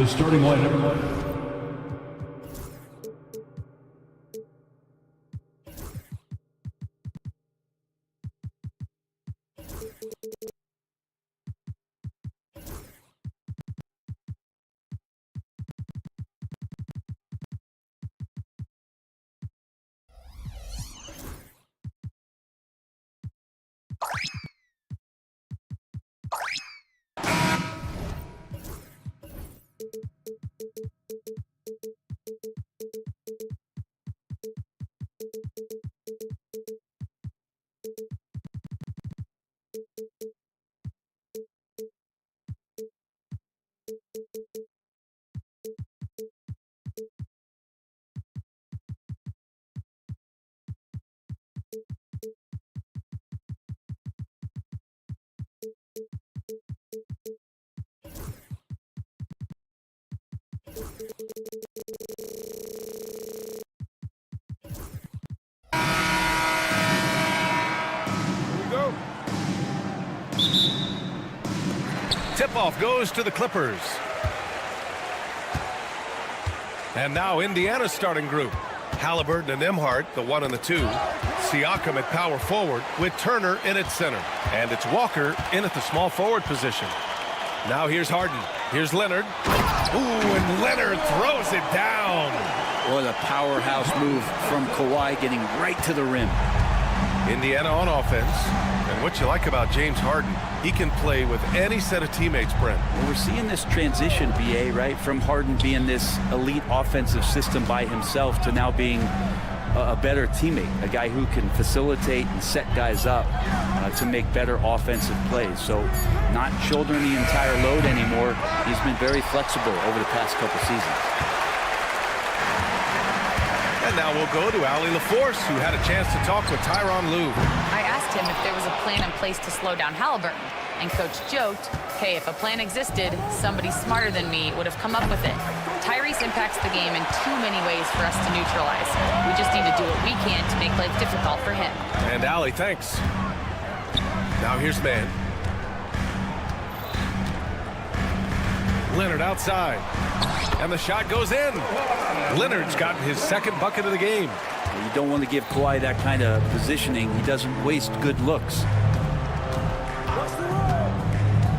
The starting lineup. Tip-off goes to the Clippers. And now Indiana's starting group. Halliburton and Emhart, the 1 and the 2. Siakam at power forward with Turner in at center. And it's Walker in at the small forward position. Now here's Harden. Here's Leonard. Ooh, and Leonard throws it down. What a powerhouse move from Kawhi, getting right to the rim. Indiana on offense. And what you like about James Harden, he can play with any set of teammates, Brent. Well, we're seeing this transition, BA, right? From Harden being this elite offensive system by himself to now being a better teammate, a guy who can facilitate and set guys up to make better offensive plays. So not shouldering the entire load anymore. He's been very flexible over the past couple seasons. And now we'll go to Allie LaForce, who had a chance to talk with Tyronn Lue. I asked him if there was a plan in place to slow down Halliburton, and Coach joked, hey, if a plan existed, somebody smarter than me would have come up with it. Tyrese impacts the game in too many ways for us to neutralize. We just need to do what we can to make life difficult for him. And Allie, thanks. Now here's Man. Leonard outside. And the shot goes in. Leonard's gotten his second bucket of the game. You don't want to give Kawhi that kind of positioning. He doesn't waste good looks.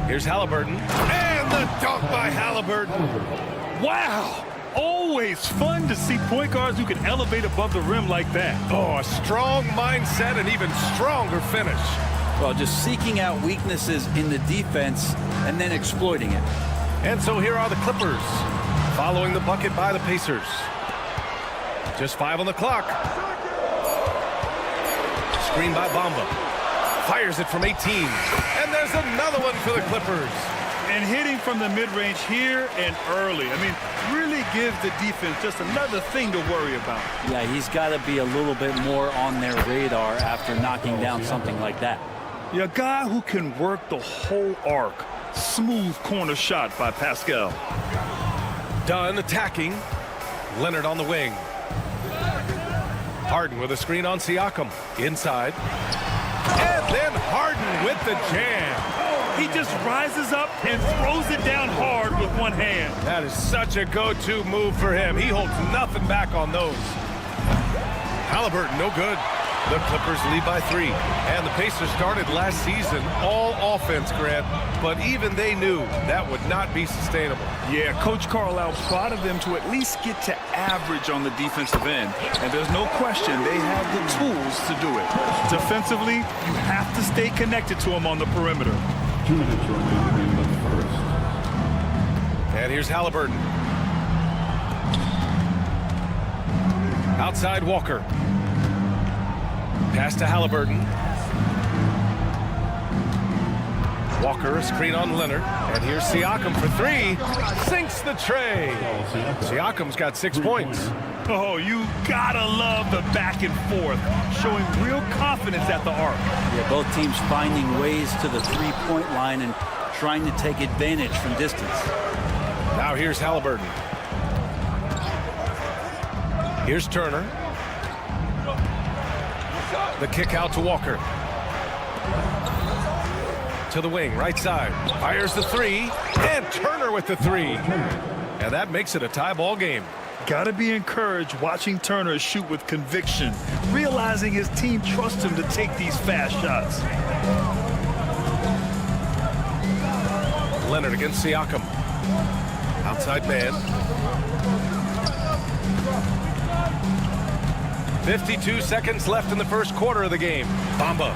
Here's Halliburton. And the dunk by Halliburton. Wow! Always fun to see point guards who can elevate above the rim like that. Oh, a strong mindset and even stronger finish. Well, just seeking out weaknesses in the defense and then exploiting it. And so here are the Clippers, following the bucket by the Pacers. Just 5 on the clock. Screen by Bamba. Fires it from 18. And there's another one for the Clippers. And hitting from the mid-range here and early. I mean, really gives the defense just another thing to worry about. Yeah, he's got to be a little bit more on their radar after knocking down something like that. Yeah, a guy who can work the whole arc. Smooth corner shot by Pascal. Dunn attacking. Leonard on the wing. Harden with a screen on Siakam. Inside. And then Harden with the jam. He just rises up and throws it down hard with one hand. That is such a go-to move for him. He holds nothing back on those. Halliburton, no good. The Clippers lead by 3. And the Pacers started last season all offense, Grant. But even they knew that would not be sustainable. Yeah, Coach Carlisle prodded them to at least get to average on the defensive end. And there's no question they have the tools to do it. Defensively, you have to stay connected to them on the perimeter. 2 minutes remaining in the first. And here's Halliburton. Outside Walker. Pass to Halliburton. Walker, a screen on Leonard. And here's Siakam for 3. Sinks the tray. Siakam's got 6 points. Oh, you gotta love the back and forth, showing real confidence at the arc. Yeah, both teams finding ways to the three-point line and trying to take advantage from distance. Now here's Halliburton. Here's Turner. The kick out to Walker. To the wing, right side. Fires the 3. And Turner with the 3. And that makes it a tie ball game. Got to be encouraged watching Turner shoot with conviction, realizing his team trusts him to take these fast shots. Leonard against Siakam. Outside man. 52 seconds left in the first quarter of the game. Bamba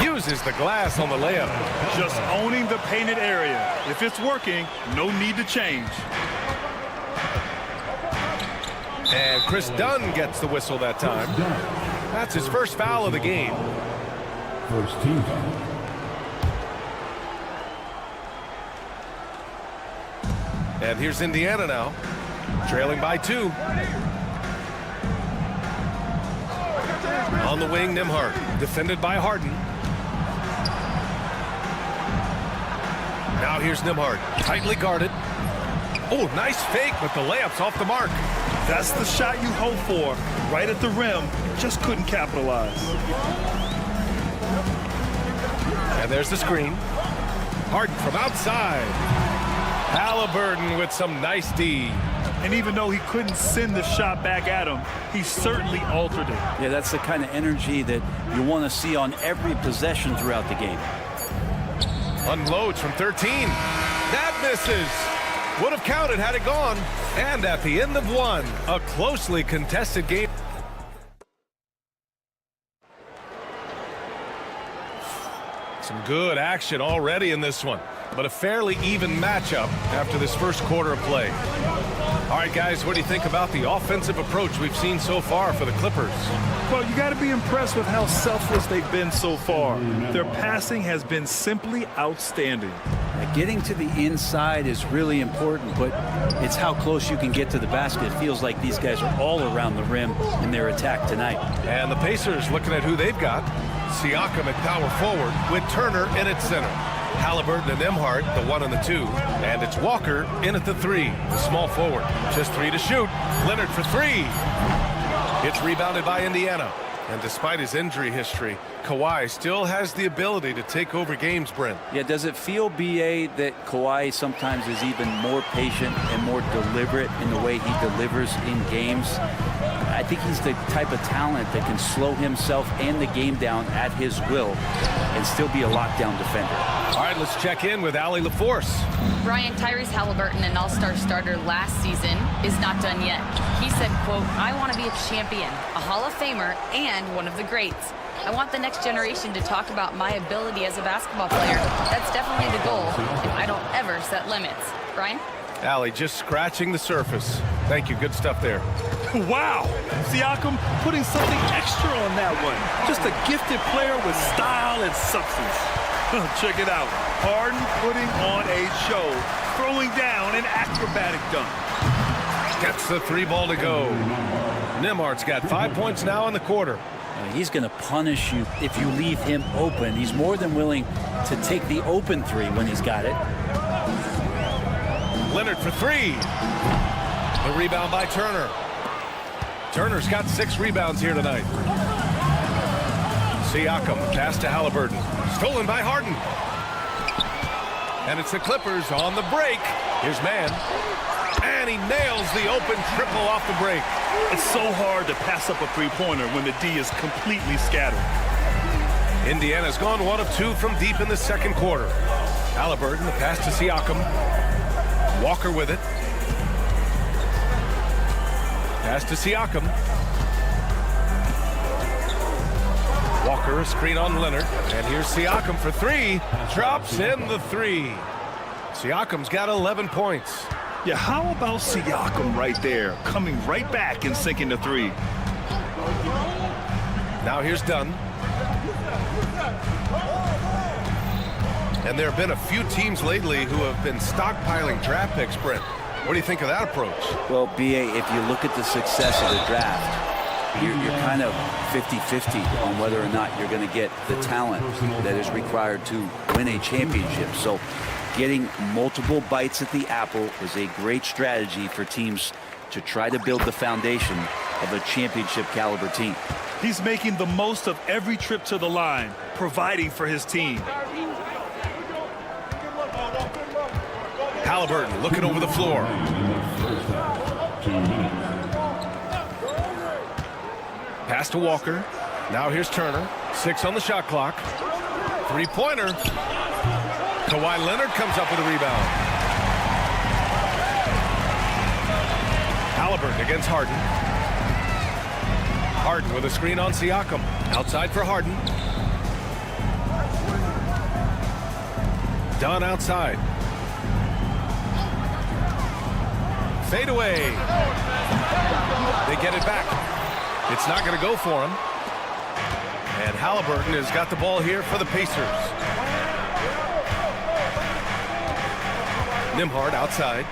uses the glass on the layup. Just owning the painted area. If it's working, no need to change. And Chris Dunn gets the whistle that time. That's his first foul of the game. First team foul. And here's Indiana now, trailing by 2. On the wing, Nembhard, defended by Harden. Now here's Nembhard, tightly guarded. Oh, nice fake, but the layup's off the mark. That's the shot you hope for. Right at the rim, just couldn't capitalize. And there's the screen. Harden from outside. Halliburton with some nice D. And even though he couldn't send the shot back at him, he certainly altered it. Yeah, that's the kind of energy that you want to see on every possession throughout the game. Unloads from 13. That misses. Would have counted had it gone. And at the end of 1, a closely contested game. Some good action already in this one, but a fairly even matchup after this first quarter of play. All right, guys, what do you think about the offensive approach we've seen so far for the Clippers? Well, you got to be impressed with how selfless they've been so far. Their passing has been simply outstanding. Getting to the inside is really important, but it's how close you can get to the basket. It feels like these guys are all around the rim in their attack tonight. And the Pacers looking at who they've got. Siakam at power forward with Turner in at center. Halliburton and Nembhard, the 1 and the 2. And it's Walker in at the 3, the small forward. Just 3 to shoot. Leonard for 3. It's rebounded by Indiana. And despite his injury history, Kawhi still has the ability to take over games, Brent. Yeah, does it feel, B.A., that Kawhi sometimes is even more patient and more deliberate in the way he delivers in games? I think he's the type of talent that can slow himself and the game down at his will and still be a lockdown defender. All right, let's check in with Allie LaForce. Brian, Tyrese Halliburton, an all-star starter last season, is not done yet. He said, quote, "I want to be a champion, a Hall of Famer, and one of the greats. I want the next generation to talk about my ability as a basketball player. That's definitely the goal, if I don't ever set limits." Brian? Allie just scratching the surface. Thank you, good stuff there. Wow! Siakam putting something extra on that one. Just a gifted player with style and substance. Check it out. Harden putting on a show, throwing down an acrobatic dunk. Gets the 3 ball to go. Nembhard's got 5 points now in the quarter. He's going to punish you if you leave him open. He's more than willing to take the open 3 when he's got it. Leonard for 3. The rebound by Turner. Turner's got 6 rebounds here tonight. Siakam, pass to Halliburton. Stolen by Harden. And it's the Clippers on the break. Here's Mann. And he nails the open triple off the break. It's so hard to pass up a three-pointer when the D is completely scattered. Indiana's gone 1 of 2 from deep in the second quarter. Halliburton, the pass to Siakam. Walker with it. Pass to Siakam. Walker, a screen on Leonard. And here's Siakam for 3. Drops in the 3. Siakam's got 11 points. Yeah, how about Siakam right there, coming right back and sinking the 3? Now here's Dunn. And there have been a few teams lately who have been stockpiling draft picks, Brent. What do you think of that approach? Well, B.A., if you look at the success of the draft, you're kind of 50-50 on whether or not you're going to get the talent that is required to win a championship. So getting multiple bites at the apple is a great strategy for teams to try to build the foundation of a championship caliber team. He's making the most of every trip to the line, providing for his team. Halliburton looking over the floor. In the first half, 2 minutes. Pass to Walker. Now here's Turner. 6 on the shot clock. Three-pointer. Kawhi Leonard comes up with a rebound. Halliburton against Harden. Harden with a screen on Siakam. Outside for Harden. Dunn outside. Fade away. They get it back. It's not going to go for him. And Halliburton has got the ball here for the Pacers. Nembhard outside.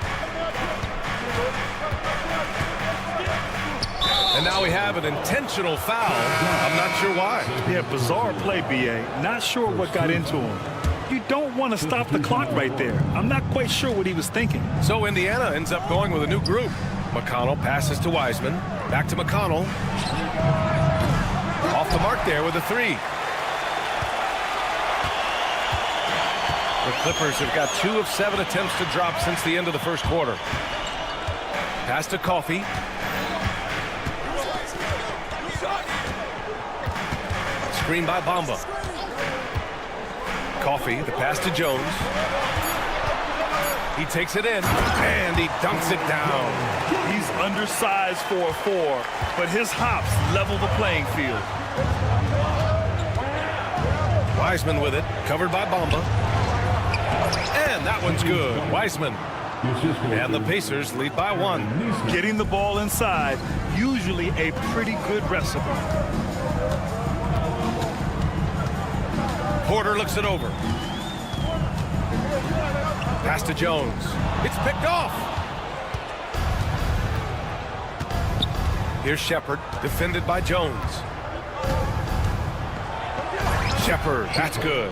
And now we have an intentional foul. I'm not sure why. Yeah, bizarre play, B.A. Not sure what got into him. You don't want to stop the clock right there. I'm not quite sure what he was thinking. So Indiana ends up going with a new group. McConnell passes to Wiseman. Back to McConnell. Off the mark there with a 3. The Clippers have got 2 of 7 attempts to drop since the end of the first quarter. Pass to Coffey. Screen by Bamba. Coffey, the pass to Jones. He takes it in, and he dunks it down. He's undersized for a 4, but his hops level the playing field. Wiseman with it, covered by Bamba. And that one's good. Wiseman. And the Pacers lead by 1. Getting the ball inside, usually a pretty good recipe. Porter looks it over. Pass to Jones. It's picked off. Here's Shepard, defended by Jones. Shepard, that's good.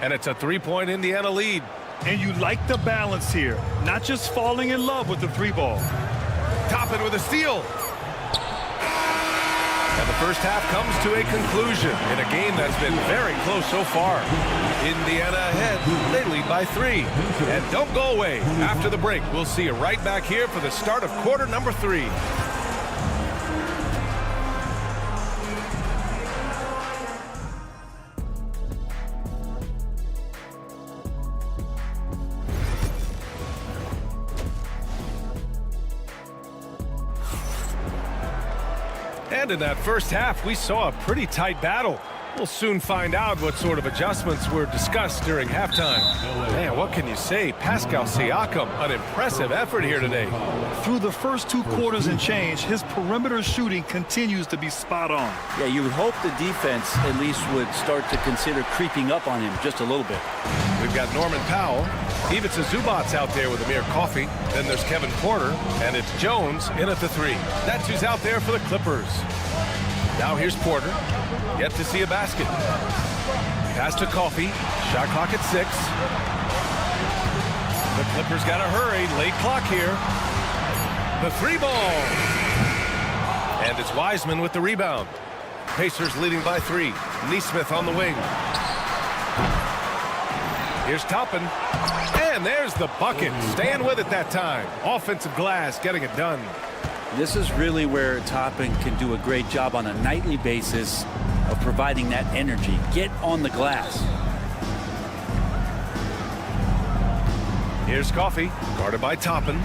And it's a 3-point Indiana lead. And you like the balance here, not just falling in love with the 3-ball. Toppin with a steal. And the first half comes to a conclusion in a game that's been very close so far. Indiana ahead. They lead by 3. And don't go away. After the break, we'll see you right back here for the start of quarter number 3. And in that first half, we saw a pretty tight battle. We'll soon find out what sort of adjustments were discussed during halftime. Man, what can you say? Pascal Siakam, an impressive effort here today. Through the first 2 quarters and change, his perimeter shooting continues to be spot on. Yeah, you would hope the defense at least would start to consider creeping up on him just a little bit. We've got Norman Powell. Ivica Zubac's out there with Amir Coffey. Then there's Kevin Porter, and it's Jones in at the 3. That's who's out there for the Clippers. Now here's Porter. Yet to see a basket. Pass to Coffey. Shot clock at 6. The Clippers got to hurry. Late clock here. The 3-ball. And it's Wiseman with the rebound. Pacers leading by 3. Nesmith on the wing. Here's Toppin. And there's the bucket. Staying with it that time. Offensive glass getting it done. This is really where Toppin can do a great job on a nightly basis of providing that energy. Get on the glass. Here's Coffey, guarded by Toppin.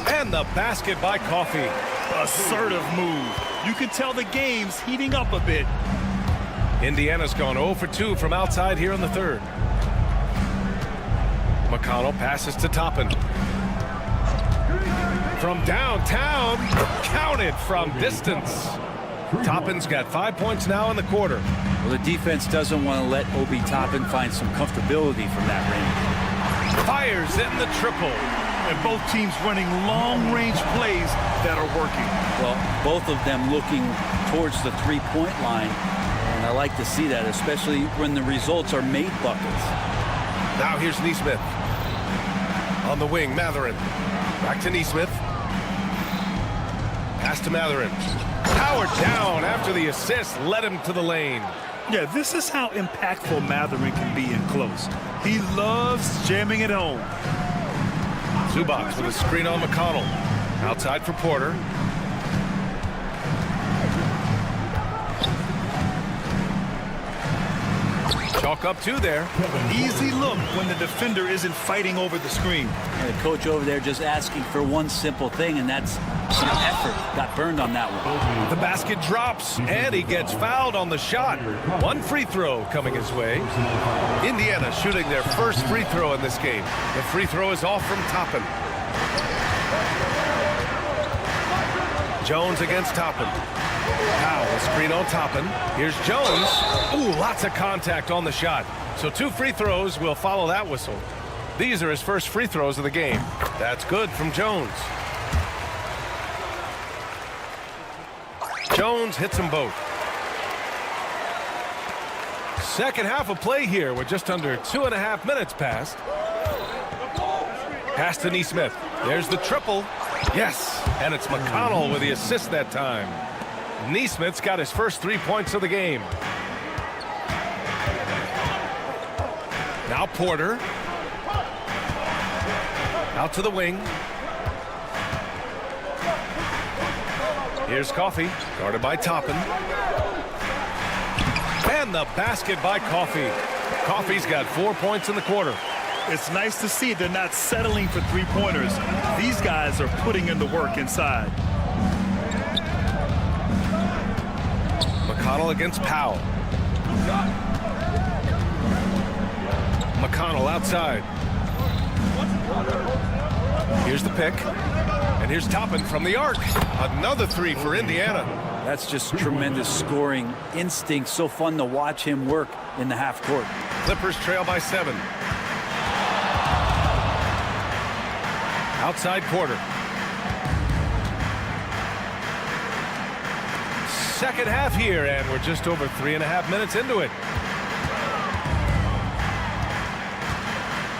And the basket by Coffey. Assertive move. You can tell the game's heating up a bit. Indiana's gone 0 for 2 from outside here in the 3rd. McConnell passes to Toppin. From downtown, counted from distance. Toppin's got 5 points now in the quarter. Well, the defense doesn't want to let Obi Toppin find some comfortability from that range. Fires in the triple. And both teams running long-range plays that are working. Well, both of them looking towards the 3-point line. And I like to see that, especially when the results are made buckets. Now here's Nesmith. On the wing, Matherin. Back to Nesmith. Pass to Matherin. Powered down after the assist led him to the lane. Yeah, this is how impactful Matherin can be in close. He loves jamming it home. Zubats with a screen on McConnell. Outside for Porter. Chalk up 2 there. Easy look when the defender isn't fighting over the screen. And the coach over there just asking for one simple thing, and that's some effort. Got burned on that one. The basket drops, and he gets fouled on the shot. 1 free throw coming his way. Indiana shooting their first free throw in this game. The free throw is off from Toppin. Jones against Toppin. Powell, screen on Toppin. Here's Jones. Ooh, lots of contact on the shot. So 2 free throws will follow that whistle. These are his first free throws of the game. That's good from Jones. Jones hits them both. Second half of play here with just under 2.5 minutes passed. Pass to Nesmith. There's the triple. Yes, and it's McConnell with the assist that time. Nesmith's got his first 3 points of the game. Now Porter. Out to the wing. Here's Coffey, guarded by Toppin. And the basket by Coffey. Coffey's got 4 points in the quarter. It's nice to see they're not settling for three-pointers. These guys are putting in the work inside. McConnell against Powell. McConnell outside. Here's the pick. And here's Toppin from the arc. Another 3 for Indiana. That's just tremendous scoring instinct. So fun to watch him work in the half court. Clippers trail by 7. Outside Porter. Second half here, and we're just over 3.5 minutes into it.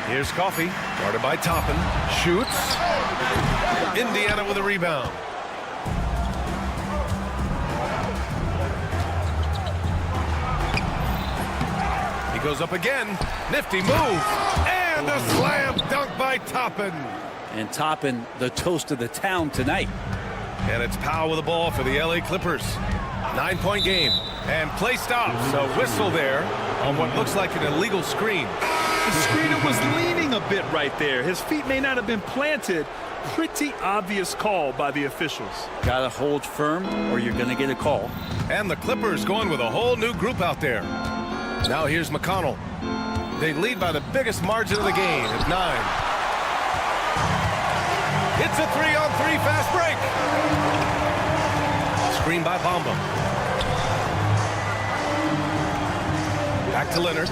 Here's Coffey, guarded by Toppin. Shoots. Indiana with a rebound. He goes up again. Nifty move. And a slam dunk by Toppin. And Toppin, the toast of the town tonight. And it's Powell with the ball for the LA Clippers. 9-point game. And play stops. A whistle there on what looks like an illegal screen. The screener was leaning a bit right there. His feet may not have been planted. Pretty obvious call by the officials. Gotta hold firm or you're gonna get a call. And the Clippers going with a whole new group out there. Now here's McConnell. They lead by the biggest margin of the game at 9. It's a 3-on-3 fast break. Screen by Bamba. Back to Leonard.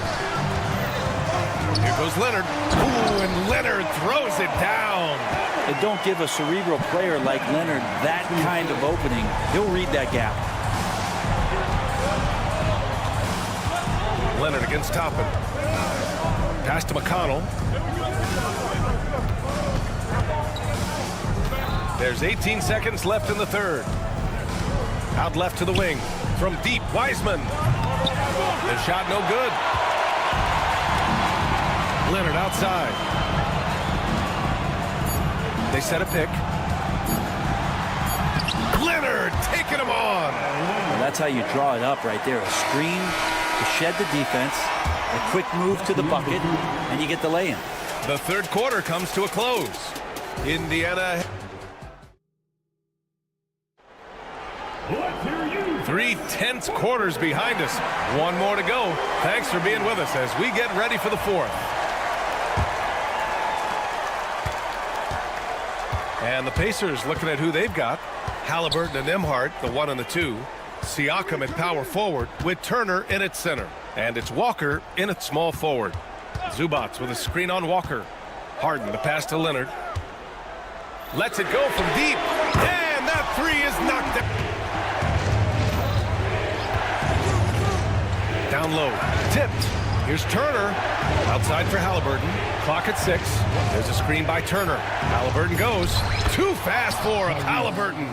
Here goes Leonard. Ooh, and Leonard throws it down. And don't give a cerebral player like Leonard that kind of opening. He'll read that gap. Leonard against Toppin. Pass to McConnell. There's 18 seconds left in the third. Out left to the wing. From deep, Wiseman. The shot no good. Leonard outside. They set a pick. Leonard taking him on. Well, that's how you draw it up right there. A screen to shed the defense, a quick move to the bucket, and you get the lay-in. The third quarter comes to a close. Indiana. 3 tense quarters behind us. One more to go. Thanks for being with us as we get ready for the fourth. And the Pacers looking at who they've got. Halliburton and Emhart, the 1 and the 2. Siakam at power forward with Turner in at center. And it's Walker in at small forward. Zubats with a screen on Walker. Harden the pass to Leonard. Lets it go from deep. And that 3 is knocked down. Down low. Tipped. Here's Turner. Outside for Halliburton. Clock at 6. There's a screen by Turner. Halliburton goes. Too fast for him. Halliburton.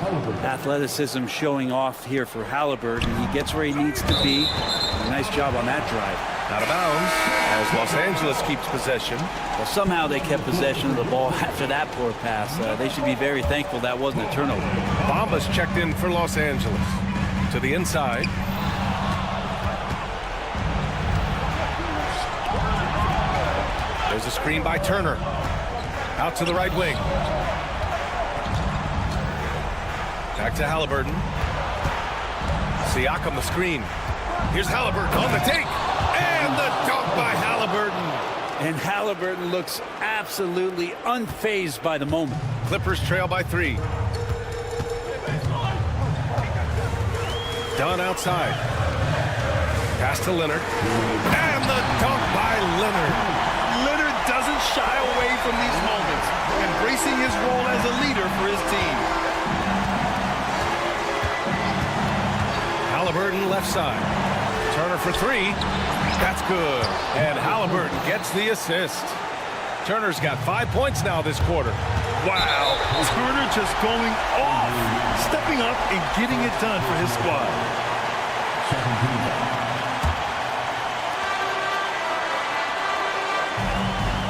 Athleticism showing off here for Halliburton. He gets where he needs to be. Nice job on that drive. Out of bounds as Los Angeles keeps possession. Well, somehow they kept possession of the ball after that poor pass. They should be very thankful that wasn't a turnover. Bamba's checked in for Los Angeles. To the inside. There's a screen by Turner. Out to the right wing. Back to Halliburton. Siakam the screen. Here's Halliburton on the take. And the dunk by Halliburton. And Halliburton looks absolutely unfazed by the moment. Clippers trail by 3. Dunn outside. Pass to Leonard. And the dunk by Leonard. Leonard doesn't shy away from these moments, embracing his role as a leader for his team. Halliburton left side. Turner for 3. That's good. And Halliburton gets the assist. Turner's got 5 points now this quarter. Wow, Turner just going off, stepping up and getting it done for his squad.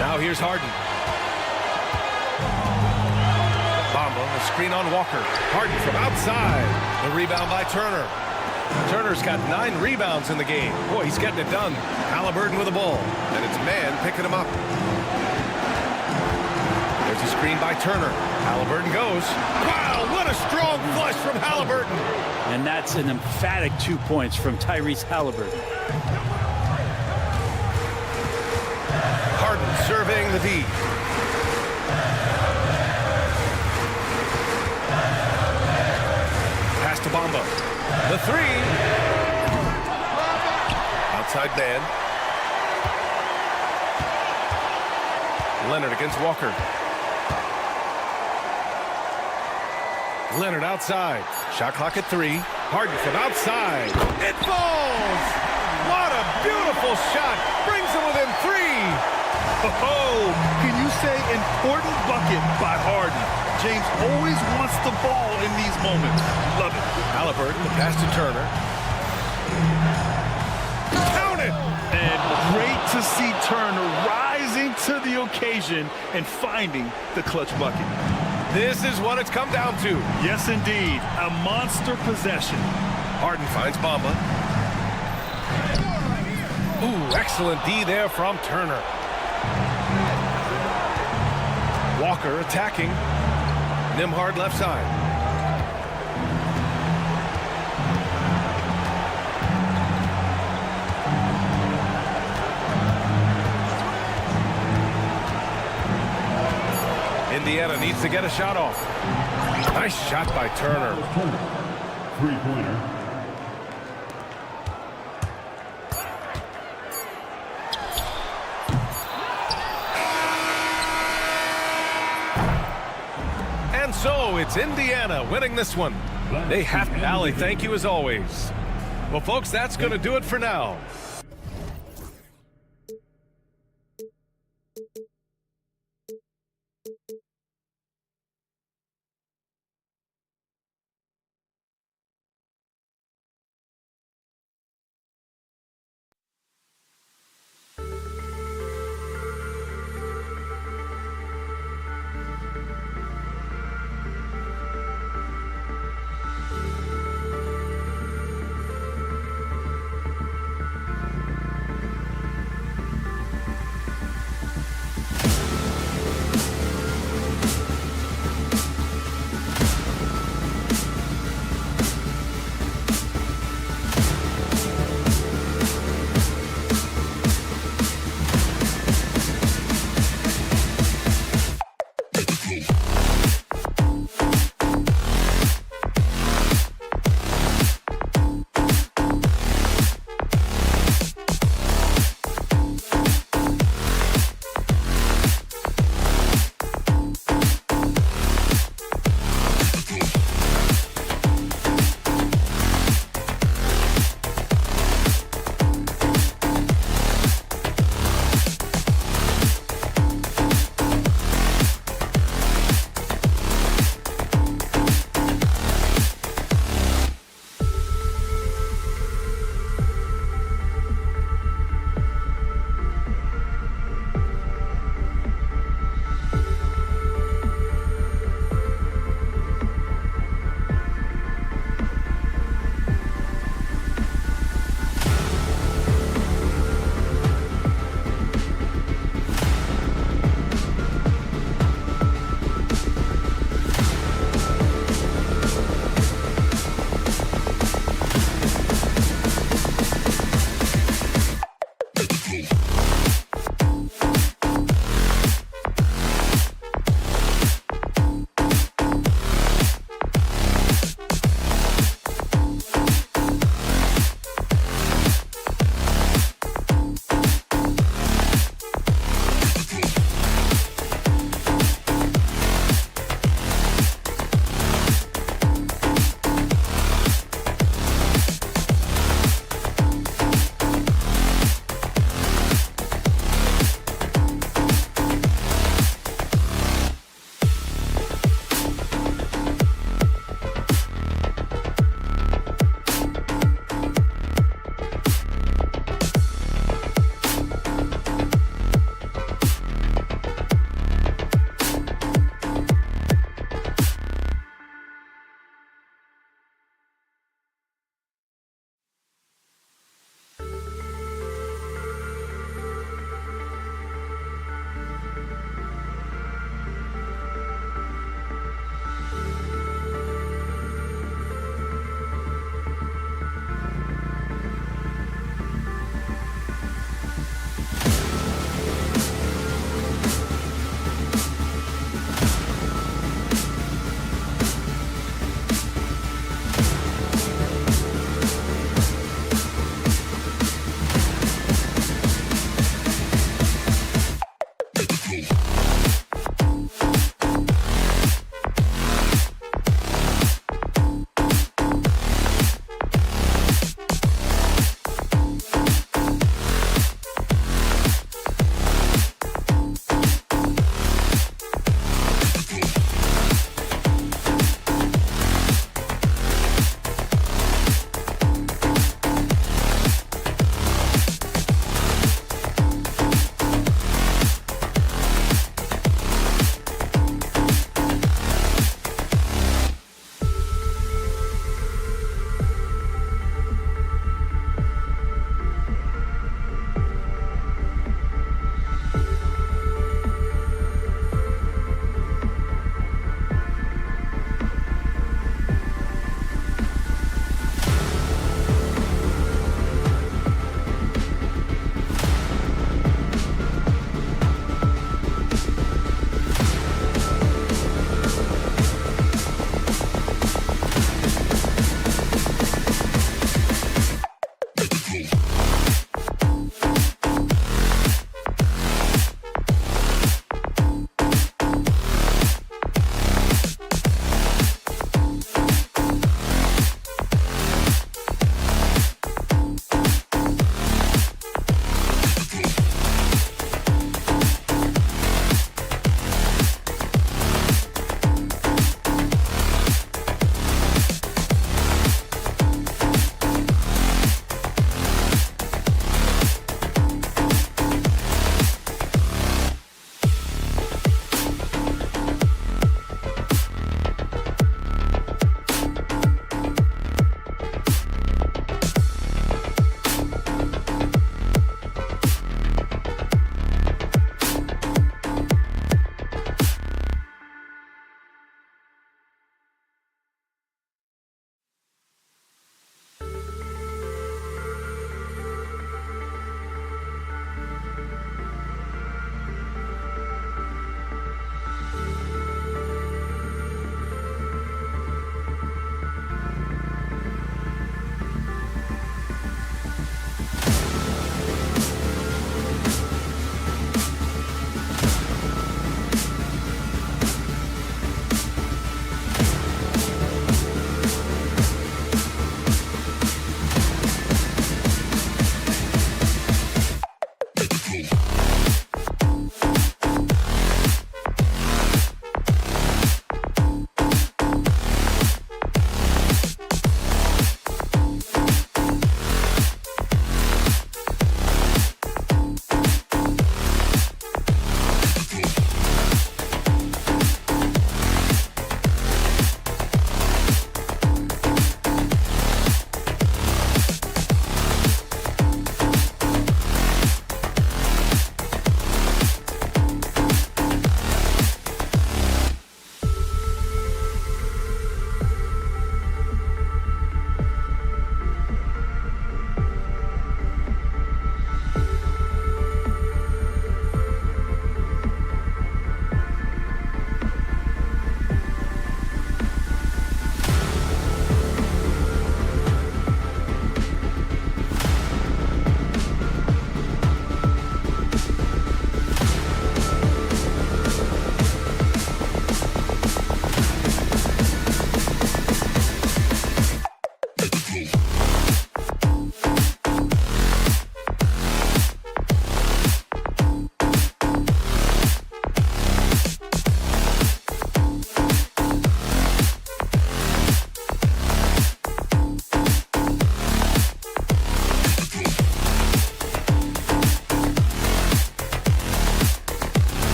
Now here's Harden. Bamba, the screen on Walker. Harden from outside. The rebound by Turner. Turner's got 9 rebounds in the game. Boy, he's getting it done. Halliburton with the ball. And it's man picking him up. There's a screen by Turner. Halliburton goes. Wow, what a strong flush from Halliburton. And that's an emphatic 2 points from Tyrese Halliburton. Harden surveying the D. Pass to Bamba. The 3. Outside man. Leonard against Walker. Leonard outside. Shot clock at 3. Harden from outside. It falls! What a beautiful shot. Brings him within 3. Oh, can you say important bucket by Harden? James always wants the ball in these moments. Love it. Halliburton, the pass to Turner. Count it! And great to see Turner rising to the occasion and finding the clutch bucket. This is what it's come down to. Yes, indeed. A monster possession. Harden finds Bamba. Ooh, excellent D there from Turner. Walker attacking. Nembhard left side. Indiana needs to get a shot off. Nice shot by Turner. Three-pointer. And so it's Indiana winning this one. They have to. Allie, thank you as always. Well, folks, that's going to do it for now.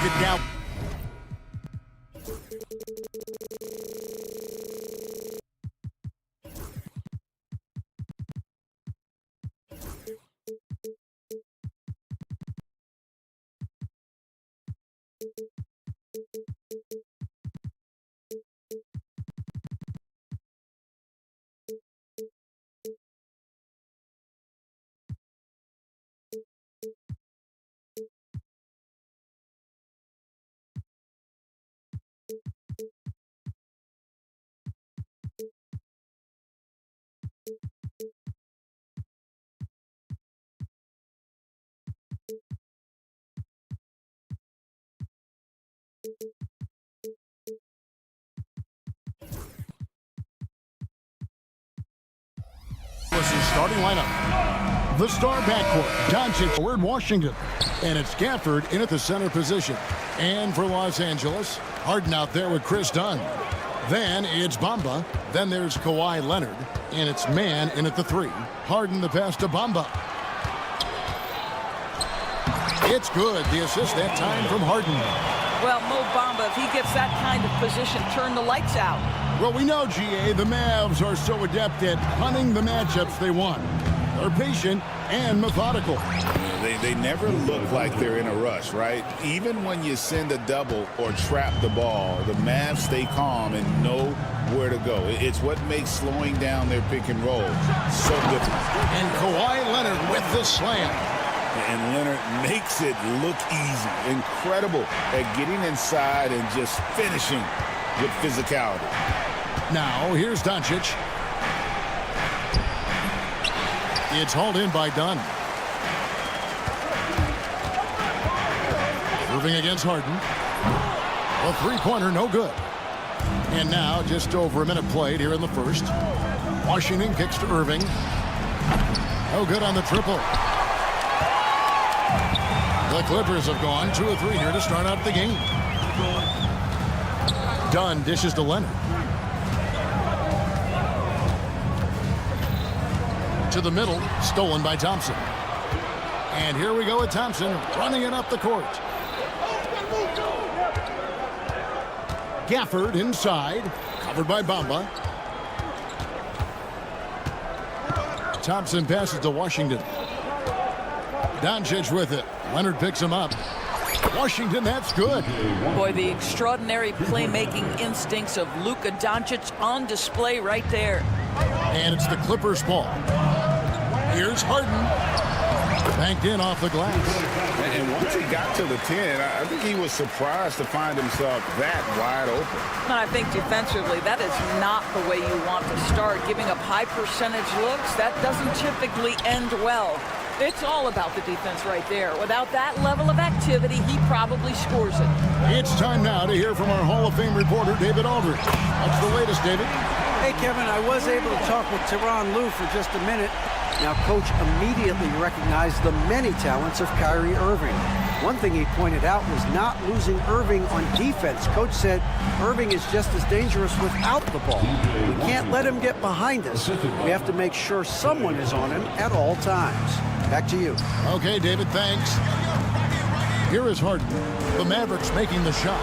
it down. Was his starting lineup. The star backcourt, Tonci forward Washington. And it's Gafford in at the center position. And for Los Angeles, Harden out there with Chris Dunn. Then it's Bamba. Then there's Kawhi Leonard. And it's Mann in at the 3. Harden the pass to Bamba. It's good. The assist that time from Harden. Well, Mo Bamba, if he gets that kind of position, turn the lights out. Well, we know, GA, the Mavs are so adept at hunting the matchups they want. They're patient and methodical. They never look like they're in a rush, right? Even when you send a double or trap the ball, the Mavs stay calm and know where to go. It's what makes slowing down their pick and roll so different. And Kawhi Leonard with the slam. And Leonard makes it look easy. Incredible at getting inside and just finishing with physicality. Now, here's Doncic. It's hauled in by Dunn. Moving against Harden. A three-pointer, no good. And now, just over a minute played here in the first. Washington kicks to Irving. No good on the triple. The Clippers have gone 2 of 3 here to start out the game. Dunn dishes to Leonard. To the middle, stolen by Thompson. And here we go with Thompson running it up the court. Gafford inside, covered by Bamba. Thompson passes to Washington. Doncic with it. Leonard picks him up. Washington, that's good. Boy, the extraordinary playmaking instincts of Luka Doncic on display right there. And it's the Clippers' ball. Here's Harden. Banked in off the glass. And once he got to the 10, I think he was surprised to find himself that wide open. And I think defensively, that is not the way you want to start. Giving up high percentage looks, that doesn't typically end well. It's all about the defense right there. Without that level of activity, he probably scores it. It's time now to hear from our Hall of Fame reporter, David Aldridge. What's the latest, David? Hey, Kevin, I was able to talk with Tyronn Lue for just a minute. Now, Coach immediately recognized the many talents of Kyrie Irving. One thing he pointed out was not losing Irving on defense. Coach said Irving is just as dangerous without the ball. We can't let him get behind us. We have to make sure someone is on him at all times. Back to you. Okay, David, thanks. Here is Harden. The Mavericks making the shot.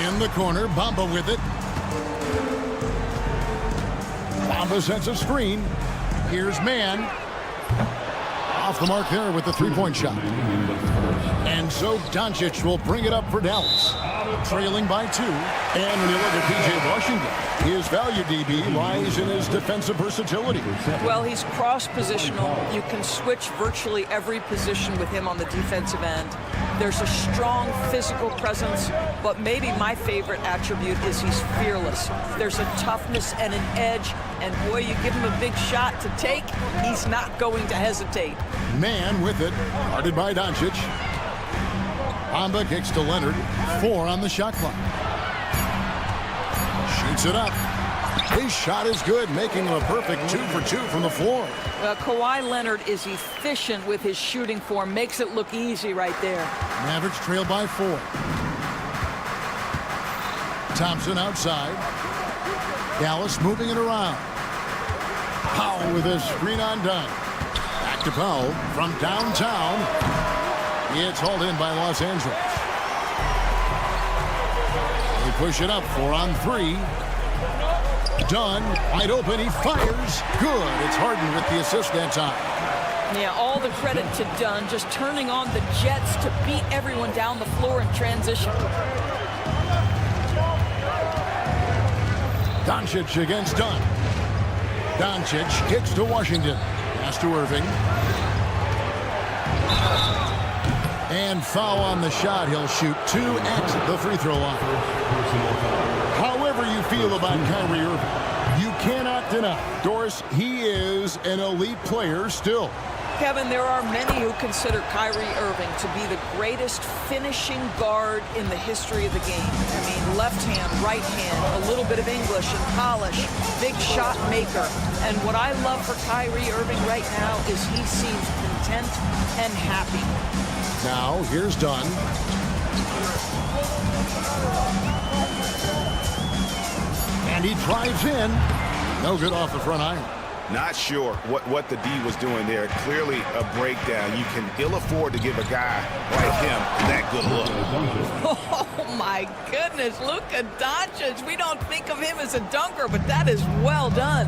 In the corner, Bamba with it. Bamba sets a screen. Here's Mann. Off the mark there with the three-point shot. And so Doncic will bring it up for Dallas. Trailing by 2. And when you look at P.J. Washington, his value, DB, lies in his defensive versatility. Well, he's cross-positional. You can switch virtually every position with him on the defensive end. There's a strong physical presence, but maybe my favorite attribute is he's fearless. There's a toughness and an edge, and boy, you give him a big shot to take, he's not going to hesitate. Mann with it, guarded by Doncic. Bamba kicks to Leonard. 4 on the shot clock. Shoots it up. His shot is good, making him a perfect 2 for 2 from the floor. Kawhi Leonard is efficient with his shooting form, makes it look easy right there. Mavericks trail by 4. Thompson outside. Dallas moving it around. Powell with a screen on Dunn. Back to Powell from downtown. It's hauled in by Los Angeles. push it up. 4 on 3. Dunn, wide open. He fires. Good. It's Harden with the assist that time. Yeah, all the credit to Dunn, just turning on the Jets to beat everyone down the floor in transition. Doncic against Dunn. Doncic kicks to Washington. Pass to Irving. And foul on the shot. He'll shoot 2 at the free throw line. However you feel about Kyrie Irving, you cannot deny, Doris, he is an elite player still. Kevin, there are many who consider Kyrie Irving to be the greatest finishing guard in the history of the game. I mean, left hand, right hand, a little bit of English and polish, big shot maker. And what I love for Kyrie Irving right now is he seems content and happy. Now, here's Dunn. And he drives in. No good off the front iron. Not sure what the D was doing there. Clearly a breakdown. You can ill afford to give a guy like him that good look. Oh, my goodness. Luka Doncic. We don't think of him as a dunker, but that is well done.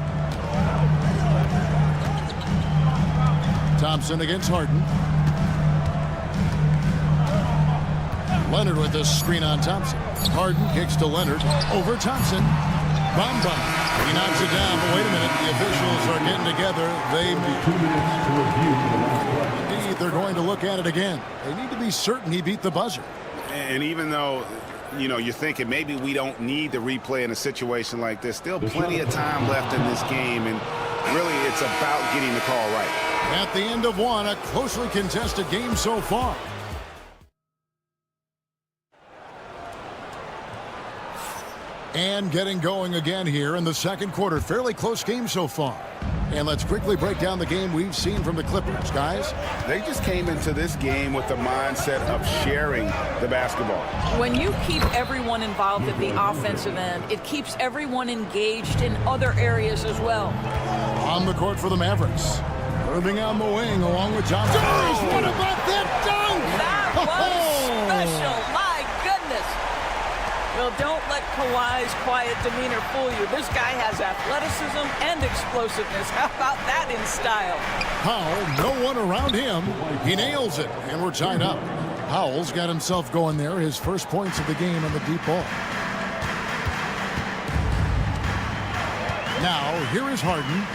Thompson against Harden. Leonard with the screen on Thompson. Harden kicks to Leonard. Over Thompson. Bamba. He knocks it down, but wait a minute. The officials are getting together. They 2 minutes to review. indeed, they're going to look at it again. They need to be certain he beat the buzzer. And even though, you know, you're thinking maybe we don't need the replay in a situation like this, still plenty of time left in this game, and really it's about getting the call right. At the end of one, a closely contested game so far. And getting going again here in the second quarter. Fairly close game so far. And let's quickly break down the game we've seen from the Clippers, guys. They just came into this game with the mindset of sharing the basketball. When you keep everyone involved at the offensive end, it keeps everyone engaged in other areas as well. On the court for the Mavericks. Irving on the wing along with Johnson. Oh, what about that dunk? That was special. My goodness. Well, don't let Kawhi's quiet demeanor fool you. This guy has athleticism and explosiveness. How about that in style? Powell, no one around him. He nails it, and we're tied up. Powell's got himself going there. His first points of the game on the deep ball. Now, here is Harden.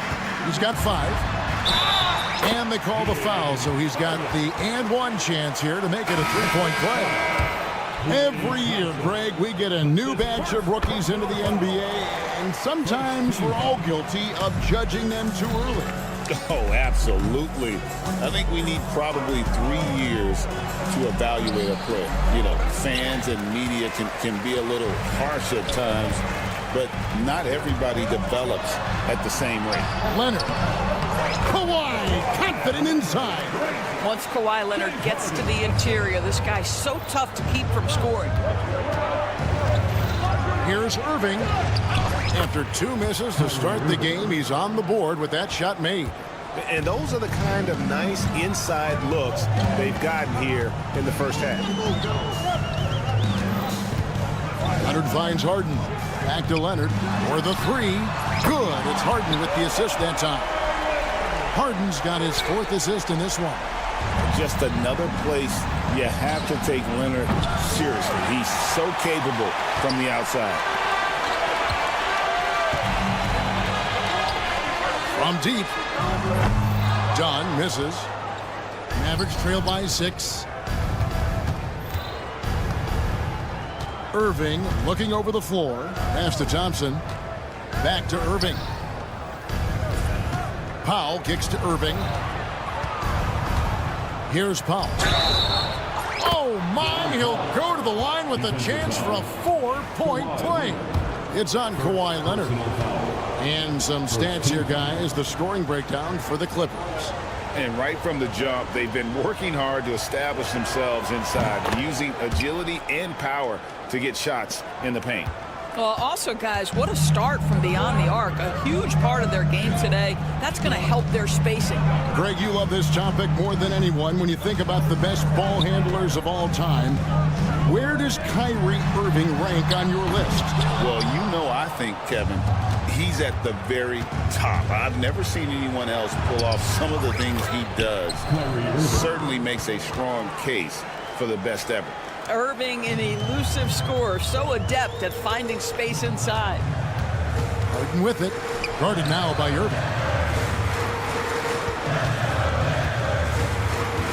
He's got 5. And they call the foul, so he's got the and one chance here to make it a 3-point play. Every year, Greg, we get a new batch of rookies into the NBA, and sometimes we're all guilty of judging them too early. Oh, absolutely. I think we need probably 3 years to evaluate a player. You know, fans and media can be a little harsh at times, but not everybody develops at the same rate. Leonard. Kawhi, confident inside. Once Kawhi Leonard gets to the interior, this guy's so tough to keep from scoring. Here's Irving. After 2 misses to start the game, he's on the board with that shot made. And those are the kind of nice inside looks they've gotten here in the first half. Leonard finds Harden. Back to Leonard for the 3. Good. It's Harden with the assist that time. Harden's got his 4th assist in this one. Just another place you have to take Leonard seriously. He's so capable from the outside. From deep. Dunn misses. Mavericks trail by 6. Irving looking over the floor. Pass to Thompson. Back to Irving. Powell kicks to Irving. Here's Powell. Oh, my. He'll go to the line with a chance for a 4-point play. It's on Kawhi Leonard. And some stats here, guys. The scoring breakdown for the Clippers. And right from the jump, they've been working hard to establish themselves inside, using agility and power to get shots in the paint. Well, also, guys, what a start from beyond the arc. A huge part of their game today. That's going to help their spacing. Greg, you love this topic more than anyone. When you think about the best ball handlers of all time, where does Kyrie Irving rank on your list? Well, I think, Kevin, he's at the very top. I've never seen anyone else pull off some of the things he does. Certainly makes a strong case for the best ever. Irving, an elusive scorer, so adept at finding space inside. Harden with it. Guarded now by Irving.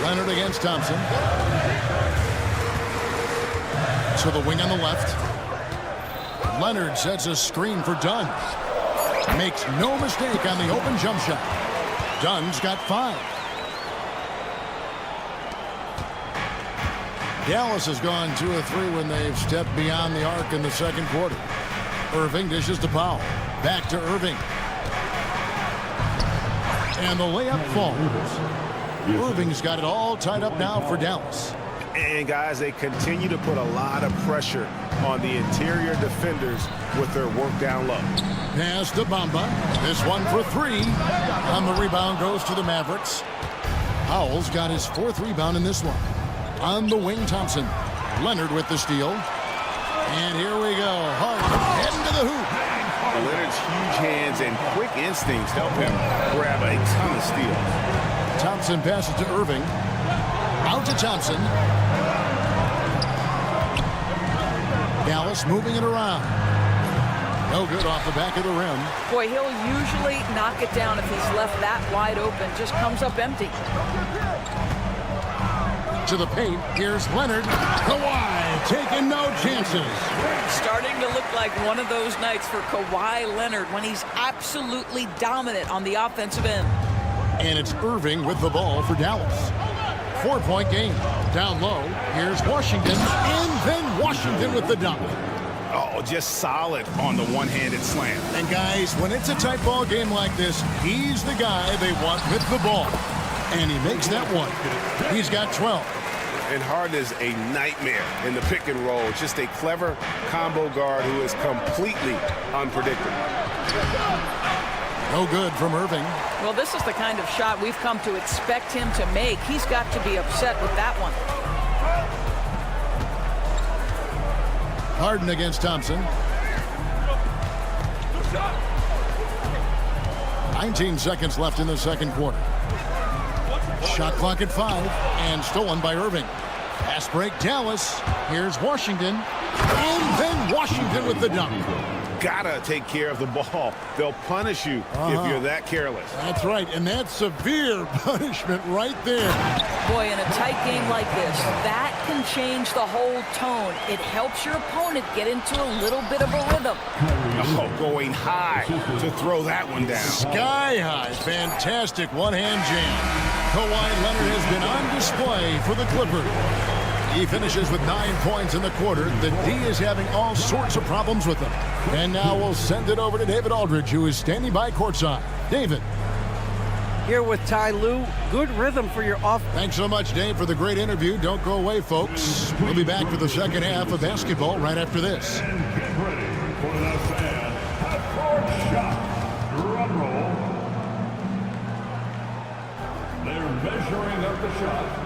Leonard against Thompson. To the wing on the left. Leonard sets a screen for Dunn. Makes no mistake on the open jump shot. Dunn's got 5. Dallas has gone 2 of 3 when they've stepped beyond the arc in the second quarter. Irving dishes to Powell. Back to Irving. And the layup falls. Irving's got it all tied up now for Dallas. And, guys, they continue to put a lot of pressure on the interior defenders with their work down low. Pass to Bamba. This one for 3. And the rebound goes to the Mavericks. Powell's got his 4th rebound in this one. On the wing, Thompson. Leonard with the steal. And here we go. Harden heading to the hoop. Leonard's huge hands and quick instincts help him grab a ton of steals. Thompson passes to Irving. Out to Thompson. Dallas moving it around. No good off the back of the rim. Boy, he'll usually knock it down if he's left that wide open. Just comes up empty. To the paint. Here's Leonard. Kawhi taking no chances. Starting to look like one of those nights for Kawhi Leonard when he's absolutely dominant on the offensive end. And it's Irving with the ball for Dallas. 4-point game. Down low. Here's Washington. And then Washington with the dunk. Oh, just solid on the one-handed slam. And guys, when it's a tight ball game like this, he's the guy they want with the ball. And he makes that one. He's got 12. And Harden is a nightmare in the pick and roll. Just a clever combo guard who is completely unpredictable. No good from Irving. Well, this is the kind of shot we've come to expect him to make. He's got to be upset with that one. Harden against Thompson. 19 seconds left in the second quarter. Shot clock at 5 and stolen by Irving. Pass break, Dallas. Here's Washington. And then Washington with the dunk. Gotta take care of the ball. They'll punish you if you're that careless. That's right, and that's severe punishment right there. Boy, in a tight game like this, that can change the whole tone. It helps your opponent get into a little bit of a rhythm. Oh, going high to throw that one down. Sky high. Fantastic one-hand jam. Kawhi Leonard has been on display for the Clippers. He finishes with 9 points in the quarter. The D is having all sorts of problems with him. And now we'll send it over to David Aldridge, who is standing by courtside. David. Here with Ty Lue. Good rhythm for your off. Thanks so much, Dave, for the great interview. Don't go away, folks. We'll be back for the second half of basketball right after this. And get ready for the fan half-court shot. Drum roll. They're measuring up the shot.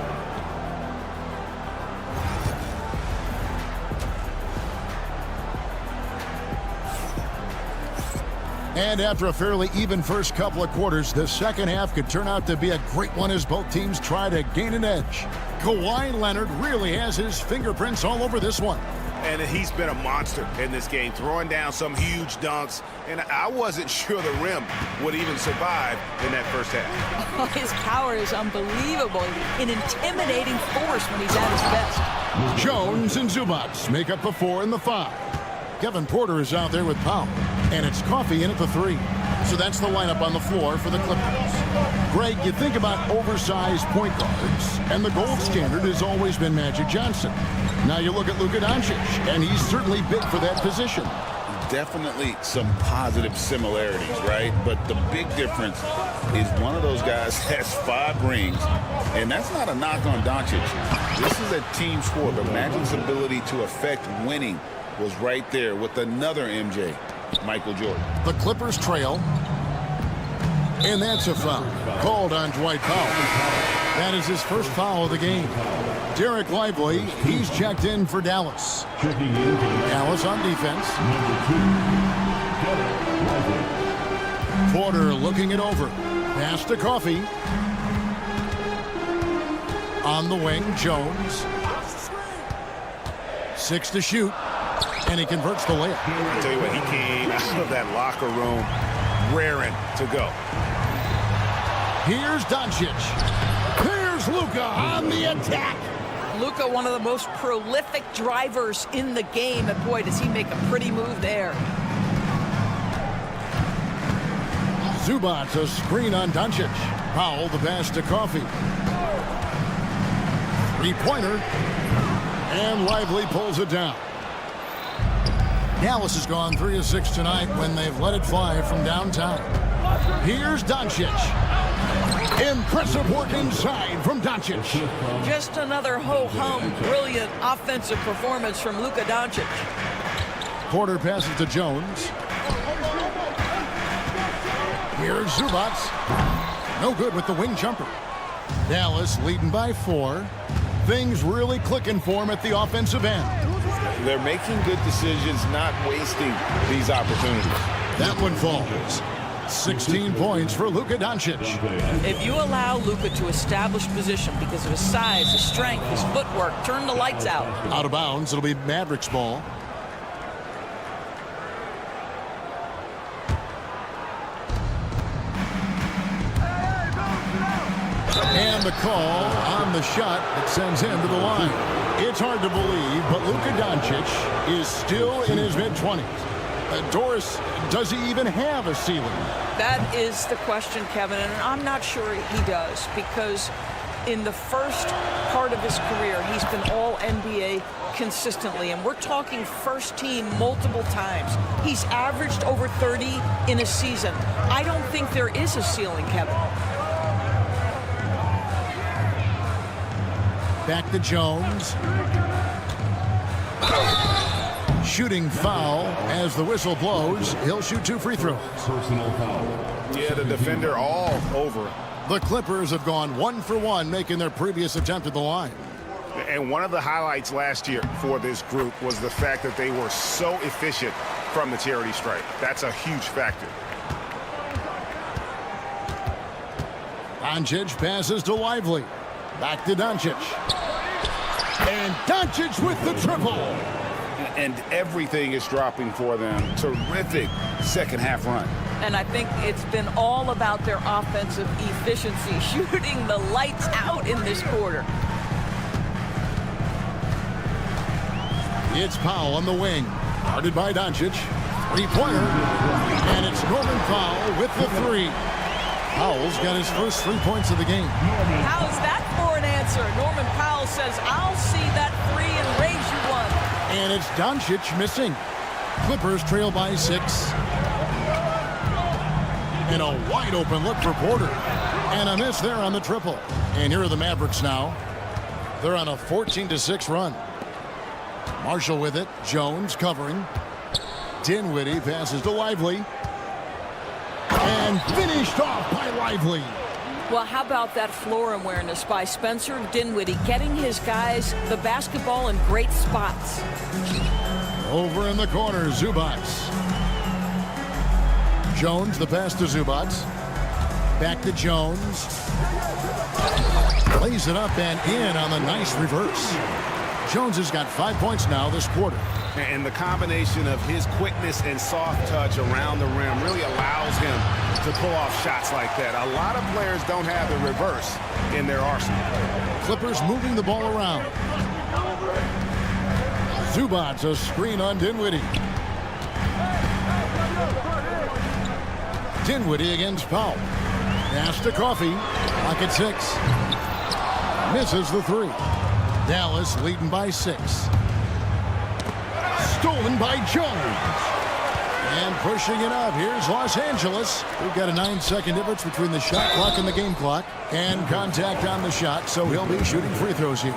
And after a fairly even first couple of quarters, the second half could turn out to be a great one as both teams try to gain an edge. Kawhi Leonard really has his fingerprints all over this one. And he's been a monster in this game, throwing down some huge dunks. And I wasn't sure the rim would even survive in that first half. Oh, his power is unbelievable. An intimidating force when he's at his best. Jones and Zubac make up the 4 and the 5. Kevin Porter is out there with Powell. And it's Coffey in at the 3. So that's the lineup on the floor for the Clippers. Greg, you think about oversized point guards, and the gold standard has always been Magic Johnson. Now you look at Luka Doncic, and he's certainly big for that position. Definitely some positive similarities, right? But the big difference is one of those guys has 5 rings, and that's not a knock on Doncic. This is a team sport, but Magic's ability to affect winning was right there with another MJ, Michael Jordan. The Clippers trail. And that's a foul called on Dwight Powell. That is his first foul of the game. Derek Lively, he's checked in for Dallas. Dallas on defense. Porter looking it over. Pass to Coffey. On the wing, Jones. 6 to shoot. And he converts the layup. I'll tell you what, he came out of that locker room raring to go. Here's Doncic. Here's Luka on the attack. Luka, one of the most prolific drivers in the game, and boy, does he make a pretty move there. Zubac, a screen on Doncic. Powell, the pass to Coffey. Three-pointer. And Lively pulls it down. Dallas has gone 3 of 6 tonight when they've let it fly from downtown. Here's Doncic. Impressive work inside from Doncic. Just another ho-hum, brilliant offensive performance from Luka Doncic. Porter passes to Jones. Here's Zubac. No good with the wing jumper. Dallas leading by 4. Things really clicking for him at the offensive end. They're making good decisions, not wasting these opportunities. That one falls. 16 points for Luka Doncic. If you allow Luka to establish position because of his size, his strength, his footwork, turn the lights out. Out of bounds, it'll be Mavericks ball. And the call on the shot that sends him to the line. It's hard to believe, but Luka Doncic is still in his mid-20s. Doris, does he even have a ceiling? That is the question, Kevin, and I'm not sure he does, because in the first part of his career, he's been all NBA consistently, and we're talking first team multiple times. He's averaged over 30 in a season. I don't think there is a ceiling, Kevin. Back to Jones. Shooting foul as the whistle blows. He'll shoot 2 free throws. Personal foul. Yeah, the defender all over it. The Clippers have gone 1 for 1, making their previous attempt at the line. And one of the highlights last year for this group was the fact that they were so efficient from the charity stripe. That's a huge factor. Doncic passes to Lively. Back to Doncic. And Doncic with the triple. And everything is dropping for them. Terrific second half run. And I think it's been all about their offensive efficiency, shooting the lights out in this quarter. It's Powell on the wing. Guarded by Doncic. Three-pointer. And it's Norman Powell with the 3. Powell's got his first 3 points of the game. How's that for an answer? Norman Powell says, I'll see that 3 and raise you one. And it's Doncic missing. Clippers trail by 6. And a wide open look for Porter. And a miss there on the triple. And here are the Mavericks now. They're on a 14-6 run. Marshall with it. Jones covering. Dinwiddie passes to Lively. And finished off by Lively. Well, how about that floor awareness by Spencer Dinwiddie, getting his guys the basketball in great spots. Over in the corner, Zubac. Jones, the pass to Zubac. Back to Jones. Lays it up and in on the nice reverse. Jones has got 5 points now this quarter. And the combination of his quickness and soft touch around the rim really allows him to pull off shots like that. A lot of players don't have the reverse in their arsenal. Clippers moving the ball around. Zubac, a screen on Dinwiddie. Dinwiddie against Powell. Pass to Coffey. Pocket 6. Misses the 3. Dallas leading by 6. Stolen by Jones. And pushing it up. Here's Los Angeles. We've got a 9-second difference between the shot clock and the game clock. And contact on the shot, so he'll be shooting free throws here.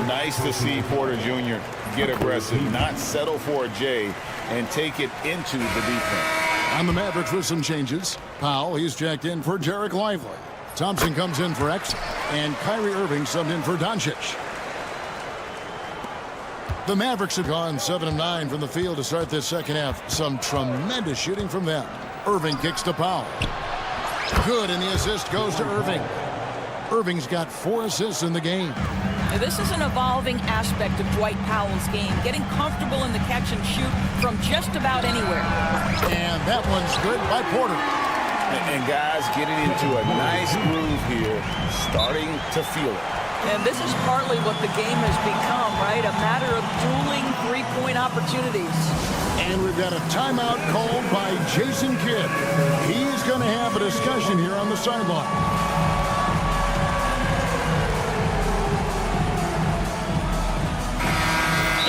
Nice to see Porter Jr. get aggressive, not settle for a J, and take it into the defense. On the Mavericks with some changes. Powell, he's checked in for Derek Lively. Thompson comes in for X, and Kyrie Irving subbed in for Doncic. The Mavericks have gone 7 of 9 from the field to start this second half. Some tremendous shooting from them. Irving kicks to Powell. Good, and the assist goes to Irving. Irving's got 4 assists in the game. Now, this is an evolving aspect of Dwight Powell's game, getting comfortable in the catch and shoot from just about anywhere. And that one's good by Porter. And guys getting into a nice groove here, starting to feel it. And this is partly what the game has become, right? A matter of dueling three-point opportunities. And we've got a timeout called by Jason Kidd. He's going to have a discussion here on the sideline.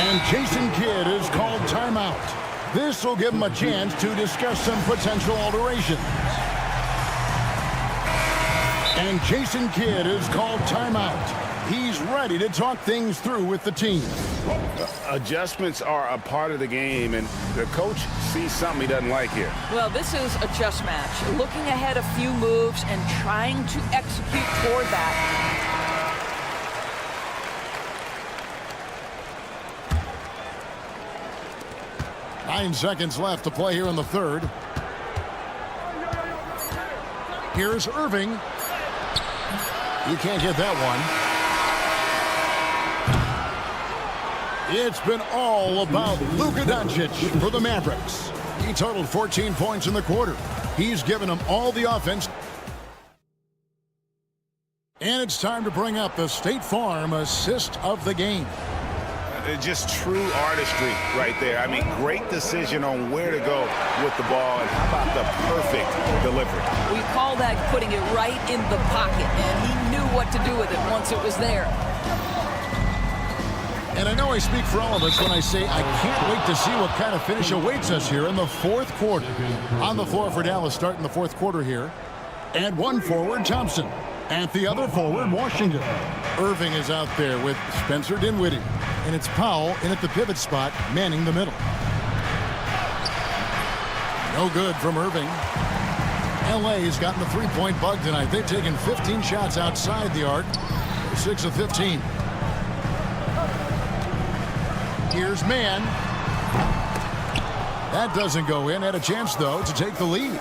And Jason Kidd is called timeout. This will give him a chance to discuss some potential alterations. And Jason Kidd is called timeout. He's ready to talk things through with the team. Adjustments are a part of the game, and the coach sees something he doesn't like here. Well, this is a chess match. Looking ahead a few moves and trying to execute toward that. 9 seconds left to play here in the third. Here's Irving. You can't get that one. It's been all about Luka Doncic for the Mavericks. He totaled 14 points in the quarter. He's given them all the offense. And it's time to bring up the State Farm assist of the game. Just true artistry right there. I mean, great decision on where to go with the ball, and how about the perfect delivery? We call that putting it right in the pocket, and he knew what to do with it once it was there. And I know I speak for all of us when I say I can't wait to see what kind of finish awaits us here in the fourth quarter. On the floor for Dallas starting the fourth quarter here. And one forward, Thompson. At the other forward, Washington. Irving is out there with Spencer Dinwiddie. And it's Powell in at the pivot spot, manning the middle. No good from Irving. LA's gotten the three-point bug tonight. They've taken 15 shots outside the arc. 6 of 15. Here's Mann. That doesn't go in. Had a chance, though, to take the lead.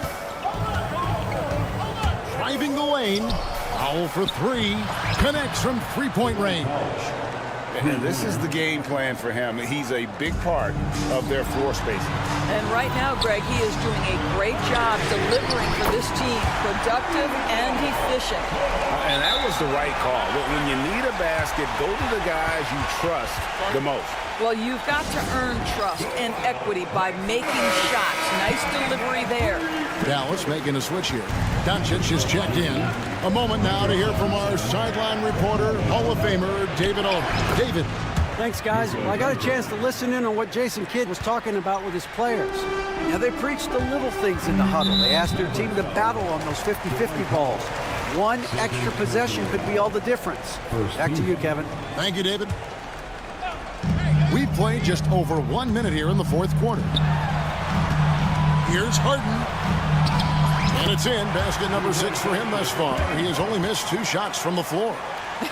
Driving the lane. Powell for 3. Connects from three-point range. And this is the game plan for him. He's a big part of their floor spacing. And right now, Greg, he is doing a great job delivering for this team. Productive and efficient. And that was the right call. When you need a basket, go to the guys you trust the most. Well, you've got to earn trust and equity by making shots. Nice delivery there. Dallas making a switch here. Doncic is checked in. A moment now to hear from our sideline reporter, Hall of Famer David Aldridge. David. Thanks, guys. Well, I got a chance to listen in on what Jason Kidd was talking about with his players. Now, they preached the little things in the huddle. They asked their team to battle on those 50-50 balls. One extra possession could be all the difference. Back to you, Kevin. Thank you, David. We've played just over 1 minute here in the fourth quarter. Here's Harden. And it's in. Basket number 6 for him thus far. He has only missed 2 shots from the floor.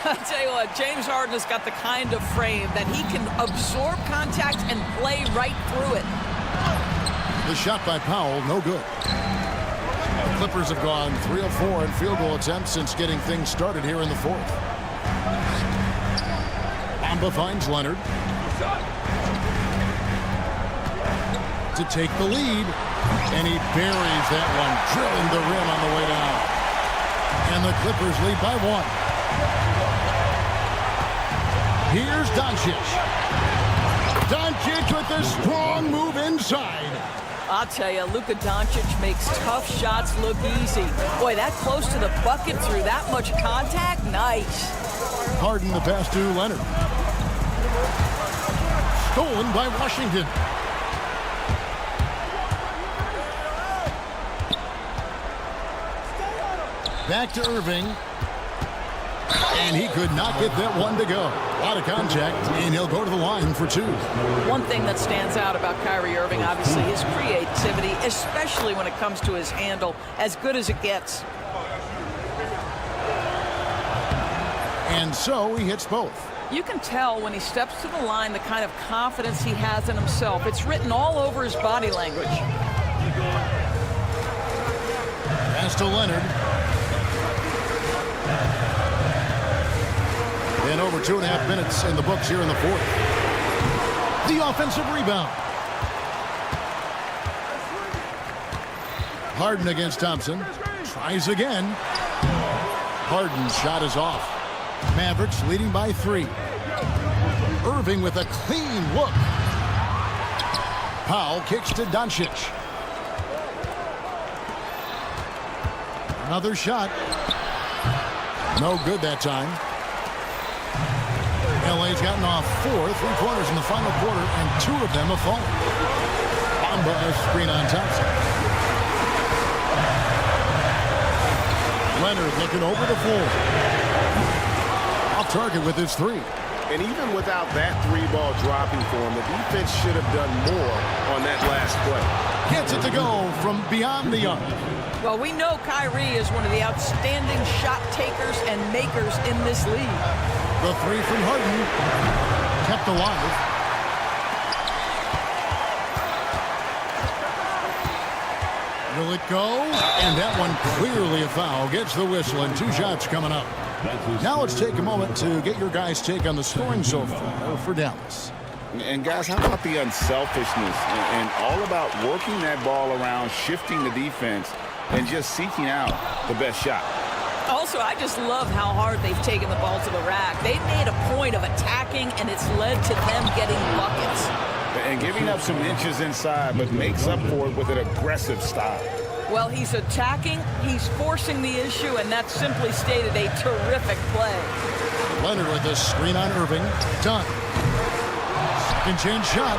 I'll tell you what, James Harden has got the kind of frame that he can absorb contact and play right through it. The shot by Powell, no good. The Clippers have gone 3 of 4 in field goal attempts since getting things started here in the fourth. Bamba finds Leonard to take the lead, and he buries that one, drilling the rim on the way down. And the Clippers lead by 1. Here's Doncic. Doncic with a strong move inside. I'll tell you, Luka Doncic makes tough shots look easy. Boy, that close to the bucket through that much contact, nice. Harden the pass to Leonard. Stolen by Washington. Back to Irving. And he could not get that one to go. A lot of contact, and he'll go to the line for 2. One thing that stands out about Kyrie Irving, obviously, his creativity, especially when it comes to his handle, as good as it gets. And so he hits both. You can tell when he steps to the line the kind of confidence he has in himself. It's written all over his body language. Pass to Leonard. And over 2.5 minutes in the books here in the fourth. The offensive rebound. Harden against Thompson. Tries again. Harden's shot is off. Mavericks leading by 3. Irving with a clean look. Powell kicks to Doncic. Another shot. No good that time. LA's gotten off 4 3-quarters in the final quarter, and 2 of them have fallen. Bamba a screen on Thompson. Leonard looking over the floor. Off target with his 3. And even without that 3-ball dropping for him, the defense should have done more on that last play. Gets it to go from beyond the arc. Well, we know Kyrie is one of the outstanding shot takers and makers in this league. The 3 from Harden kept alive. Will it go? And that one clearly a foul. Gets the whistle, and 2 shots coming up. Now let's take a moment to get your guys' take on the scoring so far for Dallas. And guys, how about the unselfishness and all about working that ball around, shifting the defense, and just seeking out the best shot. Also, I just love how hard they've taken the ball to the rack. They've made a point of attacking, and it's led to them getting buckets. And giving up some inches inside, but makes up for it with an aggressive style. Well, he's attacking, he's forcing the issue, and that's simply stated a terrific play. Leonard with a screen on Irving. Done. Second chance shot.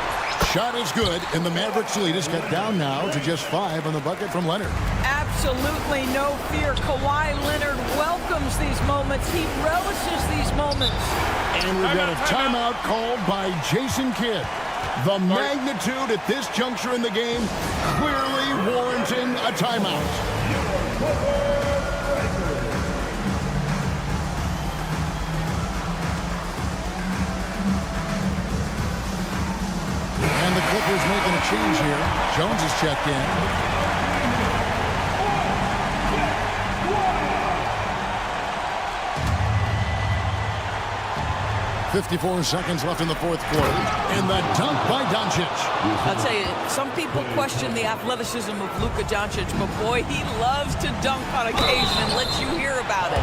Shot is good, and the Mavericks lead is cut down now to just 5 on the bucket from Leonard. Absolutely no fear. Kawhi Leonard welcomes these moments. He relishes these moments. And we've got a timeout called by Jason Kidd. The magnitude at this juncture in the game clearly warranting a timeout. And the Clippers making a change here. Jones is checked in. .54 seconds left in the fourth quarter. And the dunk by Doncic. I'll tell you, some people question the athleticism of Luka Doncic, but boy, he loves to dunk on occasion and lets you hear about it.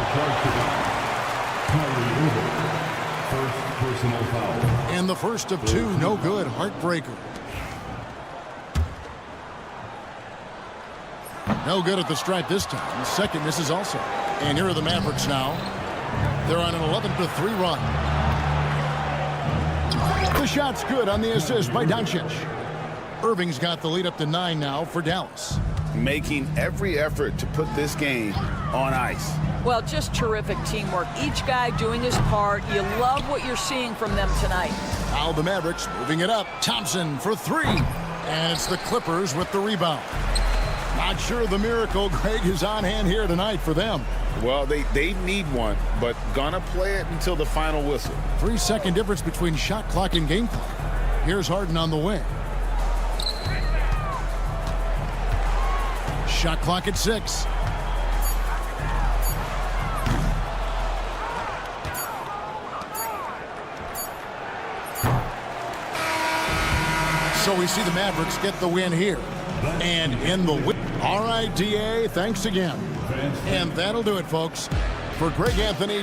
First personal foul. And the first of 2, no good. Heartbreaker. No good at the stripe this time. The second misses also. And here are the Mavericks now. They're on an 11-3 run. The shot's good on the assist by Doncic. Irving's got the lead up to 9 now for Dallas. Making every effort to put this game on ice. Well, just terrific teamwork. Each guy doing his part. You love what you're seeing from them tonight. Now the Mavericks moving it up. Thompson for 3. And it's the Clippers with the rebound. Not sure the miracle, Greg, is on hand here tonight for them. Well, they need one, but gonna play it until the final whistle. 3-second difference between shot clock and game clock. Here's Harden on the wing. Shot clock at 6. So we see the Mavericks get the win here. And in the win. All right, DA, thanks again. And that'll do it, folks. For Greg Anthony,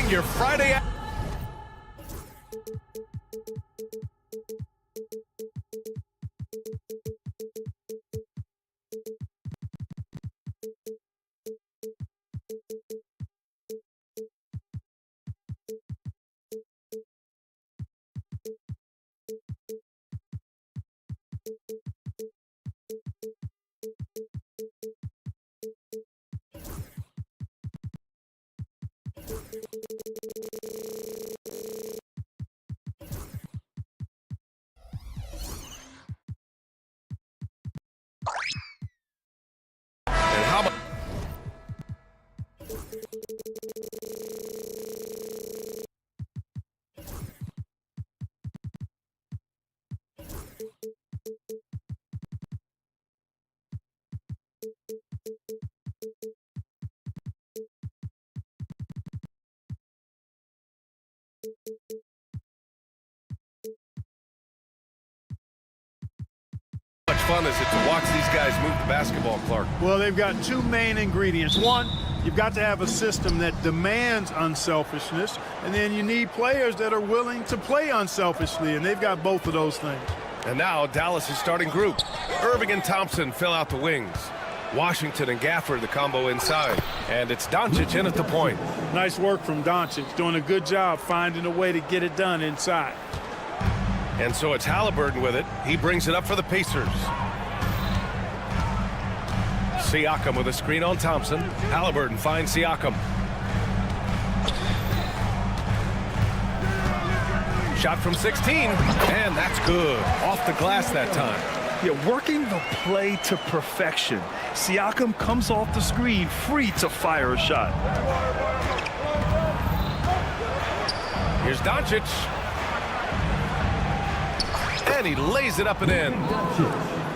your Friday. And how about how much fun is it to watch these guys move the basketball, Clark? Well, they've got two main ingredients. One, you've got to have a system that demands unselfishness, and then you need players that are willing to play unselfishly, and they've got both of those things. And now Dallas' starting group. Irving and Thompson fill out the wings. Washington and Gafford, the combo inside. And it's Doncic in at the point. Nice work from Doncic, doing a good job finding a way to get it done inside. And so it's Halliburton with it. He brings it up for the Pacers. Siakam with a screen on Thompson. Halliburton finds Siakam. Shot from 16, and that's good. Off the glass that time. Yeah, working the play to perfection. Siakam comes off the screen free to fire a shot. Here's Doncic. And he lays it up and in.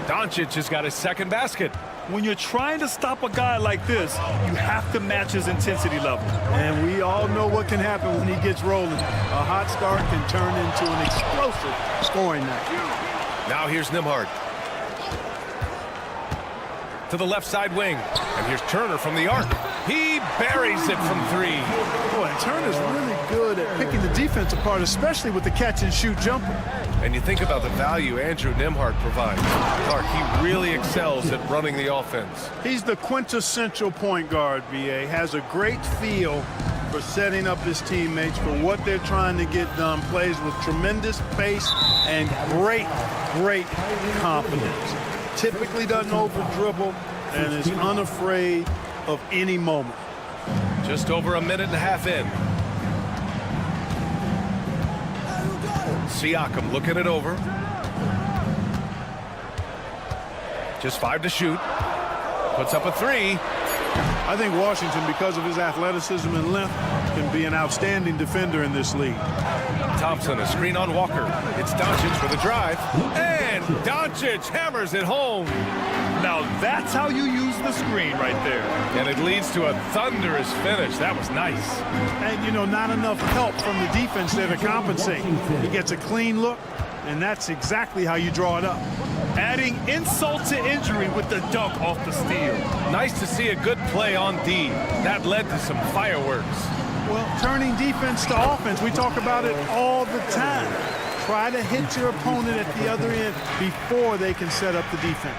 Doncic has got his second basket. When you're trying to stop a guy like this, you have to match his intensity level. And we all know what can happen when he gets rolling. A hot start can turn into an explosive scoring night. Now here's Nembhard. To the left side wing. And here's Turner from the arc. He buries it from three. Boy, Turner's really good at picking the defense apart, especially with the catch-and-shoot jumper. And you think about the value Andrew Nembhard provides. Clark, he really excels at running the offense. He's the quintessential point guard, B.A. Has a great feel for setting up his teammates for what they're trying to get done. Plays with tremendous pace and great confidence. Typically doesn't over-dribble and is unafraid of any moment. Just over a minute and a half in. Siakam looking it over. Just 5 to shoot. Puts up a 3. I think Washington, because of his athleticism and length, can be an outstanding defender in this league. Thompson, a screen on Walker. It's Doncic for the drive. And Doncic hammers it home. Now that's how you use the screen right there. And it leads to a thunderous finish. That was nice. And, you know, not enough help from the defense there to compensate. He gets a clean look, and that's exactly how you draw it up. Adding insult to injury with the dunk off the steal. Nice to see a good play on D. That led to some fireworks. Well, turning defense to offense, we talk about it all the time. Try to hit your opponent at the other end before they can set up the defense.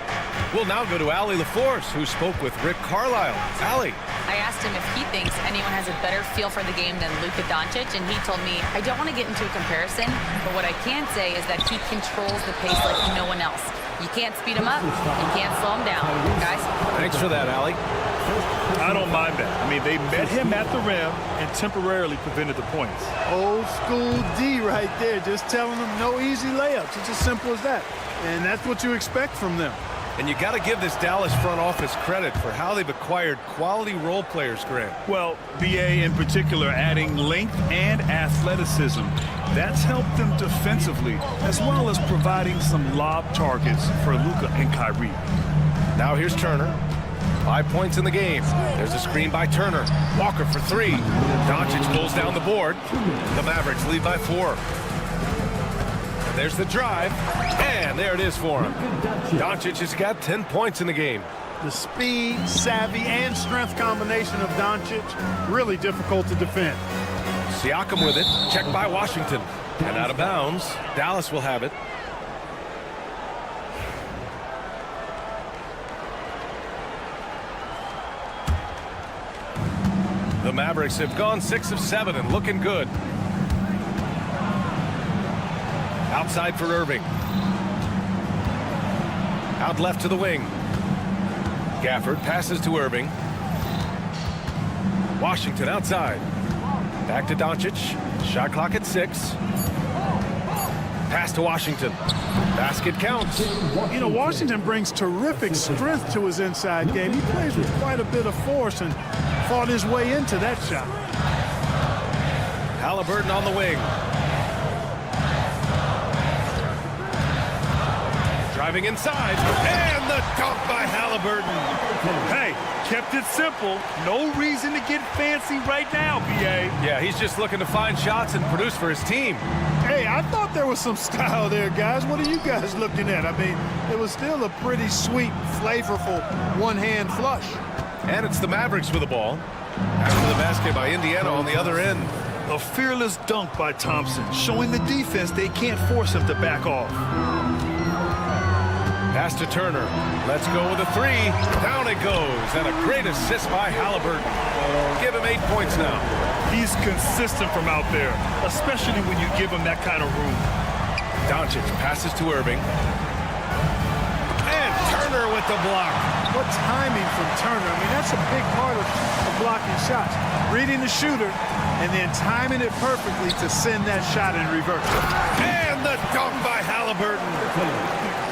We'll now go to Allie LaForce, who spoke with Rick Carlisle. Allie. I asked him if he thinks anyone has a better feel for the game than Luka Doncic, and he told me, I don't want to get into a comparison, but what I can say is that he controls the pace like no one else. You can't speed him up, you can't slow him down. Guys? Thanks for that, Allie. I don't mind that. I mean, they met him at the rim and temporarily prevented the points. Old school D right there, just telling them no easy layups. It's as simple as that. And that's what you expect from them. And you got to give this Dallas front office credit for how they've acquired quality role players, Grant. Well, BA in particular adding length and athleticism. That's helped them defensively, as well as providing some lob targets for Luka and Kyrie. Now here's Turner. 5 points in the game. There's a screen by Turner. Walker for 3. Doncic pulls down the board. The Mavericks lead by 4. There's the drive, and there it is for him. Doncic has got 10 points in the game. The speed, savvy, and strength combination of Doncic, really difficult to defend. Siakam with it. Checked by Washington. And out of bounds. Dallas will have it. The Mavericks have gone 6 of 7 and looking good. Outside for Irving. Out left to the wing. Gafford passes to Irving. Washington outside. Back to Doncic. Shot clock at 6. Pass to Washington. Basket counts. You know, Washington brings terrific strength to his inside game. He plays with quite a bit of force and fought his way into that shot. Halliburton on the wing. Driving inside. And the dunk by Halliburton. Hey, kept it simple. No reason to get fancy right now, B.A. Yeah, he's just looking to find shots and produce for his team. Hey, I thought there was some style there, guys. What are you guys looking at? I mean, it was still a pretty sweet, flavorful one-hand flush. And it's the Mavericks with the ball. After the basket by Indiana on the other end. A fearless dunk by Thompson, showing the defense they can't force him to back off. Pass to Turner. Let's go with a 3. Down it goes. And a great assist by Halliburton. Give him 8 points now. He's consistent from out there, especially when you give him that kind of room. Doncic passes to Irving. And Turner with the block. What timing from Turner. I mean, that's a big part of blocking shots. Reading the shooter and then timing it perfectly to send that shot in reverse. And the dunk by Halliburton.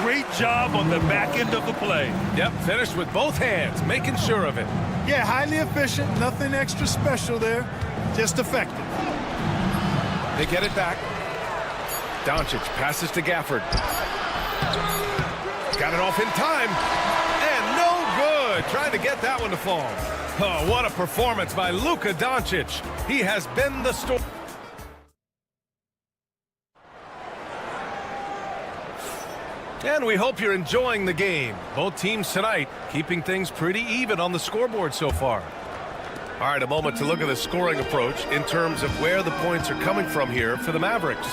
Great job on the back end of the play. Yep, finished with both hands, making sure of it. Yeah, highly efficient. Nothing extra special there. Just effective. They get it back. Doncic passes to Gafford. Got it off in time. And no good. Trying to get that one to fall. Oh, what a performance by Luka Doncic. He has been the story. And we hope you're enjoying the game. Both teams tonight keeping things pretty even on the scoreboard so far. All right, a moment to look at the scoring approach in terms of where the points are coming from here for the Mavericks.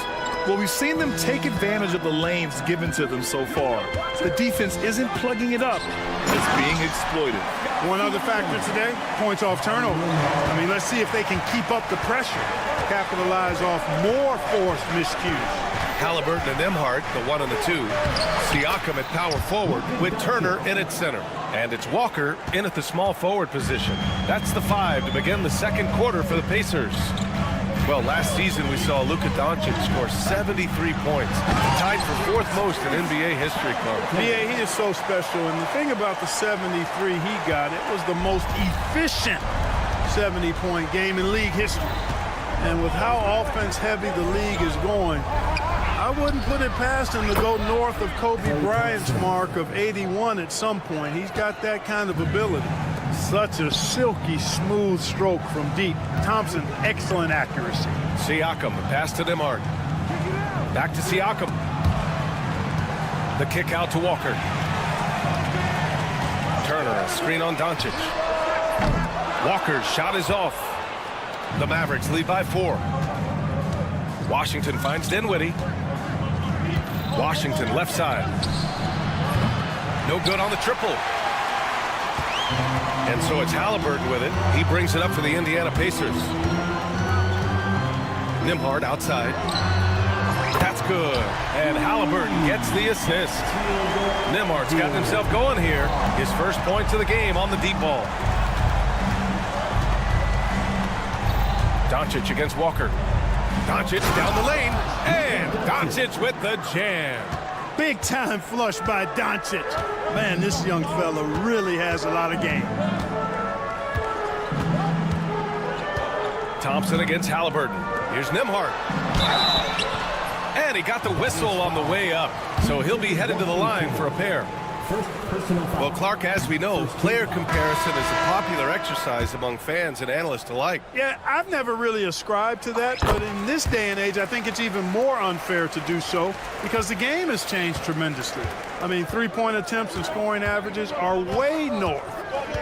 Well, we've seen them take advantage of the lanes given to them so far. The defense isn't plugging it up. It's being exploited. One other factor today, points off turnover. I mean, let's see if they can keep up the pressure, capitalize off more forced miscues. Halliburton and Emhart, the 1 and the 2. Siakam at power forward with Turner in at center. And it's Walker in at the small forward position. That's the 5 to begin the second quarter for the Pacers. Well, last season we saw Luka Doncic score 73 points, tied for 4th most in NBA history, Carl. Yeah, he is so special. And the thing about the 73 he got, it was the most efficient 70-point game in league history. And with how offense-heavy the league is going, I wouldn't put it past him to go north of Kobe Bryant's mark of 81 at some point. He's got that kind of ability. Such a silky, smooth stroke from deep. Thompson, excellent accuracy. Siakam, the pass to Emhart. Back to Siakam. The kick out to Walker. Turner, a screen on Doncic. Walker's shot is off. The Mavericks lead by 4. Washington finds Dinwiddie. Washington left side. No good on the triple. And so it's Halliburton with it. He brings it up for the Indiana Pacers. Nembhard outside. That's good. And Halliburton gets the assist. Nembhard's gotten himself going here. His first points of the game on the deep ball. Doncic against Walker. Doncic down the lane. And Doncic with the jam. Big time flush by Doncic. Man, this young fella really has a lot of game. Thompson against Halliburton. Here's Nembhard. And he got the whistle on the way up. So he'll be headed to the line for a pair. Well, Clark, as we know, player comparison is a popular exercise among fans and analysts alike. Yeah, I've never really ascribed to that, but in this day and age, I think it's even more unfair to do so because the game has changed tremendously. I mean, three-point attempts and scoring averages are way north,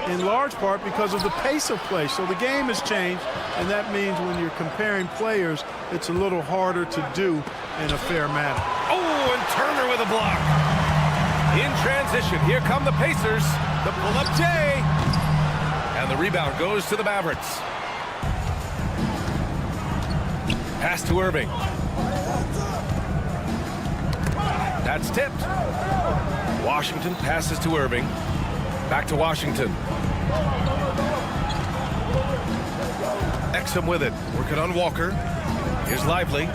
in large part because of the pace of play. So the game has changed, and that means when you're comparing players, it's a little harder to do in a fair manner. Oh, and Turner with a block. In transition, here come the Pacers. The pull-up J. And the rebound goes to the Mavericks. Pass to Irving. That's tipped. Washington passes to Irving. Back to Washington. Exum with it. Working on Walker. Here's Lively.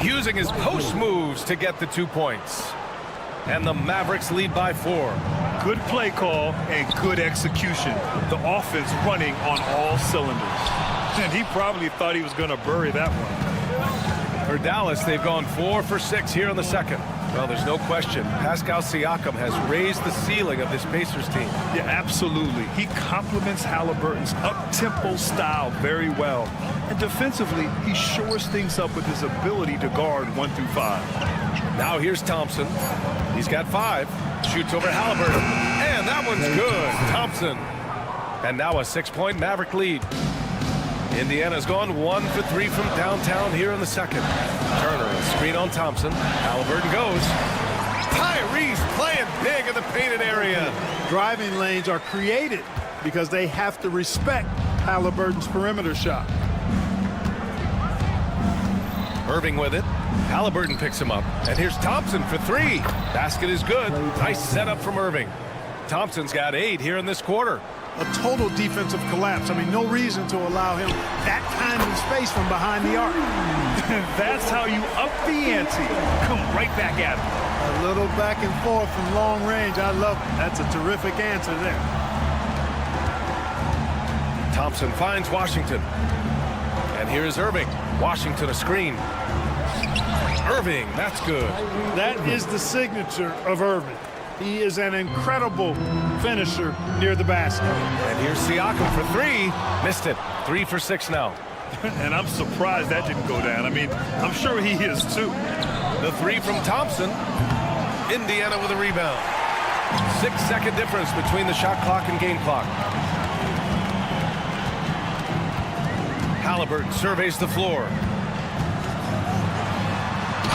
Using his post moves to get the 2 points. And the Mavericks lead by 4. Good play call and good execution. The offense running on all cylinders. And he probably thought he was going to bury that one. For Dallas, they've gone 4 for 6 here in the second. Well, there's no question. Pascal Siakam has raised the ceiling of this Pacers team. Yeah, absolutely. He complements Halliburton's up-tempo style very well. And defensively, he shores things up with his ability to guard 1 through 5. Now here's Thompson. He's got 5. Shoots over Halliburton. And that one's good. Thompson. And now a 6-point Maverick lead. Indiana's gone 1 for 3 from downtown here in the second. Turner, a screen on Thompson. Halliburton goes. Tyrese playing big in the painted area. Driving lanes are created because they have to respect Halliburton's perimeter shot. Irving with it. Halliburton picks him up. And here's Thompson for 3. Basket is good. Nice setup from Irving. Thompson's got 8 here in this quarter. A total defensive collapse. I mean, no reason to allow him that kind of space from behind the arc. That's how you up the ante. Come right back at him. A little back and forth from long range. I love it. That's a terrific answer there. Thompson finds Washington. And here's Irving. Washington a screen. Irving, that's good. That is the signature of Irving. He is an incredible finisher near the basket. And here's Siakam for 3. Missed it. 3 for 6 now. And I'm surprised that didn't go down. I mean, I'm sure he is too. The 3 from Thompson. Indiana with a rebound. 6-second difference between the shot clock and game clock. Halliburton surveys the floor.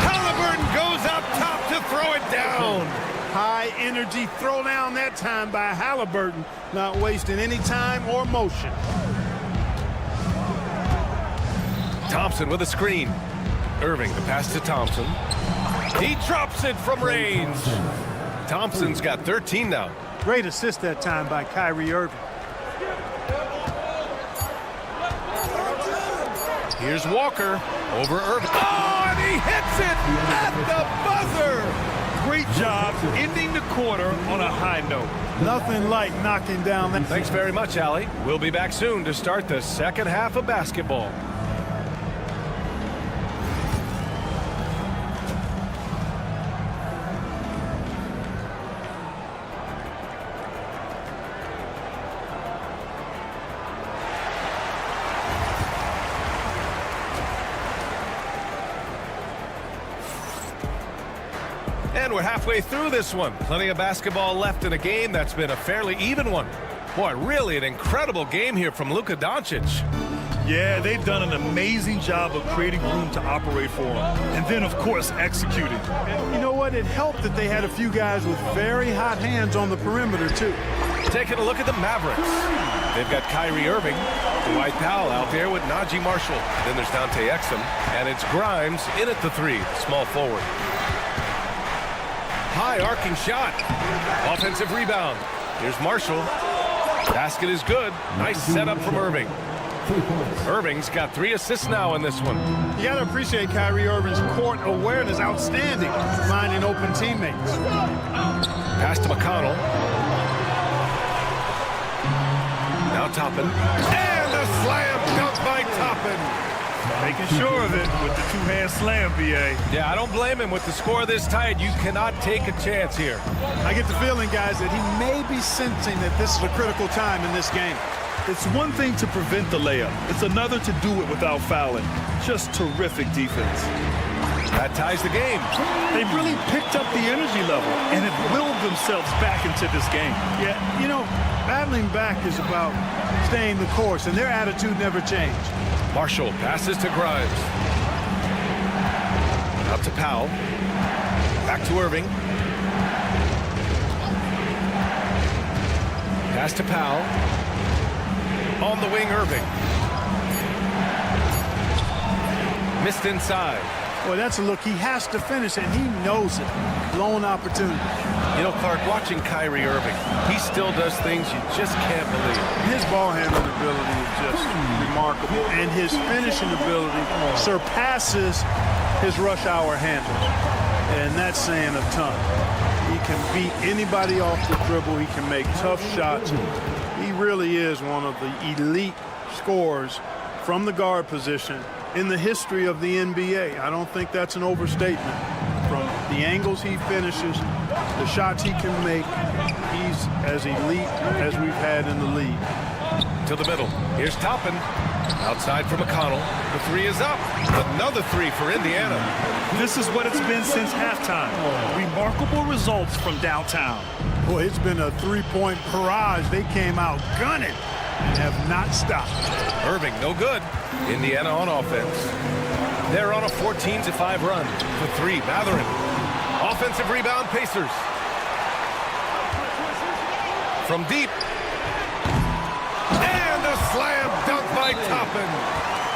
Halliburton goes up top to throw it down. High energy throwdown that time by Halliburton, not wasting any time or motion. Thompson with a screen. Irving, the pass to Thompson. He drops it from range. Thompson's got 13 now. Great assist that time by Kyrie Irving. Here's Walker over Irving. Oh, and he hits it at the buzzer. Great job ending the quarter on a high note. Nothing like knocking down that. Thanks very much, Allie. We'll be back soon to start the second half of basketball. And we're halfway through this one. Plenty of basketball left in a game that's been a fairly even one. Boy, really an incredible game here from Luka Doncic. Yeah, they've done an amazing job of creating room to operate for him. And then, of course, executing. And you know what? It helped that they had a few guys with very hot hands on the perimeter, too. Taking a look at the Mavericks. They've got Kyrie Irving, Dwight Powell out there with Najee Marshall. Then there's Dante Exum, and it's Grimes in at the 3, small forward. High arcing shot. Offensive rebound. Here's Marshall. Basket is good. Nice setup from Irving. Irving's got 3 assists now in this one. You got to appreciate Kyrie Irving's court awareness, outstanding, finding open teammates. Pass to McConnell. Now Toppin. And a slam dunk by Toppin. Making sure of it with the two-hand slam, B.A. Yeah, I don't blame him. With the score this tight, you cannot take a chance here. I get the feeling, guys, that he may be sensing that this is a critical time in this game. It's one thing to prevent the layup. It's another to do it without fouling. Just terrific defense. That ties the game. They've really picked up the energy level and have willed themselves back into this game. Yeah, you know, battling back is about staying the course, and their attitude never changed. Marshall passes to Grimes. Out to Powell. Back to Irving. Pass to Powell. On the wing, Irving. Missed inside. Boy, that's a look. He has to finish, and he knows it. Lone opportunity. You know, Clark, watching Kyrie Irving, he still does things you just can't believe. His ball handling ability is just remarkable, and his finishing ability surpasses his rush hour handle, and that's saying a ton. He can beat anybody off the dribble. He can make tough shots. He really is one of the elite scorers from the guard position in the history of the NBA. I don't think that's an overstatement. From the angles he finishes, the shots he can make, he's as elite as we've had in the league. To the middle. Here's Toppin. Outside for McConnell. The three is up. Another three for Indiana. This is what it's been since halftime. Remarkable results from downtown. Boy, it's been a three-point barrage. They came out gunning and have not stopped. Irving, no good. Indiana on offense. They're on a 14-5 run. For three, Matherin. Offensive rebound, Pacers. From deep. And a slam dunk by Toppin.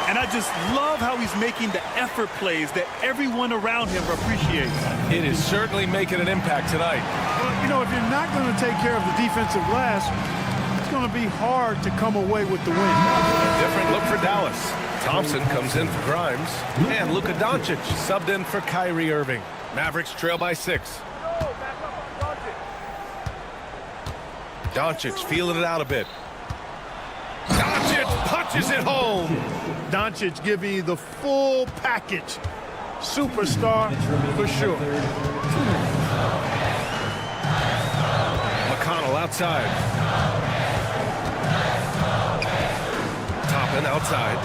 And I just love how he's making the effort plays that everyone around him appreciates. It is certainly making an impact tonight. Well, you know, if you're not going to take care of the defensive glass, it's going to be hard to come away with the win. Different look for Dallas. Thompson comes in for Grimes. And Luka Doncic subbed in for Kyrie Irving. Mavericks trail by 6. Doncic feeling it out a bit. Doncic punches it home. Doncic giving you the full package. Superstar for sure. McConnell outside. Toppin outside.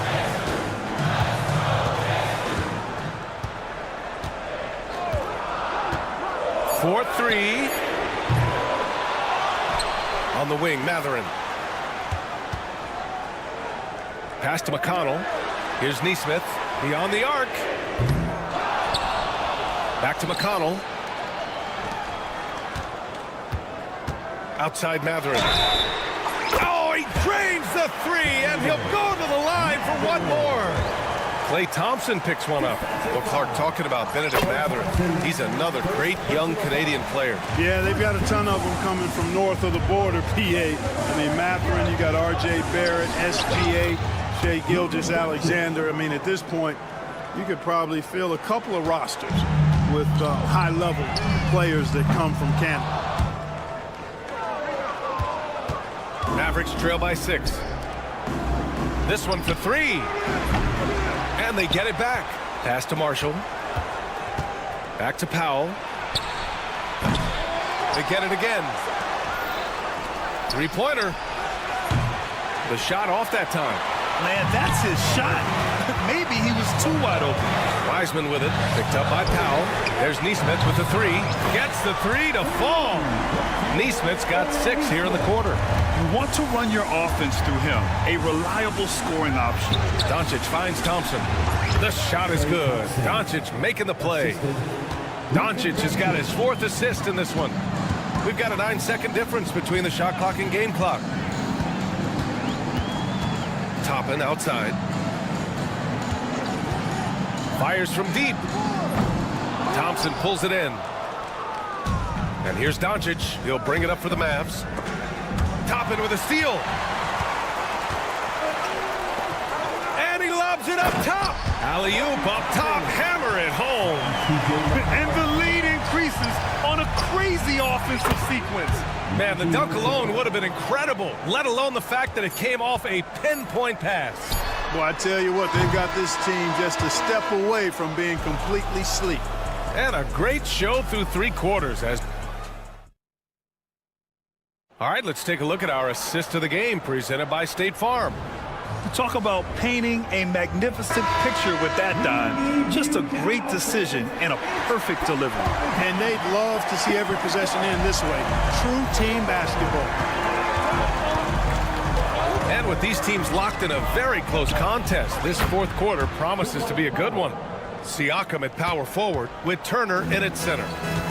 For three. On the wing, Matherin. Pass to McConnell. Here's Nesmith. Beyond the arc. Back to McConnell. Outside Matherin. Oh, he drains the three, and he'll go to the line for one more. Klay Thompson picks one up. Well, Clark, talking about Benedict Matherin, he's another great young Canadian player. Yeah, they've got a ton of them coming from north of the border, PA. I mean, Matherin, you got R.J. Barrett, SGA, Shai Gilgeous-Alexander. I mean, at this point, you could probably fill a couple of rosters with high-level players that come from Canada. Mavericks trail by 6. This one for three. And they get it back. Pass to Marshall. Back to Powell. They get it again. Three-pointer. The shot off that time. Man, that's his shot. Maybe he was too wide open. Wiseman with it. Picked up by Powell. There's Nesmith with the three. Gets the three to fall. Nesmith's got 6 here in the quarter. You want to run your offense through him. A reliable scoring option. Doncic finds Thompson. The shot is good. Doncic making the play. Doncic has got his 4th assist in this one. We've got a 9-second difference between the shot clock and game clock. Toppin outside. Fires from deep. Thompson pulls it in. And here's Doncic. He'll bring it up for the Mavs. Toppin with a steal. And he lobs it up top. Alley-oop up top. Hammer it home. And the lead increases on a crazy offensive sequence. Man, the dunk alone would have been incredible, let alone the fact that it came off a pinpoint pass. Well, I tell you what, they've got this team just a step away from being completely sleek. And a great show through 3 quarters. All right, let's take a look at our assist of the game presented by State Farm. Talk about painting a magnificent picture with that, Don. Just a great decision and a perfect delivery. And they'd love to see every possession end this way. True team basketball. And with these teams locked in a very close contest, this 4th quarter promises to be a good one. Siakam at power forward with Turner in at center.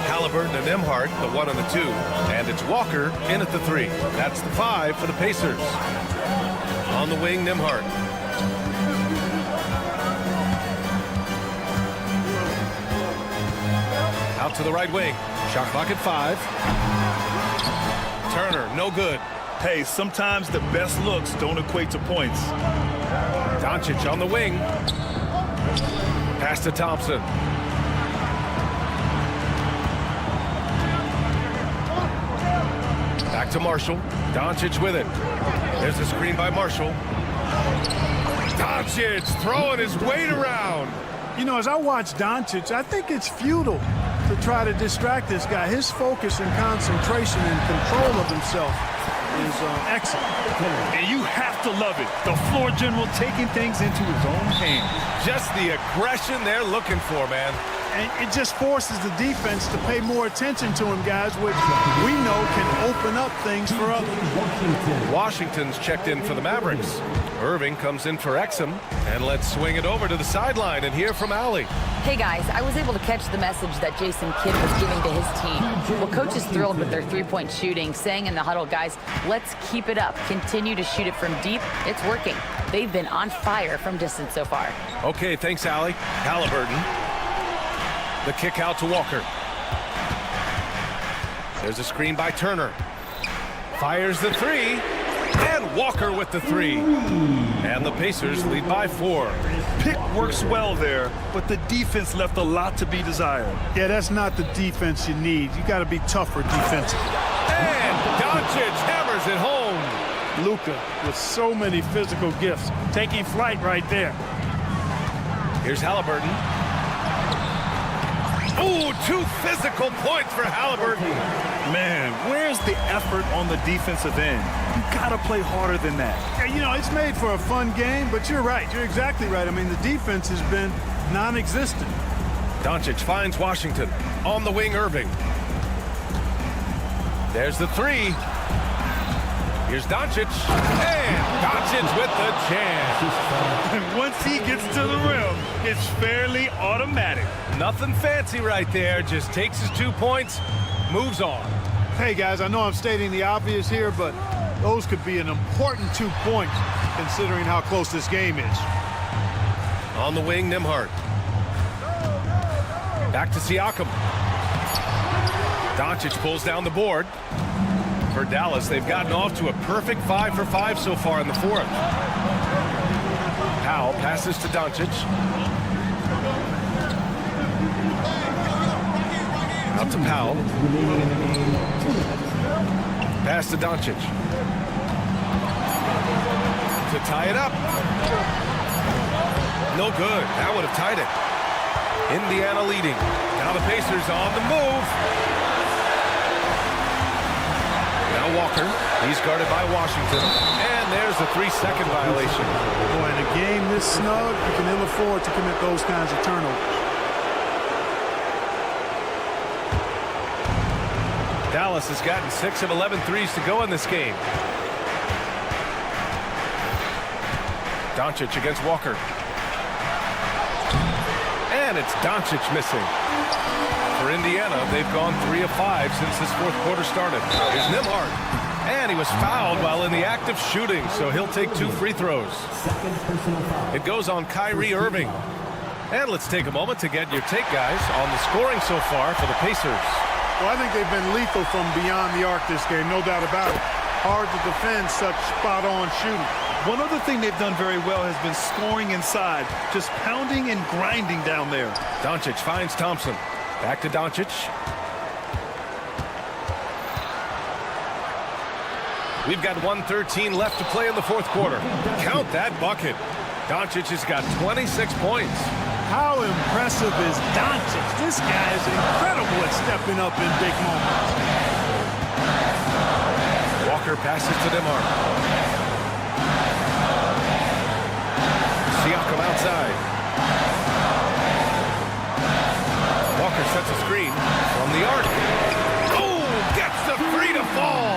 Halliburton and Emhart, the 1 and the 2. And it's Walker in at the 3. That's the 5 for the Pacers. On the wing, Nembhard. Out to the right wing. Shot clock at 5. Turner, no good. Hey, sometimes the best looks don't equate to points. Doncic on the wing. Pass to Thompson. Back to Marshall. Doncic with it. There's a screen by Marshall. Doncic throwing his weight around. You know, as I watch Doncic, I think it's futile to try to distract this guy. His focus and concentration and control of himself is excellent. And you have to love it. The floor general taking things into his own hands. Just the aggression they're looking for, man. And it just forces the defense to pay more attention to him, guys, which we know can open up things for others. Washington's checked in for the Mavericks. Irving comes in for Exum. And let's swing it over to the sideline and hear from Allie. Hey guys, I was able to catch the message that Jason Kidd was giving to his team. Well, coach is thrilled with their 3-point shooting, saying in the huddle, guys, let's keep it up. Continue to shoot it from deep. It's working. They've been on fire from distance so far. Okay, thanks, Allie. Halliburton. The kick out to Walker. There's a screen by Turner. Fires the 3. And Walker with the 3. And the Pacers lead by 4. Pick works well there, but the defense left a lot to be desired. Yeah, that's not the defense you need. You got to be tougher defensively. And Doncic hammers it home. Luka with so many physical gifts, taking flight right there. Here's Halliburton. Ooh, 2 physical points for Halliburton. Man, where's the effort on the defensive end? You gotta play harder than that. Yeah, you know, it's made for a fun game, but you're right. You're exactly right. I mean, the defense has been non-existent. Doncic finds Washington. On the wing, Irving. There's the 3. Here's Doncic. And Doncic with the jam. And once he gets to the rim, it's fairly automatic. Nothing fancy right there. Just takes his 2 points, moves on. Hey, guys, I know I'm stating the obvious here, but those could be an important 2 points considering how close this game is. On the wing, Nembhard. Back to Siakam. Doncic pulls down the board. For Dallas, they've gotten off to a perfect 5 for 5 so far in the 4th. Powell passes to Doncic. Out to Powell. Pass to Doncic. To tie it up. No good. That would have tied it. Indiana leading. Now the Pacers on the move. Now Walker. He's guarded by Washington. And there's a 3-second violation. Boy, in a game this snug, you can ill afford to commit those kinds of turnovers. Dallas has gotten 6 of 11 threes to go in this game. Doncic against Walker. And it's Doncic missing. For Indiana, they've gone 3 of 5 since this 4th quarter started. Here's Nembhard. And he was fouled while in the act of shooting, so he'll take 2 free throws. It goes on Kyrie Irving. And let's take a moment to get your take, guys, on the scoring so far for the Pacers. Well, I think they've been lethal from beyond the arc this game, no doubt about it. Hard to defend such spot-on shooting. One other thing they've done very well has been scoring inside, just pounding and grinding down there. Doncic finds Thompson. Back to Doncic. We've got 1:13 left to play in the 4th quarter. Count that bucket. Doncic has got 26 points. How impressive is Doncic? This guy is incredible at stepping up in big moments. Walker passes to Nembhard. Siakam outside. Walker sets a screen from the arc. Oh, gets the three to fall.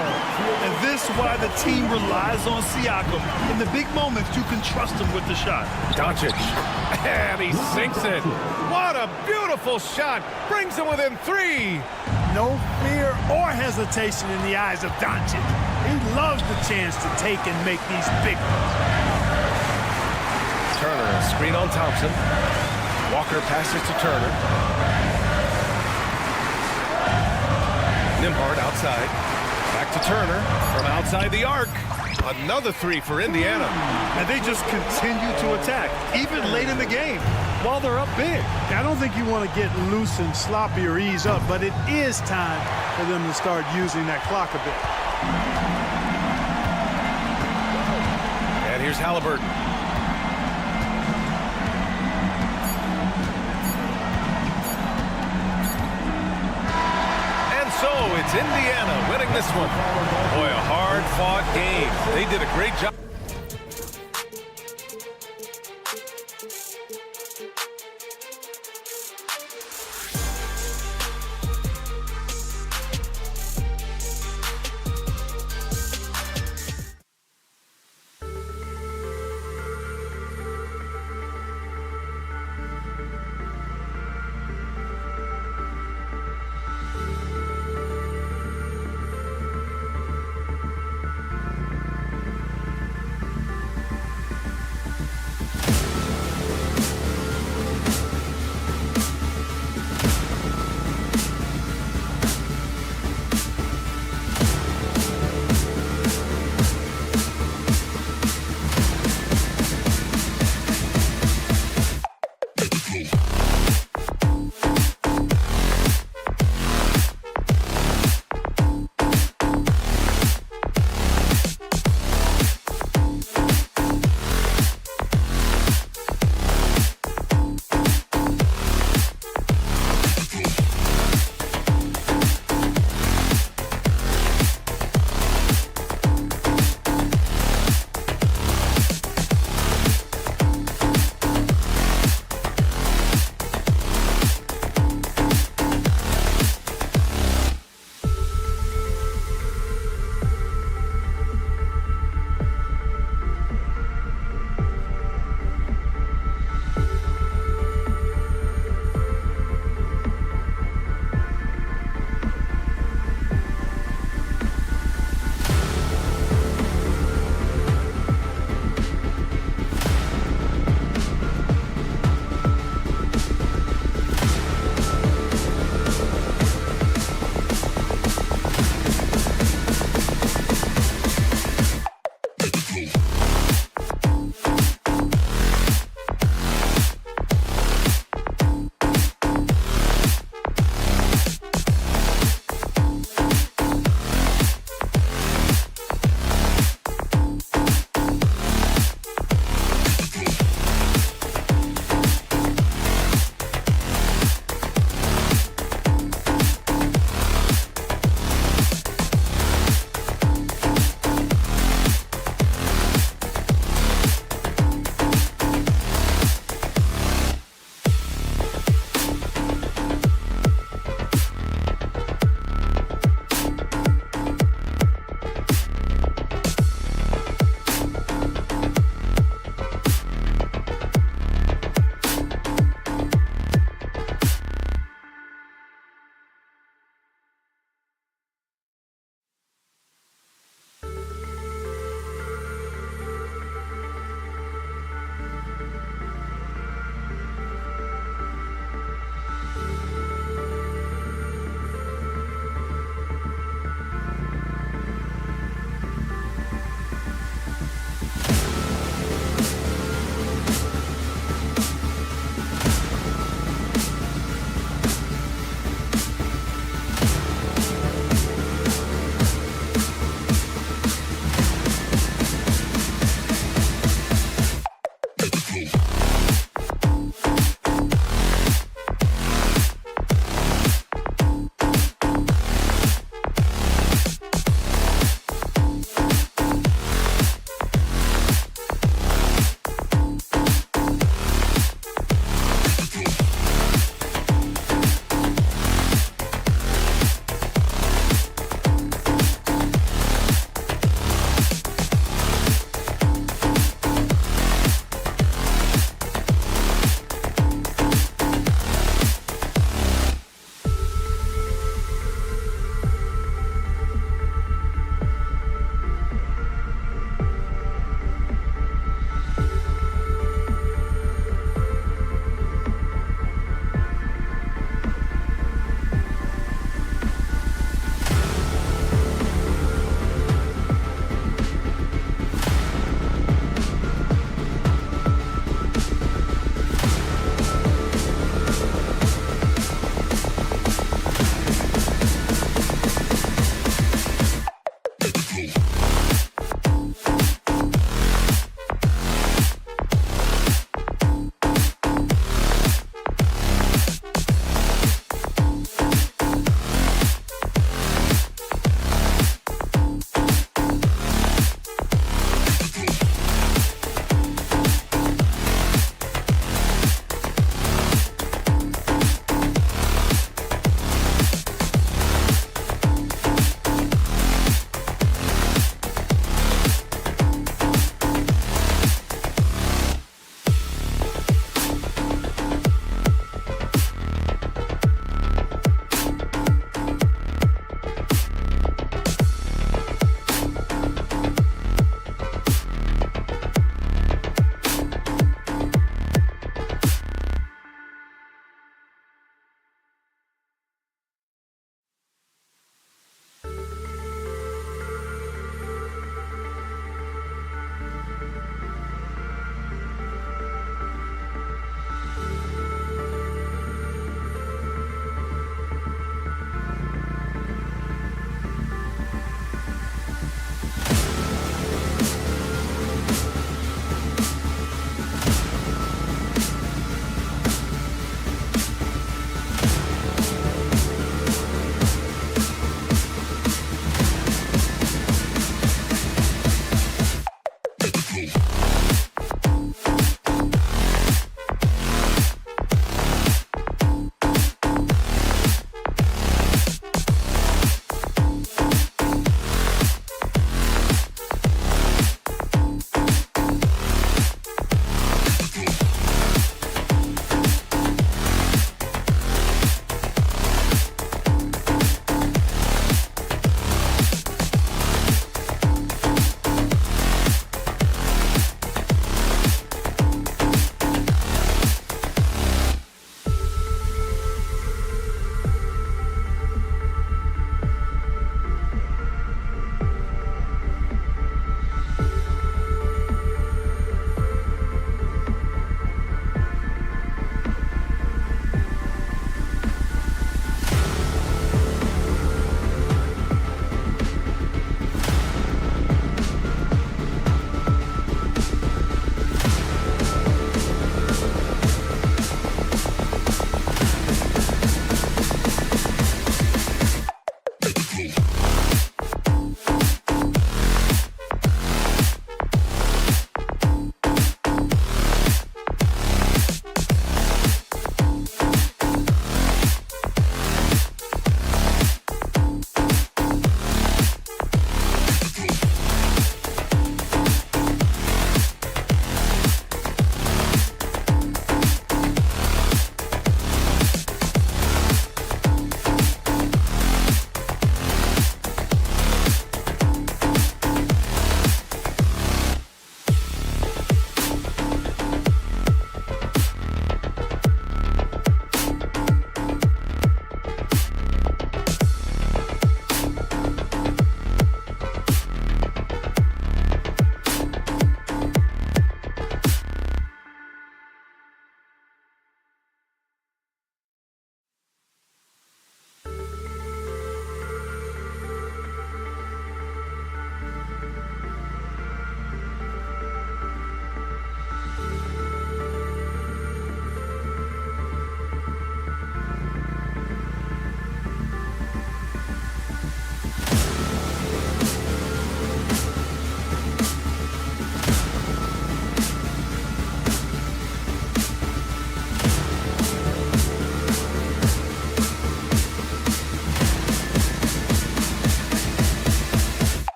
And this is why the team relies on Siakam. In the big moments, you can trust him with the shot. Doncic, and he sinks it. What a beautiful shot. Brings him within 3. No fear or hesitation in the eyes of Doncic. He loves the chance to take and make these big ones. Turner, a screen on Thompson. Walker passes to Turner. Nembhard outside. Back to Turner from outside the arc. Another 3 for Indiana. And they just continue to attack, even late in the game, while they're up big. I don't think you want to get loose and sloppy or ease up, but it is time for them to start using that clock a bit. And here's Halliburton. So it's Indiana winning this one. Boy, a hard-fought game. They did a great job.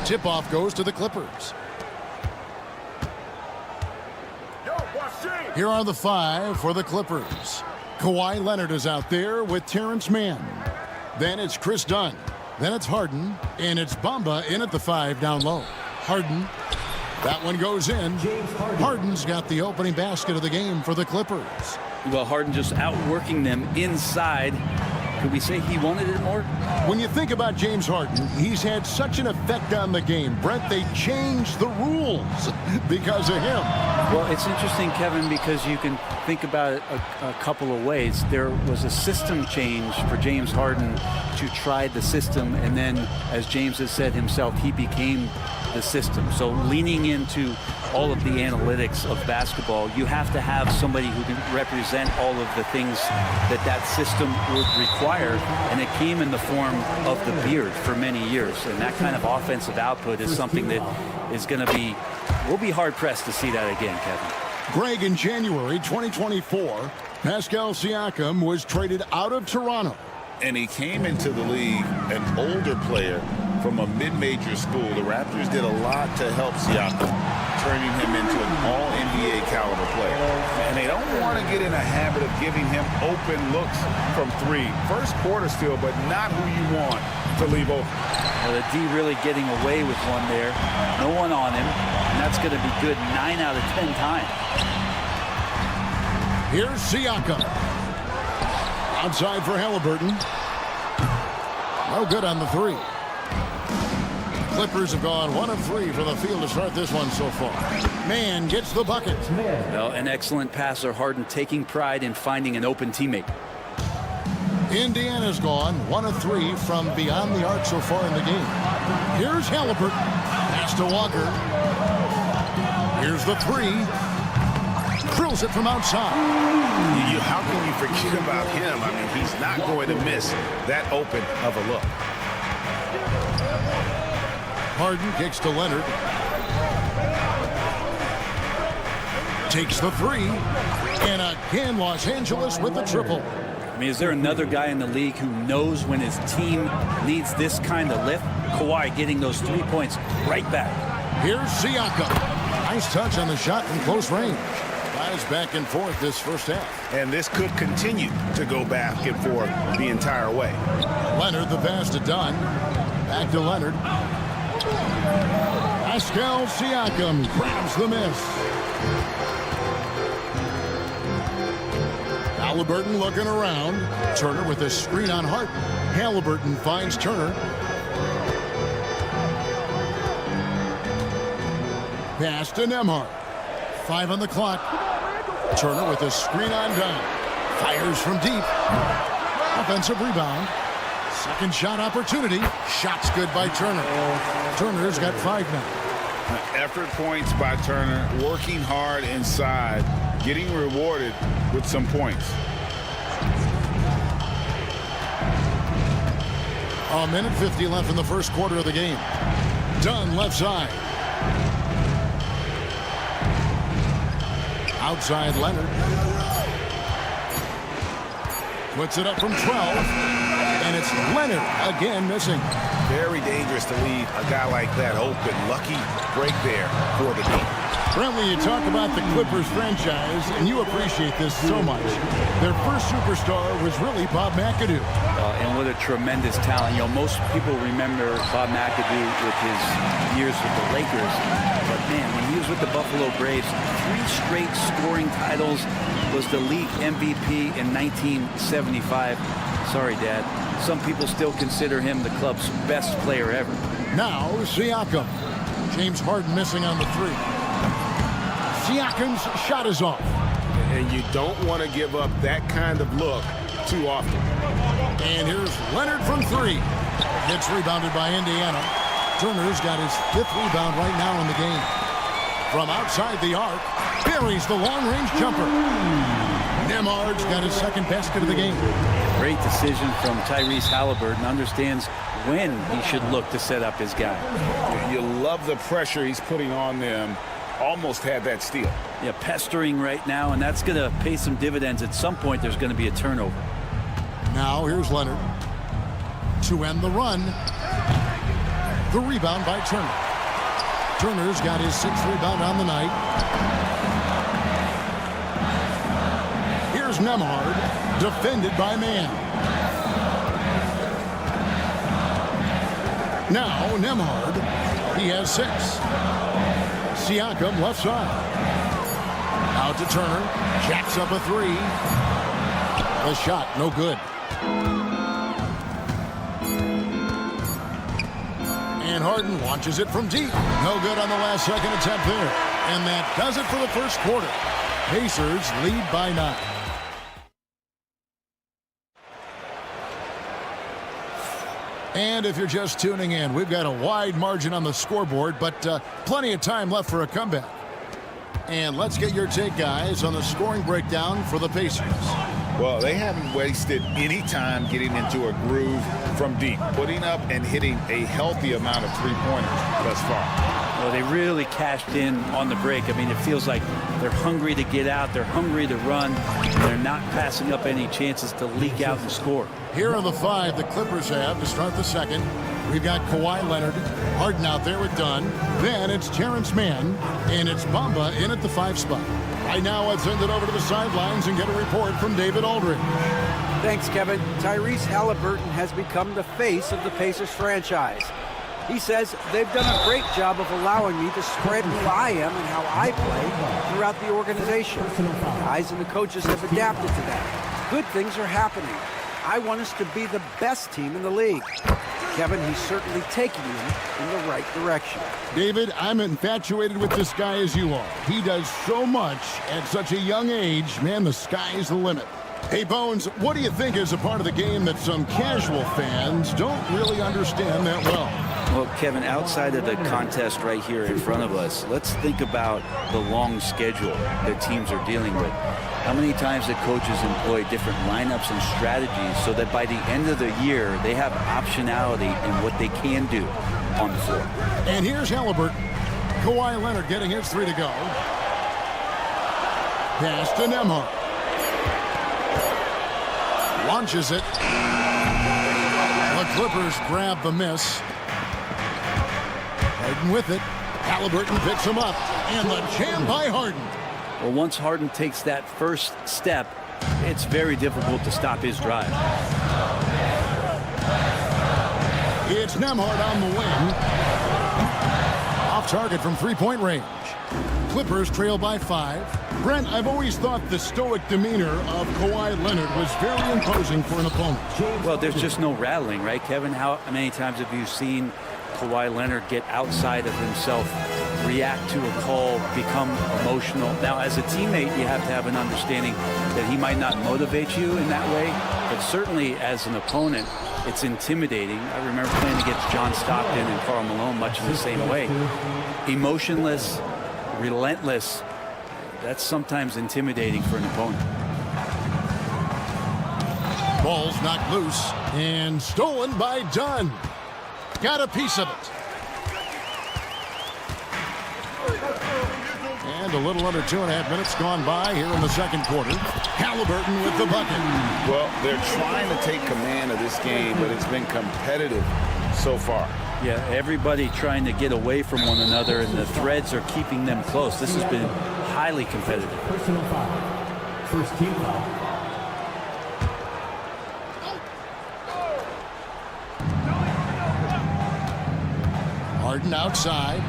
Tip-off goes to the Clippers. Here are the 5 for the Clippers. Kawhi Leonard is out there with Terrence Mann. Then it's Chris Dunn. Then it's Harden. And it's Bamba in at the 5 down low. Harden. That one goes in. Harden's got the opening basket of the game for the Clippers. Well, Harden just outworking them inside. Could we say he wanted it more? When you think about James Harden, he's had such an effect on the game. Brent, they changed the rules because of him. Well, it's interesting, Kevin, because you can think about it a couple of ways. There was a system change for James Harden to try the system, and then, as James has said himself, he became the system. So leaning into all of the analytics of basketball, you have to have somebody who can represent all of the things that system would require, and it came in the form of the beard for many years. And that kind of offensive output is something that is going to be, we'll be hard-pressed to see that again, Kevin. Greg, in January 2024, Pascal Siakam was traded out of Toronto. And he came into the league an older player from a mid-major school. The Raptors did a lot to help Siakam, turning him into an all-NBA caliber player. And they don't want to get in a habit of giving him open looks from 3. First quarter still, but not who you want to leave open. Well, the D really getting away with one there. No one on him, and that's going to be good 9 out of 10 times. Here's Siakam. Outside for Halliburton. No good on the 3. Clippers have gone 1 of 3 from the field to start this one so far. Mann gets the bucket. Well, an excellent passer. Harden taking pride in finding an open teammate. Indiana's gone 1 of 3 from beyond the arc so far in the game. Here's Halliburton. Pass to Walker. Here's the 3. Drills it from outside. How can you forget about him? I mean, he's not going to miss that open of a look. Harden kicks to Leonard. Takes the 3. And again, Los Angeles with the triple. I mean, is there another guy in the league who knows when his team needs this kind of lift? Kawhi getting those 3 points right back. Here's Siakam. Nice touch on the shot from close range. Guys back and forth this first half. And this could continue to go back and forth the entire way. Leonard, the pass to Dunn. Back to Leonard. Pascal Siakam grabs the miss. Halliburton looking around. Turner with a screen on Harden. Halliburton finds Turner. Pass to Nembhard. 5 on the clock. Turner with a screen on Dunn. Fires from deep. Offensive rebound. Second shot opportunity. Shot's good by Turner. Turner's got 5 now. Effort points by Turner, working hard inside, getting rewarded with some points. A minute 50 left in the first quarter of the game. Dunn left side. Outside Leonard. Puts it up from 12. And it's Leonard again missing. Very dangerous to leave a guy like that open. Lucky break there for the team. Brent, when you talk about the Clippers franchise, and you appreciate this so much, their first superstar was really Bob McAdoo. And what a tremendous talent. You know, most people remember Bob McAdoo with his years with the Lakers. But, man, when he was with the Buffalo Braves, 3 straight scoring titles, was the league MVP in 1975. Sorry, Dad. Some people still consider him the club's best player ever. Now, Siakam. James Harden missing on the 3. Siakam's shot is off. And you don't want to give up that kind of look too often. And here's Leonard from 3. Gets rebounded by Indiana. Turner's got his 5th rebound right now in the game. From outside the arc, buries the long-range jumper. Nembhard's got his 2nd basket of the game. Great decision from Tyrese Halliburton. Understands when he should look to set up his guy. You love the pressure he's putting on them. Almost had that steal. Yeah, pestering right now, and that's going to pay some dividends. At some point, there's going to be a turnover. Now here's Leonard to end the run. The rebound by Turner. Turner's got his 6th rebound on the night. Here's Nembhard, defended by Mann. Now Nembhard, he has 6. Siakam left side. Out to Turner, jacks up a 3. The shot, no good. And Harden launches it from deep. No good on the last second attempt there. And that does it for the first quarter. Pacers lead by 9. And if you're just tuning in, we've got a wide margin on the scoreboard, but plenty of time left for a comeback. And let's get your take, guys, on the scoring breakdown for the Pacers. Well, they haven't wasted any time getting into a groove from deep, putting up and hitting a healthy amount of three-pointers thus far. Well, they really cashed in on the break. I mean, it feels like they're hungry to get out. They're hungry to run. They're not passing up any chances to leak out and score. Here are the 5 the Clippers have to start the second. We've got Kawhi Leonard, Harden out there with Dunn. Then it's Terrence Mann, and it's Bamba in at the 5 spot. Right now, let's send it over to the sidelines and get a report from David Aldridge. Thanks, Kevin. Tyrese Halliburton has become the face of the Pacers franchise. He says they've done a great job of allowing me to spread who I am and how I play throughout the organization. The guys and the coaches have adapted to that. Good things are happening. I want us to be the best team in the league. Kevin, he's certainly taking them in the right direction. David, I'm infatuated with this guy as you are. He does so much at such a young age. Man, the sky's the limit. Hey, Bones, what do you think is a part of the game that some casual fans don't really understand that well? Well, Kevin, outside of the contest right here in front of us, let's think about the long schedule that teams are dealing with. How many times the coaches employ different lineups and strategies so that by the end of the year, they have optionality in what they can do on the floor. And here's Halliburton. Kawhi Leonard getting his 3 to go. Pass to Nembhard. Launches it. The Clippers grab the miss. Harden with it. Halliburton picks him up. And the jam by Harden. Well, once Harden takes that first step, it's very difficult to stop his drive. It's Nembhard on the wing. Off target from three-point range. Clippers trail by 5. Brent, I've always thought the stoic demeanor of Kawhi Leonard was very imposing for an opponent. Well, there's just no rattling, right, Kevin? How many times have you seen Kawhi Leonard get outside of himself, react to a call, become emotional? Now, as a teammate, you have to have an understanding that he might not motivate you in that way, but certainly as an opponent, it's intimidating. I remember playing against John Stockton and Karl Malone much in the same way. Emotionless, relentless, that's sometimes intimidating for an opponent. Ball's knocked loose and stolen by Dunn. Got a piece of it. And a little under 2.5 minutes gone by here in the second quarter. Halliburton with the bucket. Well, they're trying to take command of this game, but it's been competitive so far. Yeah, everybody trying to get away from one another, and the threads are keeping them close. This has been highly competitive. Personal foul. First team foul. Harden outside.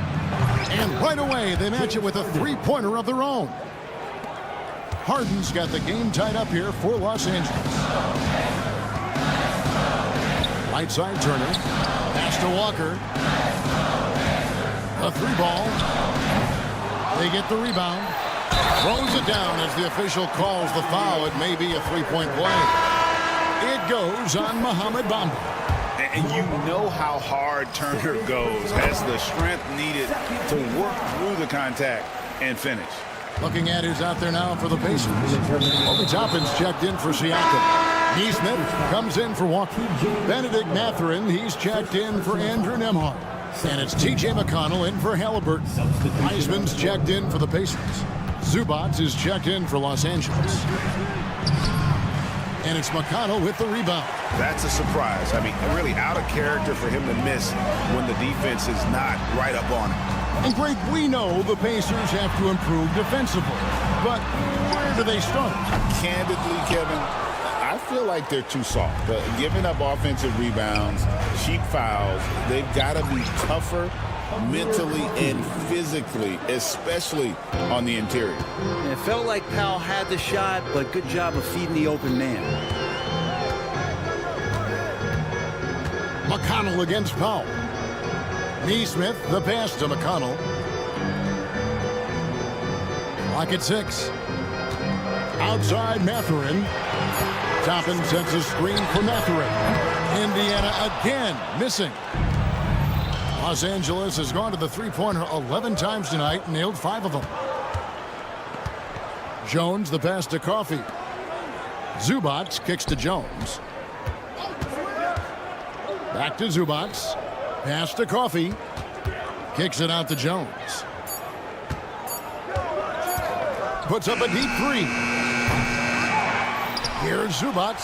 And right away, they match it with a three-pointer of their own. Harden's got the game tied up here for Los Angeles. Right side Turner. Pass to Walker. A 3-ball. They get the rebound. Throws it down as the official calls the foul. It may be a three-point play. It goes on Mohamed Bamba. And you know how hard Turner goes, has the strength needed to work through the contact and finish. Looking at who's out there now for the Pacers. Obi Toppin's checked in for Siakam. Neesmith comes in for Walker. Benedict Mathurin, he's checked in for Andrew Nembhard. And it's T.J. McConnell in for Halliburton. Wiseman's checked in for the Pacers. Zubac is checked in for Los Angeles. And it's McConnell with the rebound. That's a surprise. I mean, really out of character for him to miss when the defense is not right up on him. And Greg, we know the Pacers have to improve defensively, but where do they start? Candidly, Kevin, I feel like they're too soft. Giving up offensive rebounds, cheap fouls, they've got to be tougher mentally and physically, especially on the interior. It felt like Powell had the shot, but good job of feeding the open man. McConnell against Powell. Neesmith, the pass to McConnell. Clock at 6. Outside Mathurin. Toppin sends a screen for Mathurin. Indiana again missing. Los Angeles has gone to the three-pointer 11 times tonight and nailed 5 of them. Jones, the pass to Coffey. Zubac kicks to Jones. Back to Zubac. Pass to Coffey. Kicks it out to Jones. Puts up a deep 3. Here's Zubac.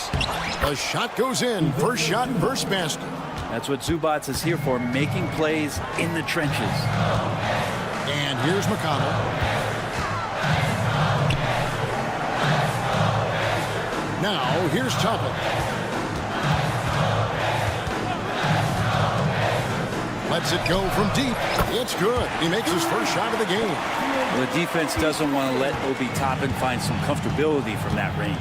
The shot goes in. First shot, first basket. That's what Zubac is here for, making plays in the trenches. And here's McConnell. Now, here's Toppin. Lets it go from deep. It's good. He makes his first shot of the game. Well, the defense doesn't want to let Obi Toppin find some comfortability from that range.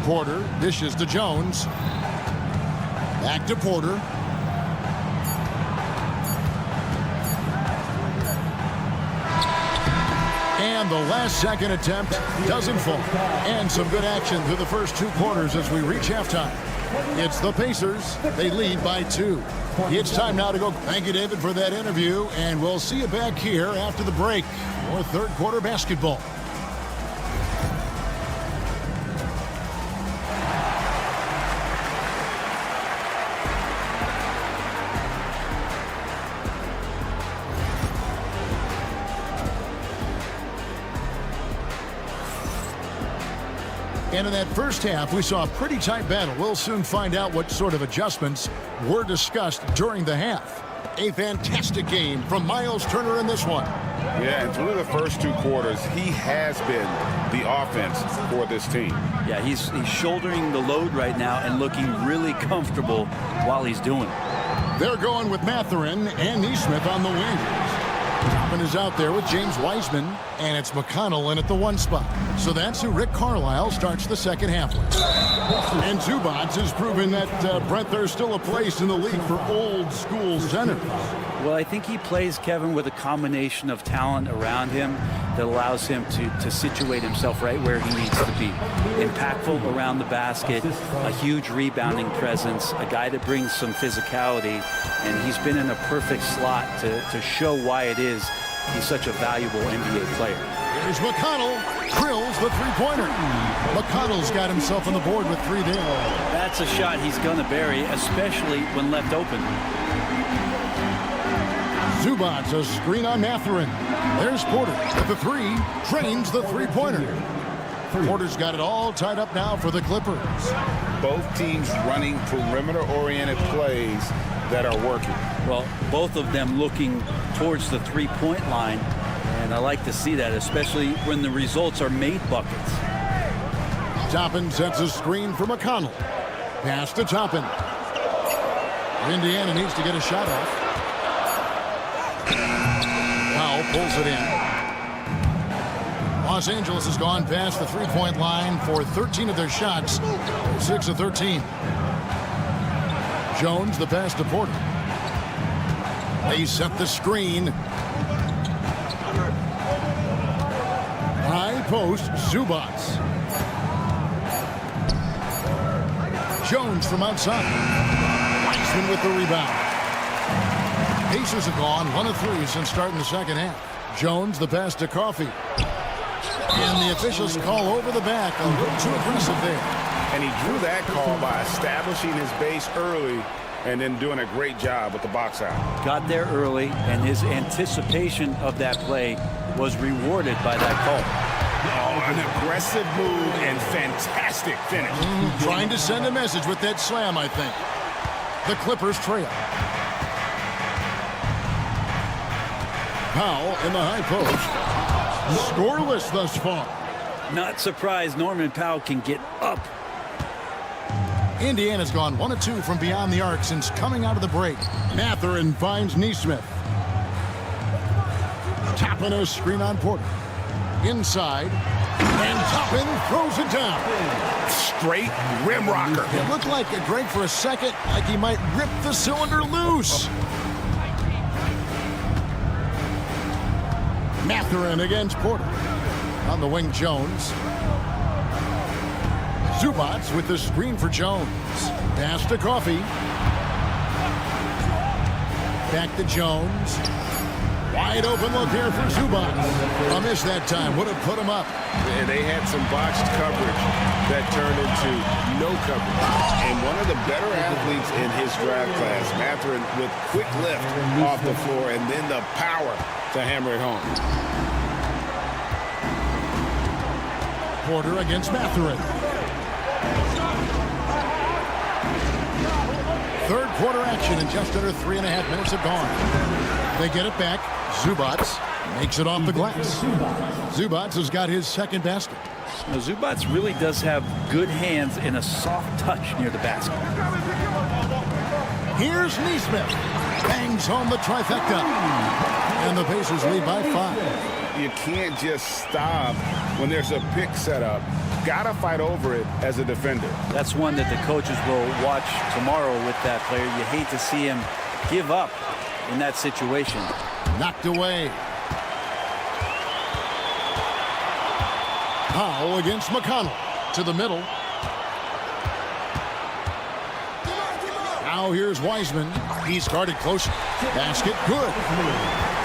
Porter dishes to Jones. Back to Porter. And the last second attempt doesn't fall. And some good action through the first 2 quarters as we reach halftime. It's the Pacers. They lead by 2. It's time now to go. Thank you, David, for that interview. And we'll see you back here after the break for third quarter basketball. And in that first half, we saw a pretty tight battle. We'll soon find out what sort of adjustments were discussed during the half. A fantastic game from Miles Turner in this one. Yeah, and through the first 2 quarters, he has been the offense for this team. Yeah, he's shouldering the load right now and looking really comfortable while he's doing it. They're going with Mathurin and Neesmith on the wings. Toppin is out there with James Wiseman, and it's McConnell in at the 1 spot. So that's who Rick Carlisle starts the second half with. And Zubac has proven that, Brent, there's still a place in the league for old-school centers. Well, I think he plays, Kevin, with a combination of talent around him that allows him to situate himself right where he needs to be. Impactful around the basket, a huge rebounding presence, a guy that brings some physicality, and he's been in a perfect slot to show why it is he's such a valuable NBA player. Here's McConnell, drills the three-pointer. McConnell's got himself on the board with 3 there. That's a shot he's going to bury, especially when left open. Zubac, a screen on Mathurin. There's Porter with the 3, drains the three-pointer. Porter's got it all tied up now for the Clippers. Both teams running perimeter-oriented plays that are working. Well, both of them looking towards the three-point line, and I like to see that, especially when the results are made buckets. Toppin sets a screen for McConnell. Pass to Toppin. Indiana needs to get a shot off. Powell pulls it in. Los Angeles has gone past the three-point line for 13 of their shots, 6 of 13. Jones, the pass to Porter. They set the screen. High post, Zubac. Jones from outside. Wiseman with the rebound. Pacers have gone 1 of 3 since starting the second half. Jones, the pass to Coffey. And the officials call over the back. A little too aggressive there. And he drew that call by establishing his base early and then doing a great job with the box out. Got there early, and his anticipation of that play was rewarded by that call. Oh, an aggressive move and fantastic finish. Trying to send a message with that slam, I think. The Clippers trail. Powell in the high post. Scoreless thus far. Not surprised Norman Powell can get up. Indiana's gone 1 of 2 from beyond the arc since coming out of the break. Mathurin finds Neesmith. Toppin a screen on Porter. Inside. And Toppin throws it down. Straight rim rocker. It looked like a break for a second, like he might rip the cylinder loose. Mathurin against Porter. On the wing, Jones. Zubats with the screen for Jones. Pass to Coffey. Back to Jones. Wide open look here for Zubats. A miss that time. Would have put him up. And they had some botched coverage that turned into no coverage. And one of the better athletes in his draft class, Mathurin, with quick lift off the floor and then the power to hammer it home. Porter against Mathurin. Third quarter action in just under 3.5 minutes have gone. They get it back. Zubats makes it off the glass. Zubats has got his second basket. Now, Zubats really does have good hands and a soft touch near the basket. Here's Neesmith. Bangs home the trifecta. And the Pacers lead by 5. You can't just stop when there's a pick set up. Gotta fight over it as a defender. That's one that the coaches will watch tomorrow with that player. You hate to see him give up in that situation. Knocked away. Powell against McConnell. To the middle. Now here's Wiseman. He's guarded close. Basket good.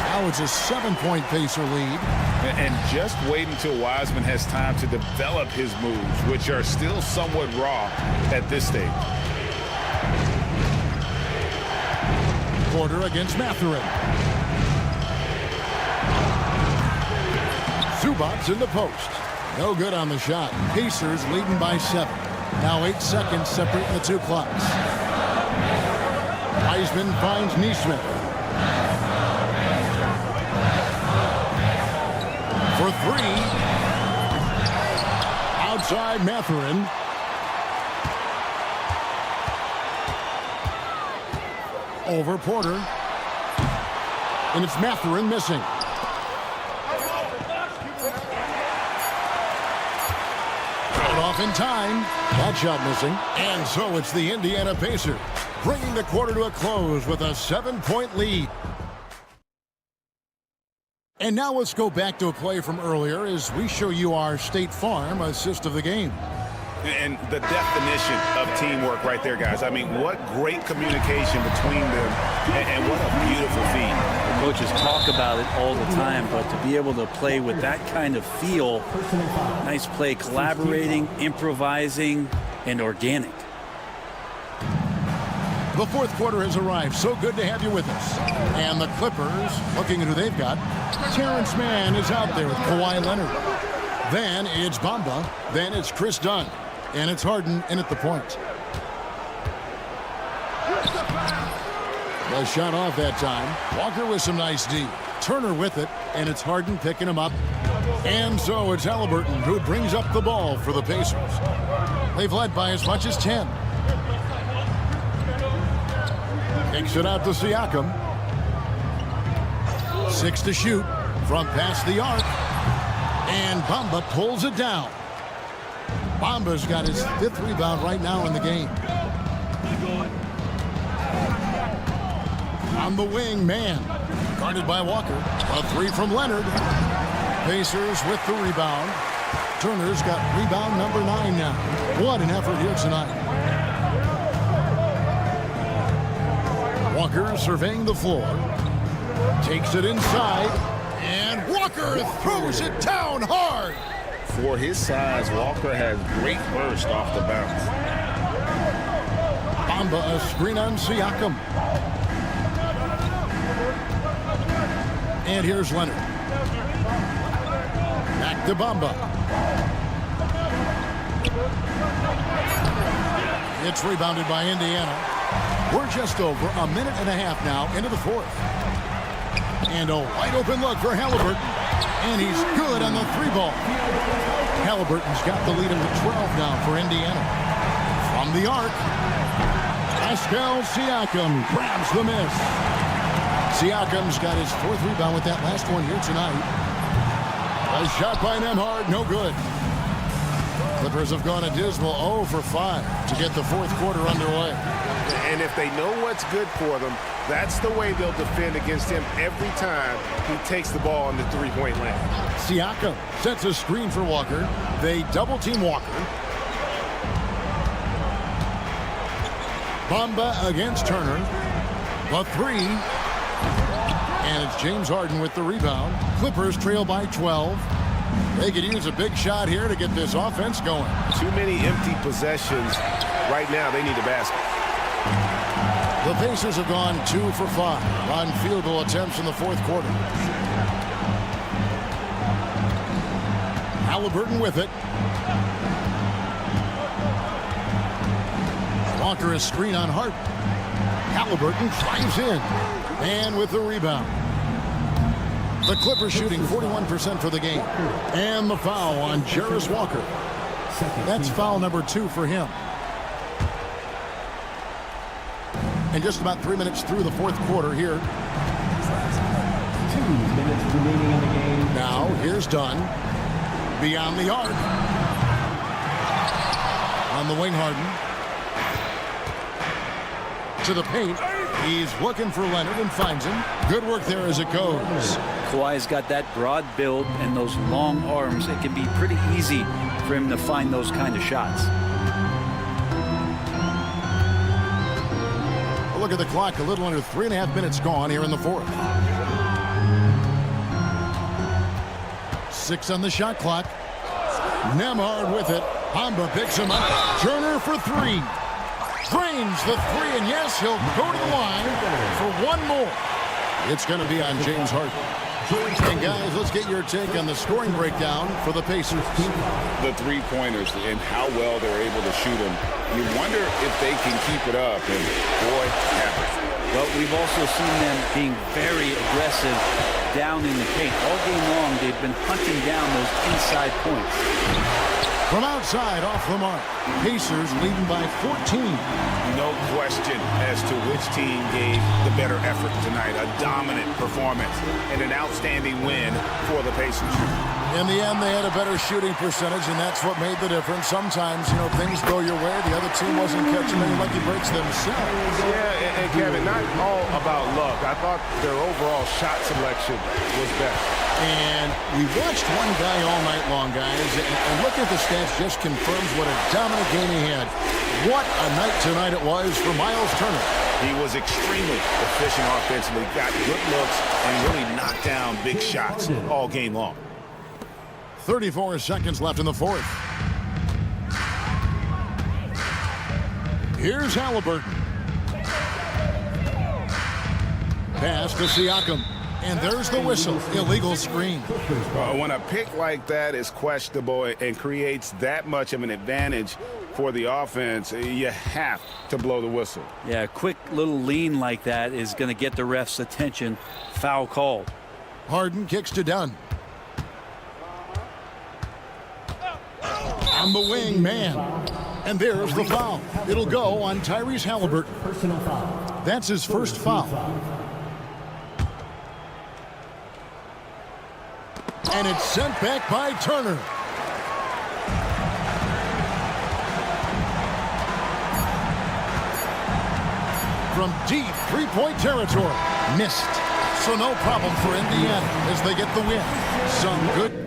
Now it's a 7-point Pacer lead. And just wait until Wiseman has time to develop his moves, which are still somewhat raw at this stage. Porter against Mathurin. Zubats in the post. No good on the shot. Pacers leading by 7. Now 8 seconds separating the two clocks. Wiseman finds Neesmith. For 3. Outside Mathurin. Over Porter. And it's Mathurin missing. Cut off in time. That shot missing. And so it's the Indiana Pacers, bringing the quarter to a close with a 7-point lead. And now let's go back to a play from earlier as we show you our State Farm assist of the game. And the definition of teamwork right there, guys. I mean, what great communication between them, and what a beautiful feed. Coaches talk about it all the time, but to be able to play with that kind of feel, nice play, collaborating, improvising, and organic. The fourth quarter has arrived. So good to have you with us. And the Clippers, looking at who they've got, Terrence Mann is out there with Kawhi Leonard. Then it's Bamba. Then it's Chris Dunn. And it's Harden in at the point. The shot off that time. Walker with some nice D. Turner with it. And it's Harden picking him up. And so it's Halliburton who brings up the ball for the Pacers. They've led by as much as 10. Kicks it out to Siakam. 6 to shoot from past the arc. And Bamba pulls it down. Bamba's got his 5th rebound right now in the game. On the wing, Mann. Guarded by Walker. A 3 from Leonard. Pacers with the rebound. Turner's got rebound number 9 now. What an effort here tonight. Walker surveying the floor. Takes it inside. And Walker throws it down hard. For his size, Walker has great burst off the bounce. Bamba a screen on Siakam. And here's Leonard. Back to Bamba. It's rebounded by Indiana. We're just over a minute and a half now into the fourth. And a wide open look for Halliburton. And he's good on the three ball. Halliburton's got the lead in the 12 now for Indiana. From the arc, Pascal Siakam grabs the miss. Siakam's got his fourth rebound with that last one here tonight. A shot by Nembhard, no good. Clippers have gone a dismal 0 for 5 to get the fourth quarter underway. And if they know what's good for them, that's the way they'll defend against him every time he takes the ball in the three-point land. Siakam sets a screen for Walker. They double-team Walker. Bamba against Turner. The three. And it's James Harden with the rebound. Clippers trail by 12. They could use a big shot here to get this offense going. Too many empty possessions. Right now, they need a basket. The Pacers have gone 2 for 5 on field goal attempts in the fourth quarter. Halliburton with it. Walker a screen on Hart. Halliburton drives in. And with the rebound. The Clippers shooting 41% for the game. And the foul on Jarris Walker. That's foul number 2 for him. And just about 3 minutes through the fourth quarter here. 2 minutes remaining in the game. Now, here's Dunn. Beyond the arc. On the wing, Harden. To the paint. He's looking for Leonard and finds him. Good work there as it goes. Kawhi's got that broad build and those long arms. It can be pretty easy for him to find those kind of shots. Look at the clock. A little under 3.5 minutes gone here in the fourth. 6 on the shot clock. Nembhard with it. Bamba picks him up. Turner for 3. Drains the 3, and yes, he'll go to the line for one more. It's going to be on James Harden. And guys, let's get your take on the scoring breakdown for the Pacers. The three-pointers and how well they're able to shoot them. You wonder if they can keep it up, and boy, happens. Well, we've also seen them being very aggressive down in the paint. All game long, they've been hunting down those inside points. From outside, off the mark. Pacers leading by 14. No question as to which team gave the better effort tonight. A dominant performance and an outstanding win for the Pacers. In the end, they had a better shooting percentage, and that's what made the difference. Sometimes, things go your way. The other team wasn't catching any lucky breaks themselves. Yeah, and Kevin, not all about luck. I thought their overall shot selection was better. And we watched one guy all night long, guys, and looking at the stats just confirms what a dominant game he had. What a night tonight it was for Miles Turner. He was extremely efficient offensively, got good looks, and really knocked down big shots all game long. 34 seconds left in the fourth. Here's Halliburton. Pass to Siakam. And there's the whistle. Illegal screen. When a pick like that is questionable and creates that much of an advantage for the offense, you have to blow the whistle. Yeah, a quick little lean like that is going to get the ref's attention. Foul called. Harden kicks to Dunn. On the wing, man. And there's the foul. It'll go on Tyrese Halliburton. Personal foul. That's his first foul. And it's sent back by Turner. From deep three-point territory. Missed. So no problem for Indiana as they get the win. Some good.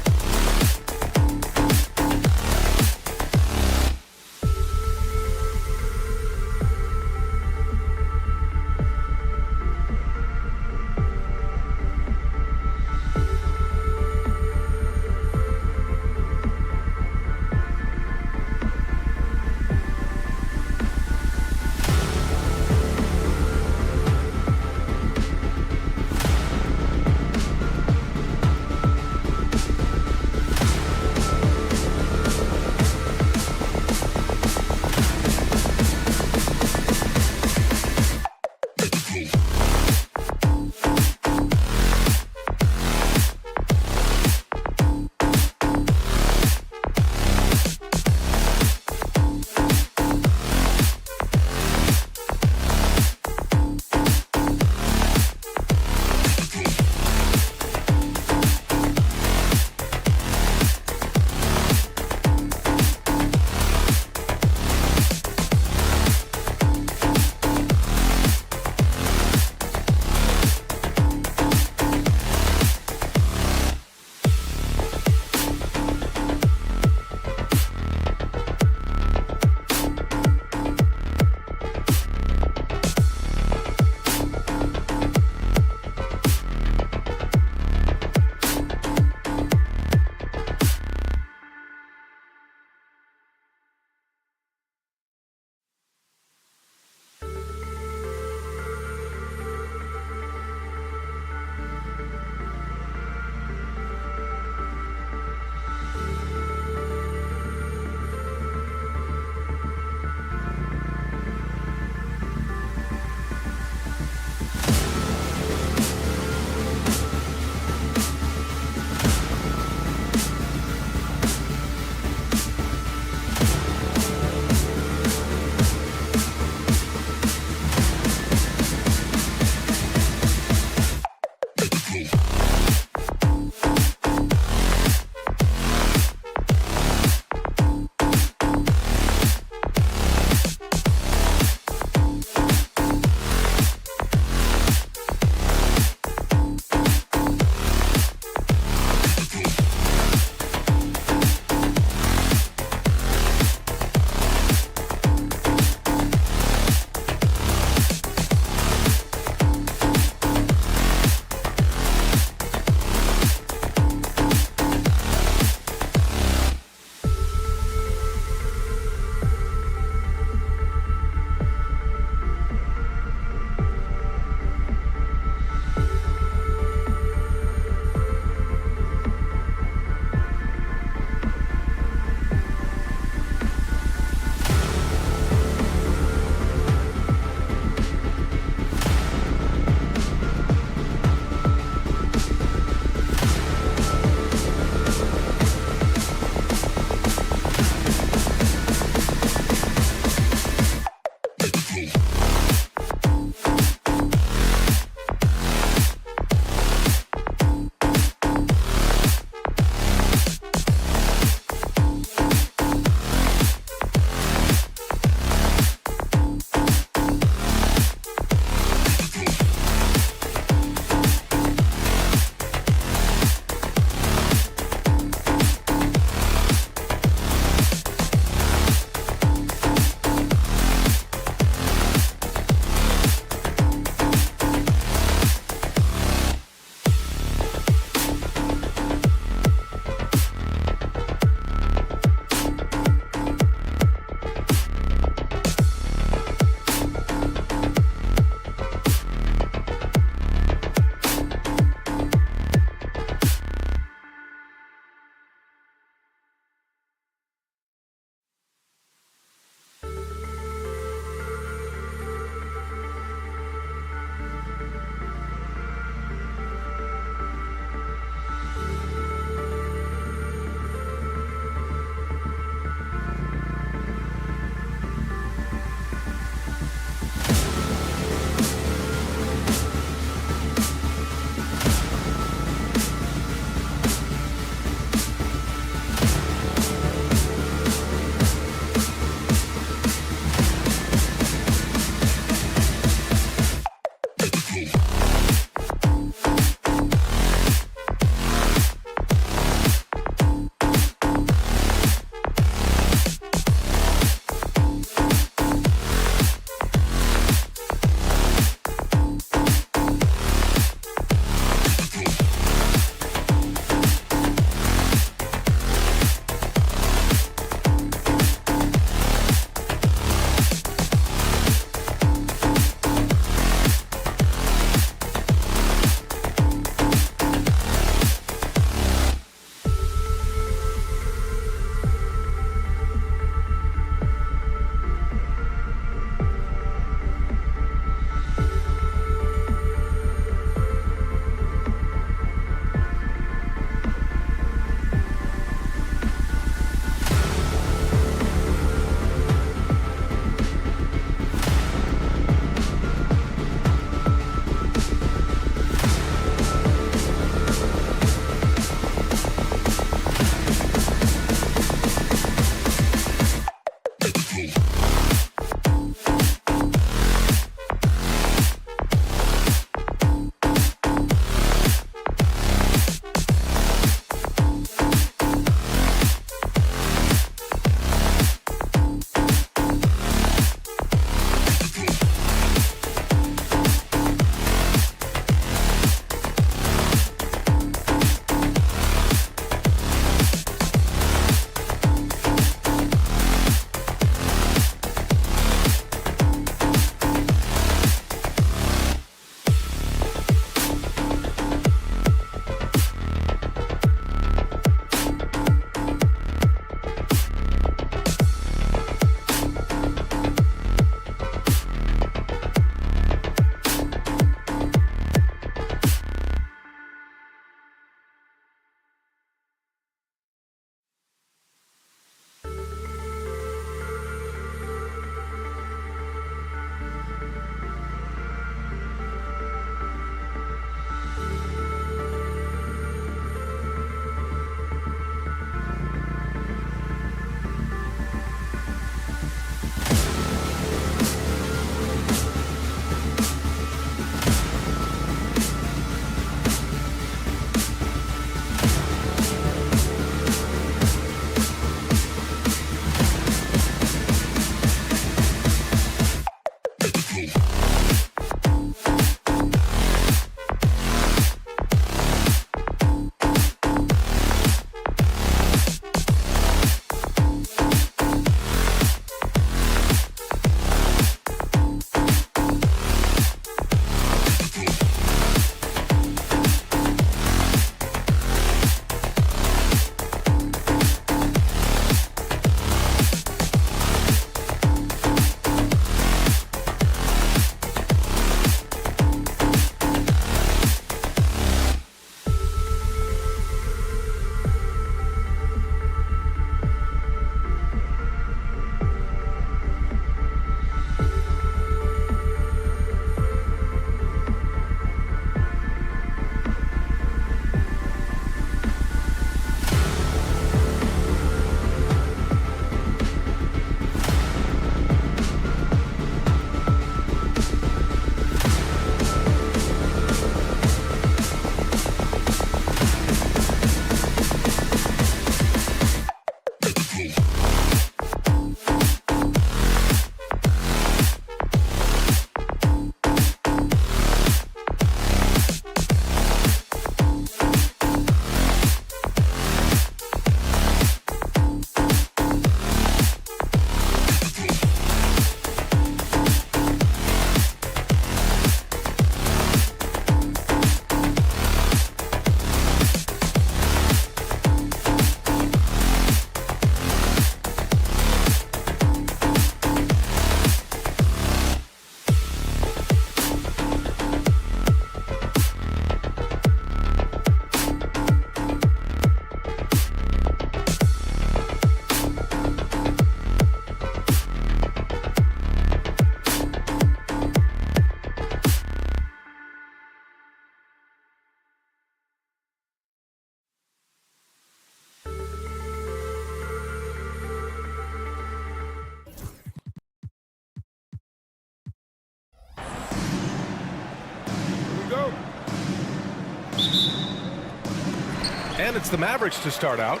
And it's the Mavericks to start out.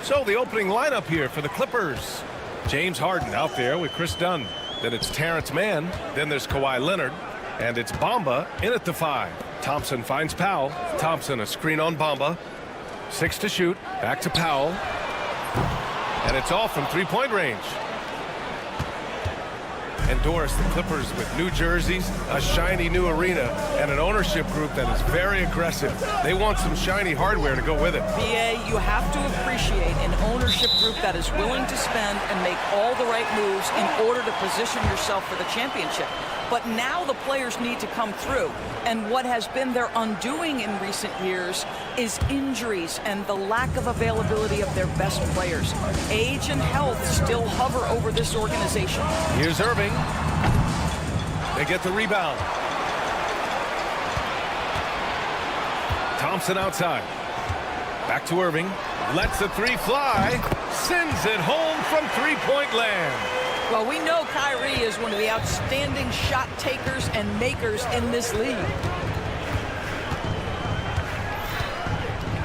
So the opening lineup here for the Clippers. James Harden out there with Chris Dunn. Then it's Terrence Mann. Then there's Kawhi Leonard. And it's Bamba in at the 5. Thompson finds Powell. Thompson a screen on Bamba. 6 to shoot. Back to Powell. And it's off from three-point range. And Doris, the Clippers with new jerseys, a shiny new arena, and an ownership group that is very aggressive. They want some shiny hardware to go with it. BA, you have to appreciate an ownership group that is willing to spend and make all the right moves in order to position yourself for the championship. But now the players need to come through. And what has been their undoing in recent years is injuries and the lack of availability of their best players. Age and health still hover over this organization. Here's Irving. They get the rebound. Thompson outside. Back to Irving. Lets the 3 fly. Sends it home from three-point land. Well, we know Kyrie is one of the outstanding shot takers and makers in this league.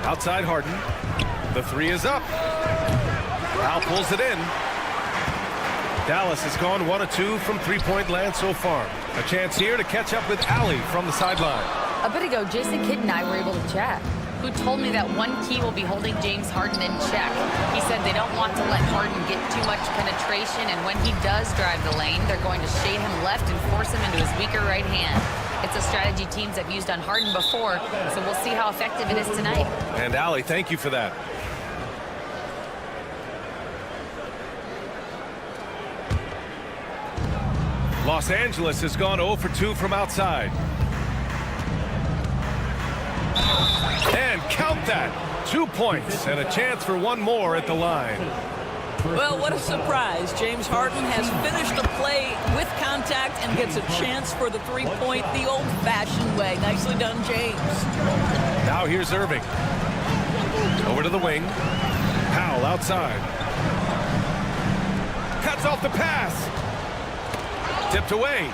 Outside Harden. The 3 is up. Powell pulls it in. Dallas has gone 1 of 2 from three-point land so far. A chance here to catch up with Allie from the sideline. A bit ago, Jason Kidd and I were able to chat. Who told me that one key will be holding James Harden in check. He said they don't want to let Harden get too much penetration, and when he does drive the lane, they're going to shade him left and force him into his weaker right hand. It's a strategy teams have used on Harden before, so we'll see how effective it is tonight. And Allie, thank you for that. Los Angeles has gone 0 for 2 from outside. And count that. 2 points and a chance for one more at the line. Well, what a surprise. James Harden has finished the play with contact and gets a chance for the three-point the old-fashioned way. Nicely done, James. Now here's Irving. Over to the wing. Powell outside. Cuts off the pass. Tipped away.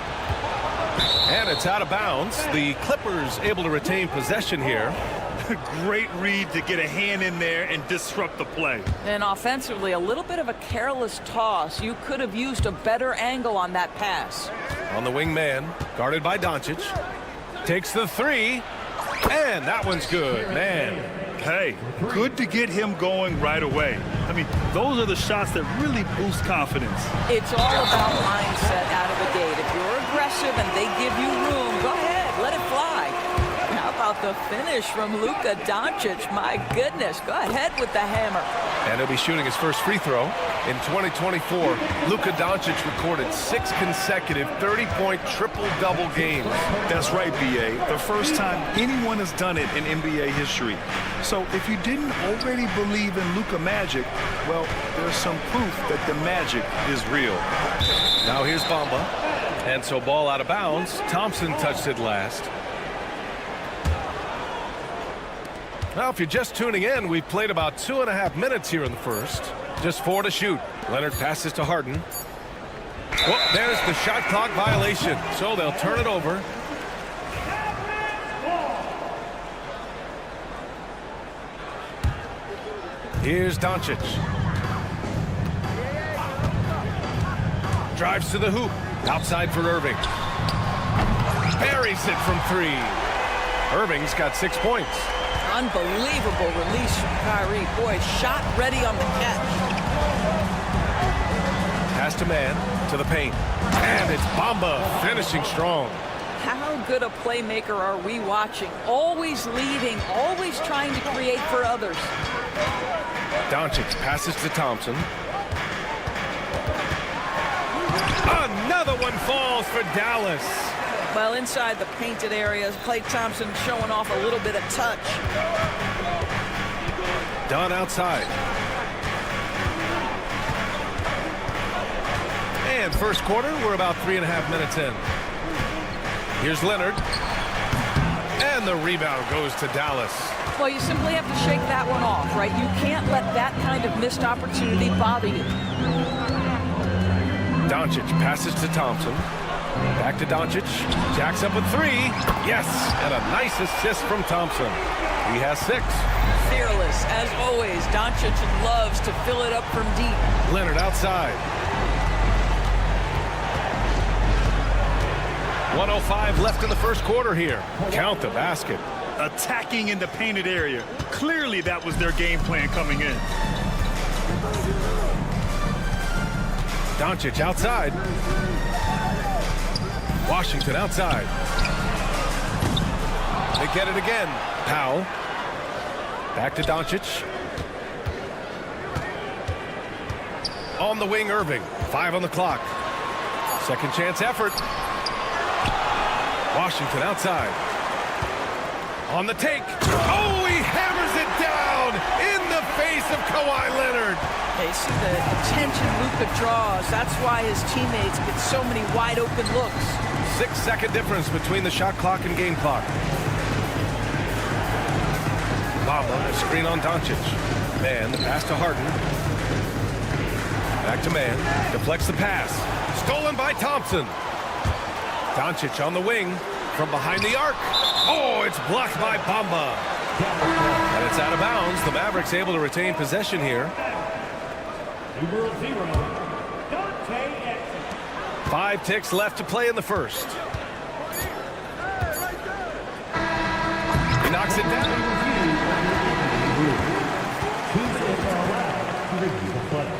And it's out of bounds. The Clippers able to retain possession here. Great read to get a hand in there and disrupt the play. And offensively, a little bit of a careless toss. You could have used a better angle on that pass. On the wing man, guarded by Doncic. Takes the 3. And that one's good. Man. Hey, good to get him going right away. I mean, those are the shots that really boost confidence. It's all about mindset out of the gate. If you're aggressive and they give you room, go ahead, let it fly. How about the finish from Luka Doncic? My goodness, go ahead with the hammer. And he'll be shooting his first free throw. In 2024, Luka Doncic recorded 6 consecutive 30-point triple-double games. That's right, B.A. The first time anyone has done it in NBA history. So if you didn't already believe in Luka magic, well, there's some proof that the magic is real. Now here's Bamba. And so ball out of bounds. Thompson touched it last. Now, if you're just tuning in, we've played about 2.5 minutes here in the first. Just 4 to shoot. Leonard passes to Harden. Oh, there's the shot clock violation. So they'll turn it over. Here's Doncic. Drives to the hoop. Outside for Irving. Buries it from 3. Irving's got 6 points. Unbelievable release from Kyrie. Boy, shot ready on the catch. Pass to man, to the paint. And it's Bamba finishing strong. How good a playmaker are we watching? Always leading, always trying to create for others. Doncic passes to Thompson. Another one falls for Dallas. Well, inside the painted areas, Klay Thompson showing off a little bit of touch. Dunn outside. And first quarter, we're about 3.5 minutes in. Here's Leonard. And the rebound goes to Dallas. Well, you simply have to shake that one off, right? You can't let that kind of missed opportunity bother you. Doncic passes to Thompson. Back to Doncic. Jacks up with 3. Yes, and a nice assist from Thompson. He has 6. Fearless, as always. Doncic loves to fill it up from deep. Leonard outside. 1:05 left in the first quarter here. Count the basket. Attacking in the painted area. Clearly that was their game plan coming in. Doncic outside. Washington outside. They get it again. Powell. Back to Doncic. On the wing, Irving. 5 on the clock. Second chance effort. Washington outside. On the take. Oh, he hammers it down in the face of Kawhi Leonard. They see the attention Luka draws. That's why his teammates get so many wide open looks. 6-second difference between the shot clock and game clock. Bamba, a screen on Doncic. Man, the pass to Harden. Back to Man. Deflects the pass. Stolen by Thompson. Doncic on the wing from behind the arc. Oh, it's blocked by Bamba. And it's out of bounds. The Mavericks able to retain possession here. Number 0, 5 ticks left to play in the first. He knocks it down.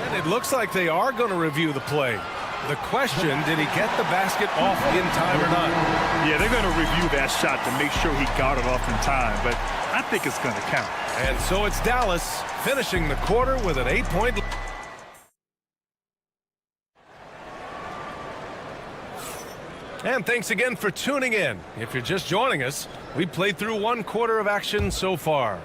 And it looks like they are going to review the play. The question, did he get the basket off in time or not? Yeah, they're going to review that shot to make sure he got it off in time, but I think it's going to count. And so it's Dallas finishing the quarter with an 8-point lead. And thanks again for tuning in. If you're just joining us, we played through 1 quarter of action so far.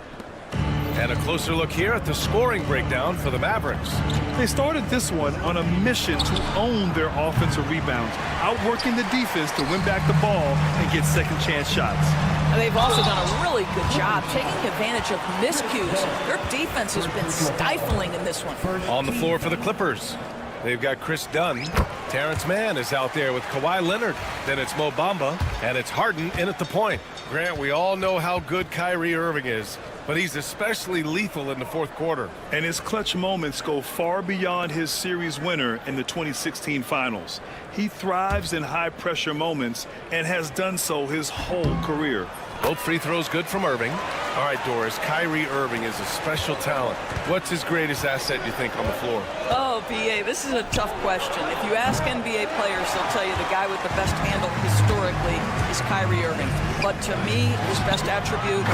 And a closer look here at the scoring breakdown for the Mavericks. They started this one on a mission to own their offensive rebounds, outworking the defense to win back the ball and get second chance shots. And they've also done a really good job taking advantage of miscues. Their defense has been stifling in this one. On the floor for the Clippers, they've got Chris Dunn. Terrence Mann is out there with Kawhi Leonard. Then it's Mo Bamba, and it's Harden in at the point. Grant, we all know how good Kyrie Irving is, but he's especially lethal in the fourth quarter. And his clutch moments go far beyond his series winner in the 2016 finals. He thrives in high-pressure moments and has done so his whole career. Both free throws good from Irving. All right, Doris, Kyrie Irving is a special talent. What's his greatest asset, you think, on the floor? Oh, B.A., this is a tough question. If you ask NBA players, they'll tell you the guy with the best handle historically is Kyrie Irving. But to me, his best attribute,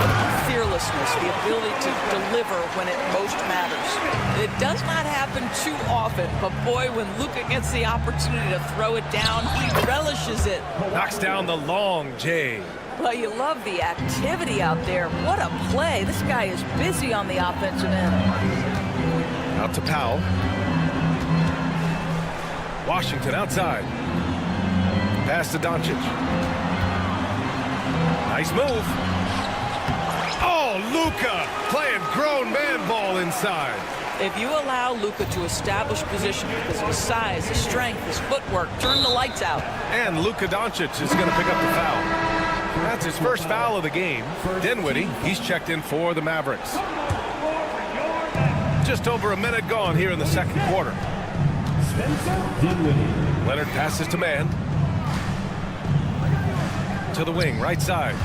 fearlessness, the ability to deliver when it most matters. It does not happen too often, but boy, when Luka gets the opportunity to throw it down, he relishes it. Knocks down the long J. Well, you love the activity out there. What a play. This guy is busy on the offensive end. Out to Powell. Washington outside. Pass to Doncic. Nice move. Oh, Luka playing grown man ball inside. If you allow Luka to establish position because of his size, his strength, his footwork, turn the lights out. And Luka Doncic is going to pick up the foul. That's his first foul of the game. Dinwiddie, he's checked in for the Mavericks. Just over a minute gone here in the second quarter. Leonard passes to Man. To the wing, right side.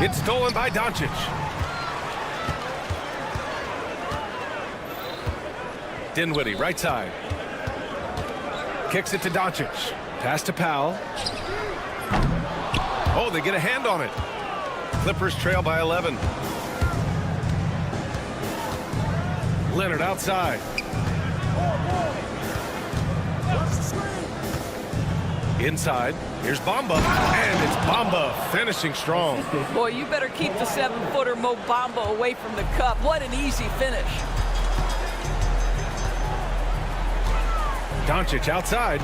It's stolen by Doncic. Dinwiddie, right side. Kicks it to Doncic. Pass to Powell. Oh, they get a hand on it. Clippers trail by 11. Leonard outside. Inside. Here's Bamba. And it's Bamba finishing strong. Boy, you better keep the 7-footer Mo Bamba away from the cup. What an easy finish. Doncic outside.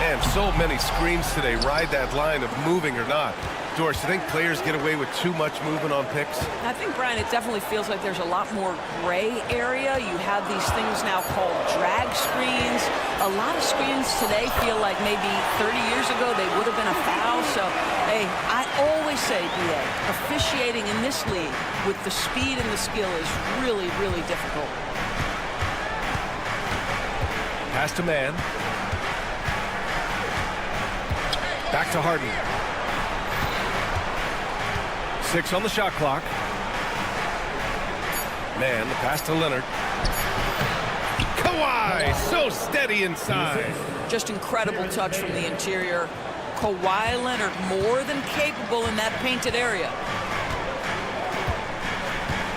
Man, so many screens today ride that line of moving or not. Doris, do you think players get away with too much movement on picks? I think, Brian, it definitely feels like there's a lot more gray area. You have these things now called drag screens. A lot of screens today feel like maybe 30 years ago they would have been a foul. So, hey, I always say, BA, officiating in this league with the speed and the skill is really, really difficult. Pass to man. Back to Harden. 6 on the shot clock. Man, the pass to Leonard. Kawhi, so steady inside. Just incredible touch from the interior. Kawhi Leonard more than capable in that painted area.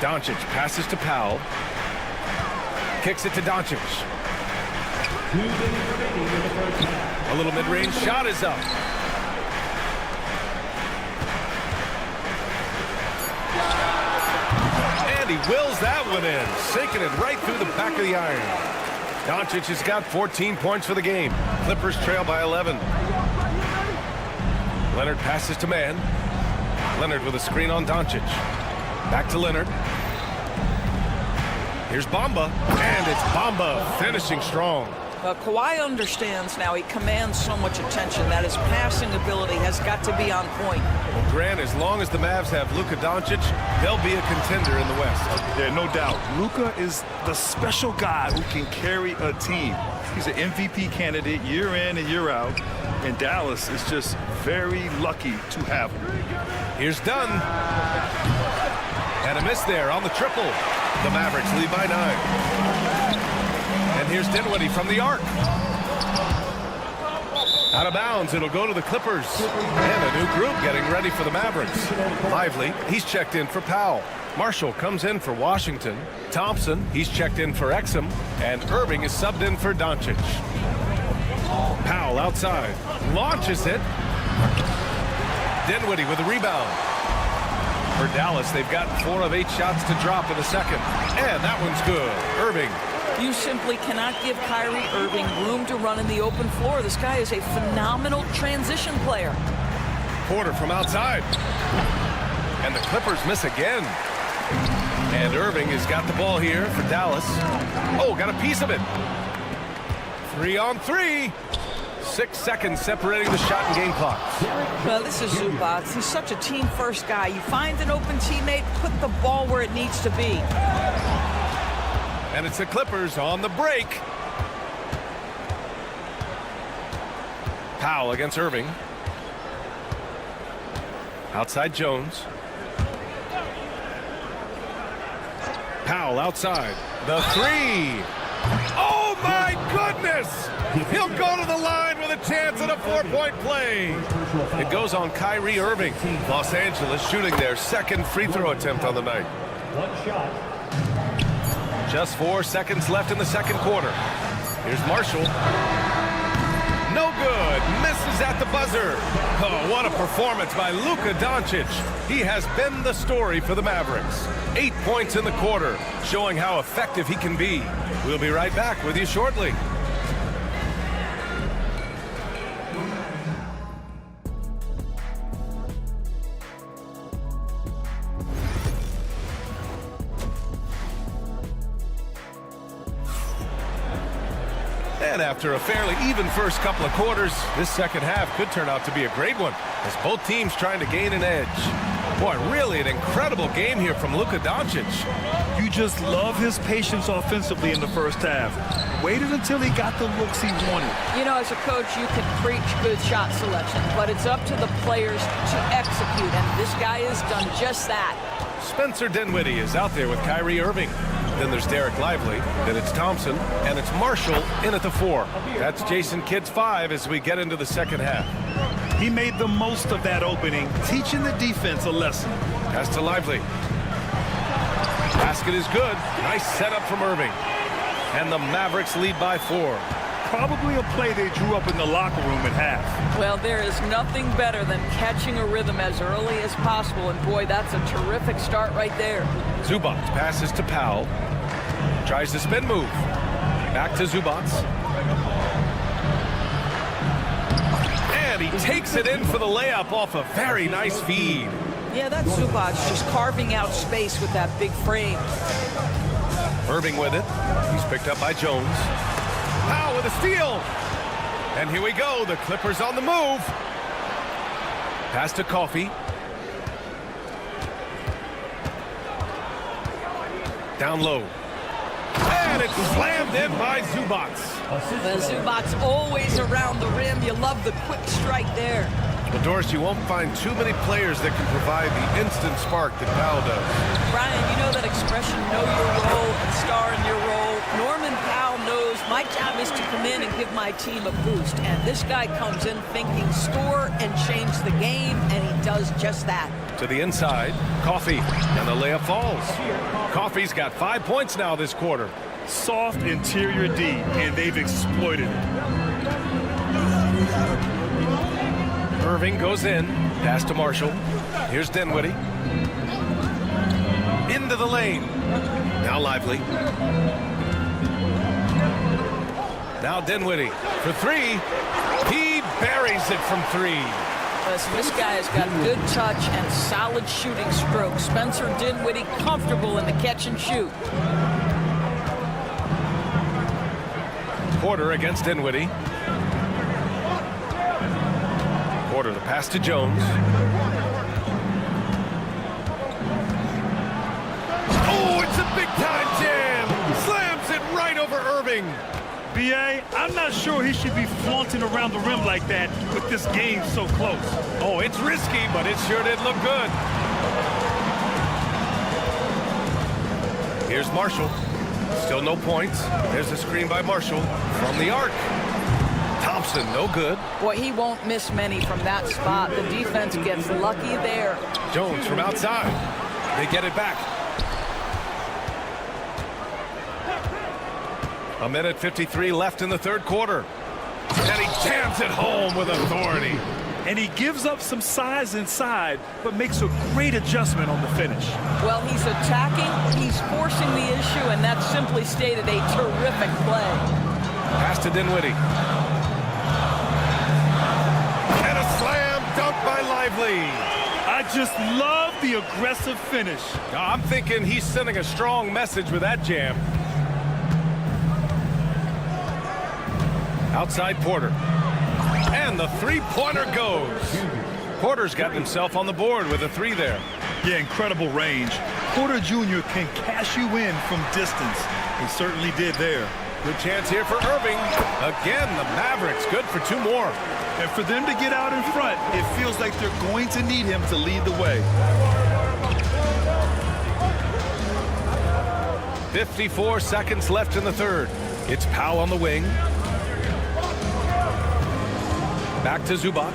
Doncic passes to Powell. Kicks it to Doncic. A little mid-range shot is up. And he wills that one in, sinking it right through the back of the iron. Doncic has got 14 points for the game. Clippers trail by 11. Leonard passes to man. Leonard with a screen on Doncic. Back to Leonard. Here's Bamba, and it's Bamba finishing strong. Kawhi understands now. He commands so much attention that his passing ability has got to be on point. Well, Grant, as long as the Mavs have Luka Doncic, they'll be a contender in the West. Yeah, no doubt. Luka is the special guy who can carry a team. He's an MVP candidate year in and year out, and Dallas is just very lucky to have him. Here's Dunn. And a miss there on the triple. The Mavericks lead by 9. And here's Dinwiddie from the arc. Out of bounds, it'll go to the Clippers. And a new group getting ready for the Mavericks. Lively, he's checked in for Powell. Marshall comes in for Washington. Thompson, he's checked in for Exum. And Irving is subbed in for Doncic. Powell outside, launches it. Dinwiddie with a rebound. For Dallas, they've got 4 of 8 shots to drop in the second. And that one's good. Irving. You simply cannot give Kyrie Irving room to run in the open floor. This guy is a phenomenal transition player. Porter from outside. And the Clippers miss again. And Irving has got the ball here for Dallas. Oh, got a piece of it. 3 on 3. 6 seconds separating the shot and game clock. Well, this is Zubac. He's such a team-first guy. You find an open teammate, put the ball where it needs to be. And it's the Clippers on the break. Powell against Irving. Outside Jones. Powell outside. The 3. Oh, my goodness! He'll go to the line with a chance at a 4-point play. It goes on Kyrie Irving. Los Angeles shooting their second free throw attempt on the night. 1 shot. Just 4 seconds left in the second quarter. Here's Marshall. No good. Misses at the buzzer. Oh, what a performance by Luka Doncic. He has been the story for the Mavericks. 8 points in the quarter, showing how effective he can be. We'll be right back with you shortly. And after a fairly even first couple of quarters, this second half could turn out to be a great one, as both teams trying to gain an edge. Boy, really an incredible game here from Luka Doncic. You just love his patience offensively in the first half. Waited until he got the looks he wanted. You know, as a coach, you can preach good shot selection, but it's up to the players to execute, and this guy has done just that. Spencer Dinwiddie is out there with Kyrie Irving. Then there's Derek Lively, then it's Thompson, and it's Marshall in at the 4. That's Jason Kidd's 5 as we get into the second half. He made the most of that opening, teaching the defense a lesson. Pass to Lively. Basket is good. Nice setup from Irving. And the Mavericks lead by 4. Probably a play they drew up in the locker room at half. Well, there is nothing better than catching a rhythm as early as possible, and boy, that's a terrific start right there. Zubac passes to Powell. Tries the spin move. Back to Zubac. he takes it in for the layup off a very nice feed. Yeah, that's Zubac just carving out space with that big frame. Irving with it. He's picked up by Jones. Powell with a steal. And here we go. The Clippers on the move. Pass to Coffey. Down low. And it's slammed in by Zubac. Well, Zubac's always around the rim. You love the quick strike there. Well, Doris, you won't find too many players that can provide the instant spark that Powell does. Brian, you know that expression, know your role and star in your role. Norman Powell knows my job is to come in and give my team a boost. And this guy comes in thinking score and change the game, and he does just that. To the inside, Coffey, and the layup falls. Coffey's got 5 points now this quarter. Soft interior D, and they've exploited it. Irving goes in. Pass to Marshall. Here's Dinwiddie. Into the lane. Now Lively. Now Dinwiddie for three. He buries it from three. Listen, this guy has got good touch and solid shooting stroke. Spencer Dinwiddie comfortable in the catch and shoot. Porter against Dinwiddie. Porter, the pass to Jones. Oh, it's a big-time jam! Slams it right over Irving. B.A., I'm not sure he should be flaunting around the rim like that with this game so close. Oh, it's risky, but it sure did look good. Here's Marshall. Still no points. There's a screen by Marshall from the arc. Thompson, no good. Boy, he won't miss many from that spot. The defense gets lucky there. Jones from outside. They get it back. A minute 53 left in the third quarter. And he jams it home with authority. And he gives up some size inside, but makes a great adjustment on the finish. Well, he's attacking, he's forcing the issue, and that's simply stated a terrific play. Pass to Dinwiddie. And a slam dunk by Lively. I just love the aggressive finish. I'm thinking he's sending a strong message with that jam. Outside Porter. And the three-pointer goes. Porter's got himself on the board with a three there. Yeah, incredible range. Porter Jr. can cash you in from distance. He certainly did there. Good chance here for Irving. Again, the Mavericks good for two more. And for them to get out in front, it feels like they're going to need him to lead the way. 54 seconds left in the third. It's Powell on the wing. Back to Zubac.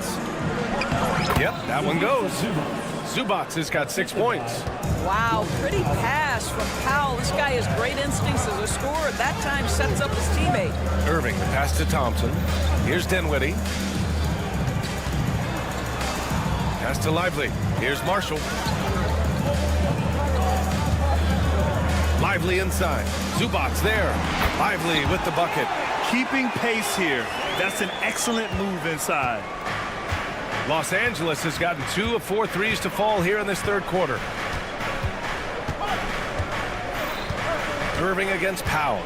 Yep, that one goes. Zubac has got 6 points. Wow, pretty pass from Powell. This guy has great instincts as a scorer. That time sets up his teammate. Irving, the pass to Thompson. Here's Dinwiddie. Pass to Lively. Here's Marshall. Lively inside. Zubac there. Lively with the bucket. Keeping pace here. That's an excellent move inside. Los Angeles has gotten 2 of 4 threes to fall here in this third quarter. Irving against Powell.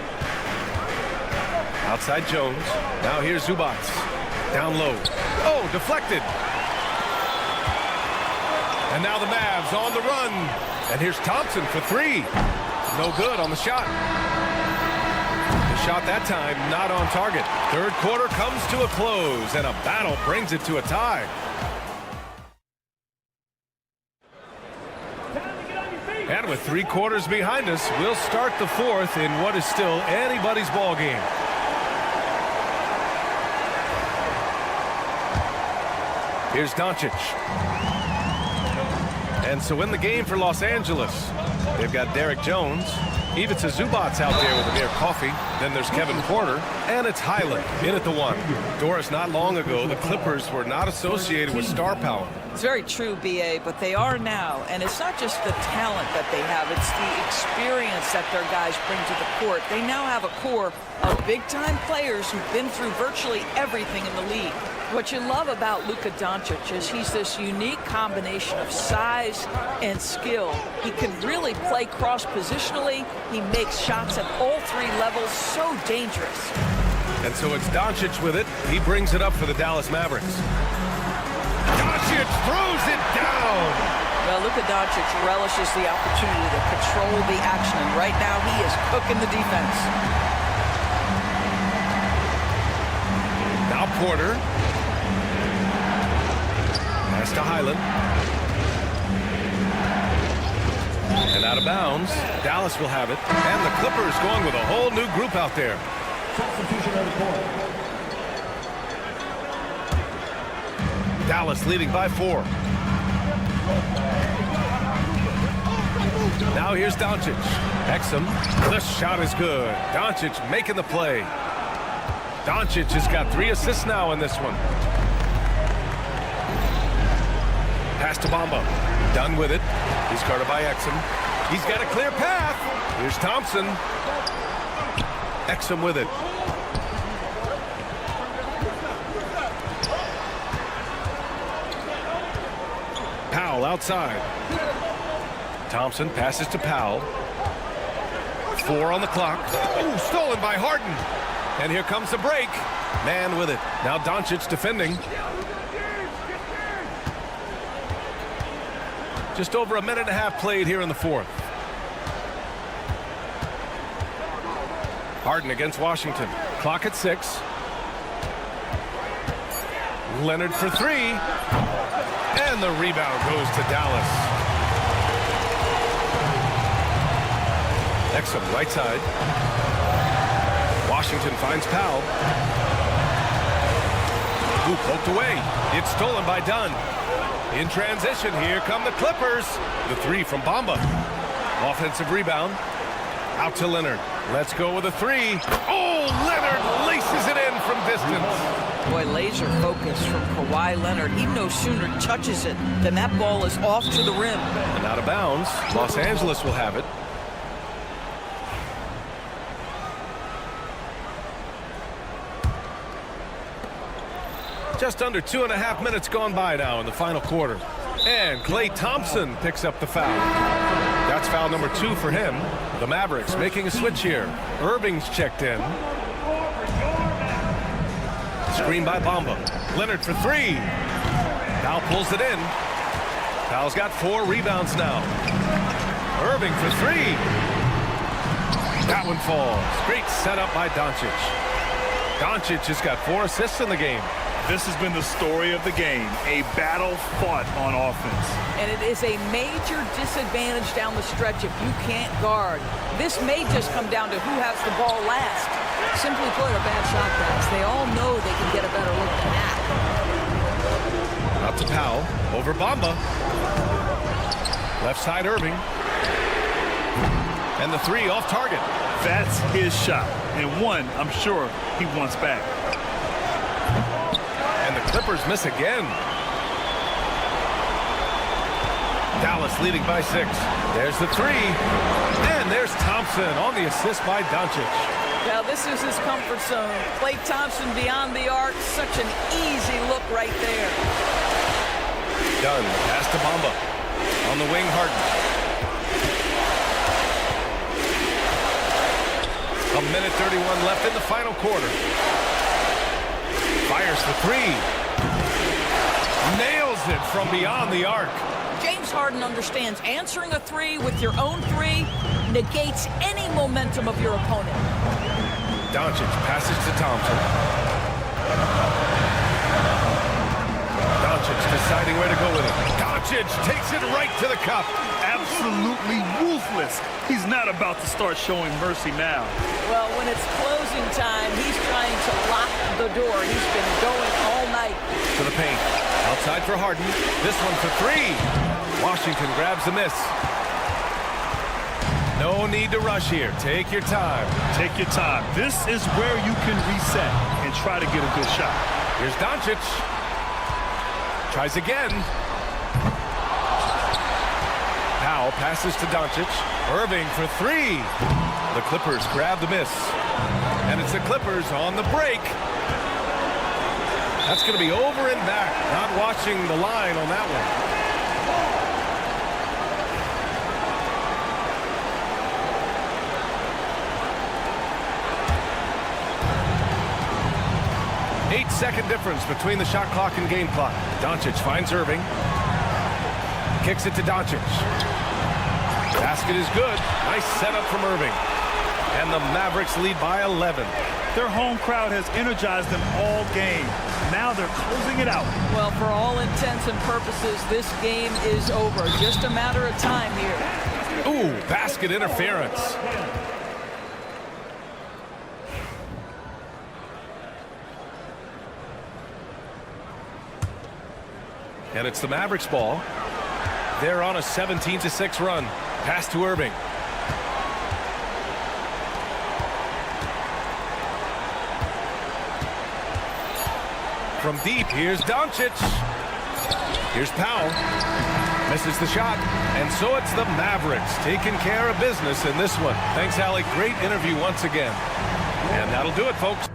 Outside Jones. Now here's Zubac. Down low. Oh, deflected. And now the Mavs on the run. And here's Thompson for three. No good on the shot. Shot that time, not on target. Third quarter comes to a close, and a battle brings it to a tie. And with 3 quarters behind us, we'll start the fourth in what is still anybody's ball game. Here's Doncic. And so in the game for Los Angeles, they've got Derek Jones. Ivica Zubac out there with Amir Coffey. Then there's Kevin Porter, and it's Highland in at the 1. Doris, not long ago, the Clippers were not associated with star power. It's very true, B.A., but they are now. And it's not just the talent that they have. It's the experience that their guys bring to the court. They now have a core of big-time players who've been through virtually everything in the league. What you love about Luka Doncic is he's this unique combination of size and skill. He can really play cross-positionally. He makes shots at all 3 levels, so dangerous. And so it's Doncic with it. He brings it up for the Dallas Mavericks. Doncic throws it down. Well, Luka Doncic relishes the opportunity to control the action, and right now he is cooking the defense. Now Porter. Pass to Highland. And out of bounds. Dallas will have it. And the Clippers going with a whole new group out there. Substitution on the court. Dallas leading by 4. Now here's Doncic. Exum. The shot is good. Doncic making the play. Doncic has got 3 assists now in this one. Pass to Bamba. Done with it. He's guarded by Exum. He's got a clear path. Here's Thompson. Exum with it. Powell outside. Thompson passes to Powell. 4 on the clock. Ooh, stolen by Harden. And here comes the break. Man with it. Now Doncic defending. Just over a minute and a half played here in the 4th. Harden against Washington. Clock at 6. Leonard for 3. And the rebound goes to Dallas. Exum right side. Washington finds Powell. Who poked away. It's stolen by Dunn. In transition, here come the Clippers. The 3 from Bamba. Offensive rebound. Out to Leonard. Let's go with a 3. Oh, Leonard laces it in from distance. Boy, laser focus from Kawhi Leonard. He no sooner touches it than that ball is off to the rim. And out of bounds. Los Angeles will have it. Just under 2.5 minutes gone by now in the final quarter. And Klay Thompson picks up the foul. That's foul number 2 for him. The Mavericks making a switch here. Irving's checked in. Screen by Bamba. Leonard for 3. Powell pulls it in. Powell's got 4 rebounds now. Irving for 3. That one falls. Great setup by Doncic. Doncic has got 4 assists in the game. This has been the story of the game, a battle fought on offense. And it is a major disadvantage down the stretch if you can't guard. This may just come down to who has the ball last. Simply put, a bad shot pass. They all know they can get a better look than that. Out to Powell, over Bamba. Left side Irving. And the 3 off target. That's his shot, and one I'm sure he wants back. And the Clippers miss again. Dallas leading by 6. There's the 3. And there's Thompson on the assist by Doncic. Now this is his comfort zone. Klay Thompson beyond the arc. Such an easy look right there. Done. Pass to Bamba. On the wing, Harden. A minute 31 left in the final quarter. Fires the 3. Nails it from beyond the arc. James Harden understands answering a 3 with your own 3 negates any momentum of your opponent. Doncic passes to Thompson. Doncic deciding where to go with it. Doncic takes it right to the cup. Absolutely ruthless. He's not about to start showing mercy now. Well, when it's closing time, he's trying to lock the door. He's been going all night. To the paint. Outside for Harden. This one for 3. Washington grabs the miss. No need to rush here. Take your time. Take your time. This is where you can reset and try to get a good shot. Here's Doncic. Tries again. Powell passes to Doncic. Irving for three. The Clippers grab the miss. And it's the Clippers on the break. That's going to be over and back. Not watching the line on that one. 8-second difference between the shot clock and game clock. Doncic finds Irving. Kicks it to Doncic. Basket is good. Nice setup from Irving. And the Mavericks lead by 11. Their home crowd has energized them all game. Now they're closing it out. Well, for all intents and purposes, this game is over. Just a matter of time here. Ooh, basket interference. And it's the Mavericks ball. They're on a 17-6 run. Pass to Irving. From deep, here's Doncic. Here's Powell. Misses the shot. And so it's the Mavericks taking care of business in this one. Thanks, Allie. Great interview once again. And that'll do it, folks.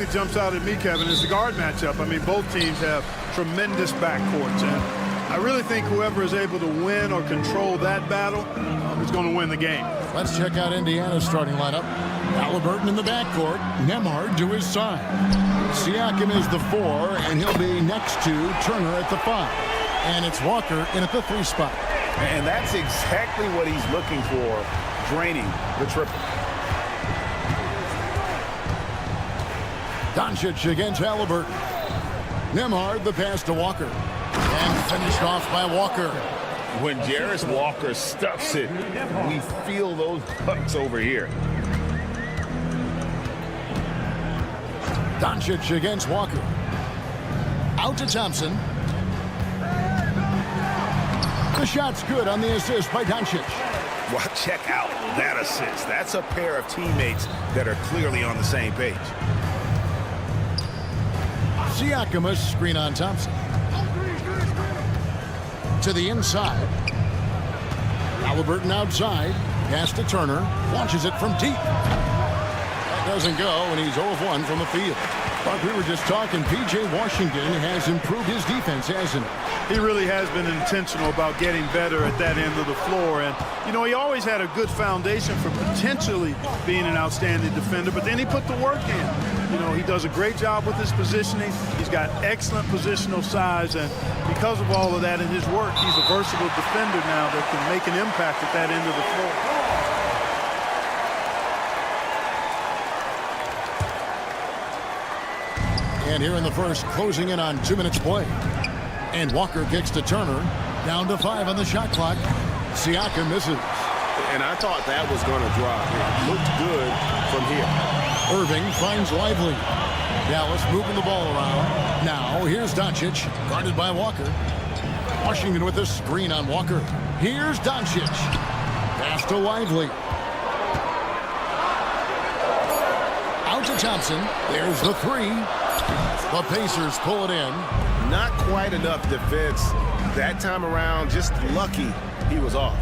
that jumps out at me, Kevin, is the guard matchup. I mean, both teams have tremendous backcourts, and I really think whoever is able to win or control that battle is going to win the game. Let's check out Indiana's starting lineup. Halliburton in the backcourt, Nembhard to his side. Siakam is the 4, and he'll be next to Turner at the 5. And it's Walker in at the 3 spot. And that's exactly what he's looking for, draining the triple. Doncic against Halliburton. Nembhard the pass to Walker. And finished off by Walker. When Jarris Walker stuffs it, we feel those bucks over here. Doncic against Walker. Out to Thompson. The shot's good on the assist by Doncic. Well, check out that assist. That's a pair of teammates that are clearly on the same page. Siakam a screen on Thompson. To the inside. Halliburton outside. Pass to Turner. Launches it from deep. That doesn't go, and he's 0 of 1 from the field. But we were just talking, P.J. Washington has improved his defense, hasn't he? He really has been intentional about getting better at that end of the floor. And, you know, he always had a good foundation for potentially being an outstanding defender, but then he put the work in. You know, he does a great job with his positioning. He's got excellent positional size, and because of all of that in his work, he's a versatile defender now that can make an impact at that end of the floor. And here in the first, closing in on 2 minutes play. And Walker kicks to Turner. Down to 5 on the shot clock. Siakam misses. And I thought that was going to drop. It looked good from here. Irving finds Lively. Dallas moving the ball around. Now here's Doncic, guarded by Walker. Washington with a screen on Walker. Here's Doncic. Pass to Lively. Out to Thompson. There's the 3. The Pacers pull it in. Not quite enough defense that time around. Just lucky he was off.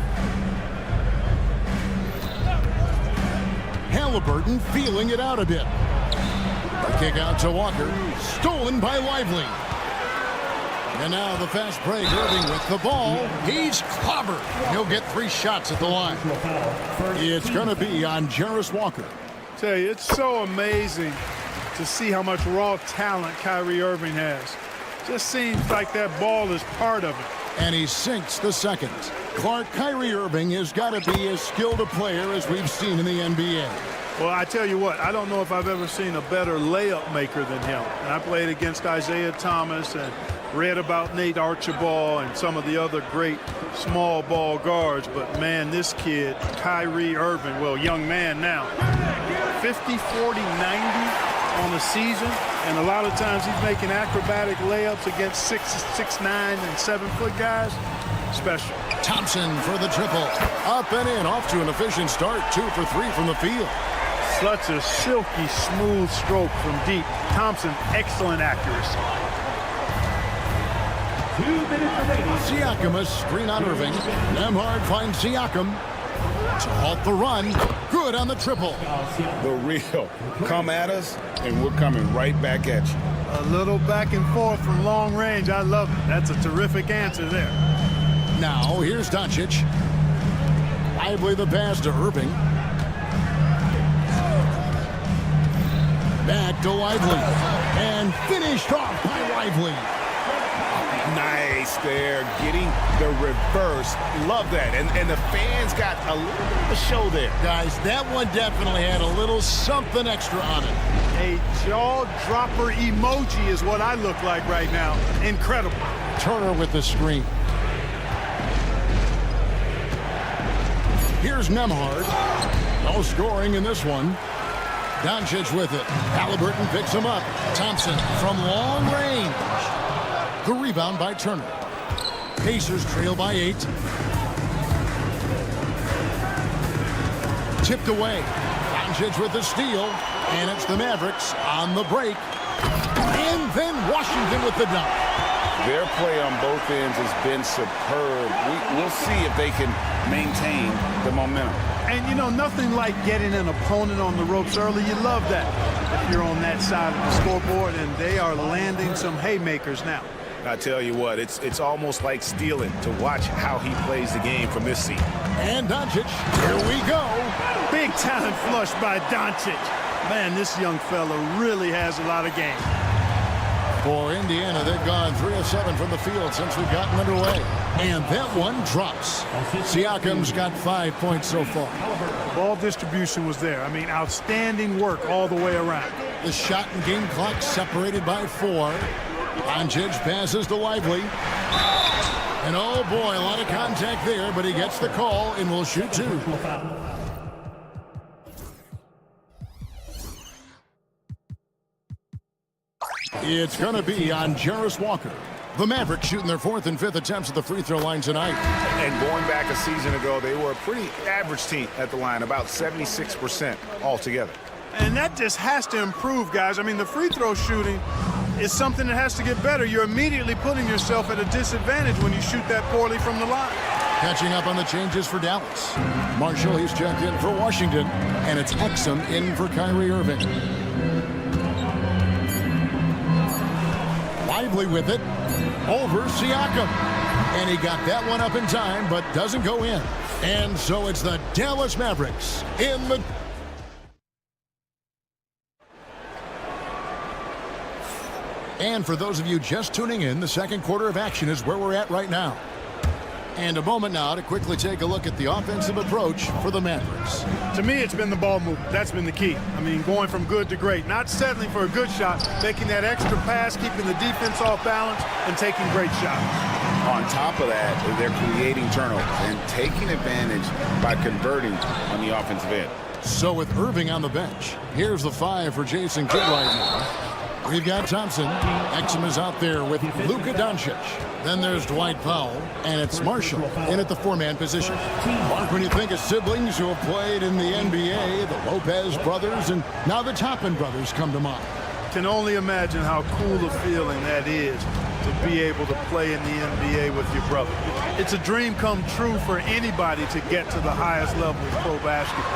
Halliburton feeling it out a bit. The kick out to Walker. Stolen by Lively. And now the fast break. Irving with the ball. He's clobbered. He'll get 3 shots at the line. It's going to be on Jarris Walker. Tell you, it's so amazing to see how much raw talent Kyrie Irving has. Just seems like that ball is part of it. And he sinks the second. Clark, Kyrie Irving has got to be as skilled a player as we've seen in the NBA. Well, I tell you what, I don't know if I've ever seen a better layup maker than him. And I played against Isaiah Thomas and read about Nate Archibald and some of the other great small ball guards. But, man, this kid, Kyrie Irving, well, young man now, 50, 40, 90 on the season, and a lot of times he's making acrobatic layups against 6'9" and 7-foot guys. Special. Thompson for the triple. Up and in, off to an efficient start. 2 for 3 from the field. Such a silky, smooth stroke from deep. Thompson, excellent accuracy. 2 minutes remaining. Siakam a screen on Irving. Nembhard finds Siakam to halt the run. Good on the triple. The real. Come at us, and we're coming right back at you. A little back and forth from long range. I love it. That's a terrific answer there. Now here's Doncic. Lively the pass to Irving. Back to Lively. And finished off by Lively. Nice there, getting the reverse. Love that. And the fans got a little bit of a show there. Guys, that one definitely had a little something extra on it. A jaw-dropper emoji is what I look like right now. Incredible. Turner with the screen. Here's Nembhard. No scoring in this one. Doncic with it. Halliburton picks him up. Thompson from long range. The rebound by Turner. Pacers trail by 8. Tipped away. Doncic with the steal. And it's the Mavericks on the break. And then Washington with the dunk. Their play on both ends has been superb. We'll see if they can maintain the momentum. And, you know, nothing like getting an opponent on the ropes early. You love that. if you're on that side of the scoreboard, and they are landing some haymakers now. I tell you what, it's almost like stealing to watch how he plays the game from this seat. And Doncic, here we go. Big time flush by Doncic. Man, this young fella really has a lot of game. For Indiana, they've gone 3 of 7 from the field since we've gotten underway. And that one drops. Siakam's got 5 points so far. Ball distribution was there. I mean, outstanding work all the way around. The shot and game clock separated by 4. Doncic passes to Lively. And oh boy, a lot of contact there, but he gets the call and will shoot 2. It's going to be on Jarris Walker. The Mavericks shooting their 4th and 5th attempts at the free throw line tonight. And going back a season ago, they were a pretty average team at the line, about 76% altogether. And that just has to improve, guys. I mean, the free throw shooting is something that has to get better. You're immediately putting yourself at a disadvantage when you shoot that poorly from the line. Catching up on the changes for Dallas. Marshall, he's checked in for Washington. And it's Exum in for Kyrie Irving. Lively with it. Over Siakam. And he got that one up in time, but doesn't go in. And so it's the Dallas Mavericks in the... And for those of you just tuning in, the second quarter of action is where we're at right now. And a moment now to quickly take a look at the offensive approach for the Mavericks. To me, it's been the ball movement. That's been the key. I mean, going from good to great. Not settling for a good shot, making that extra pass, keeping the defense off balance, and taking great shots. On top of that, they're creating turnovers and taking advantage by converting on the offensive end. So with Irving on the bench, here's the 5 for Jason Kidd right now. We've got Thompson. Exum is out there with Luka Doncic. Then there's Dwight Powell, and it's Marshall in at the 4-man position. Mark, when you think of siblings who have played in the NBA, the Lopez brothers, and now the Toppin brothers come to mind. Can only imagine how cool a feeling that is to be able to play in the NBA with your brother. It's a dream come true for anybody to get to the highest level of pro basketball.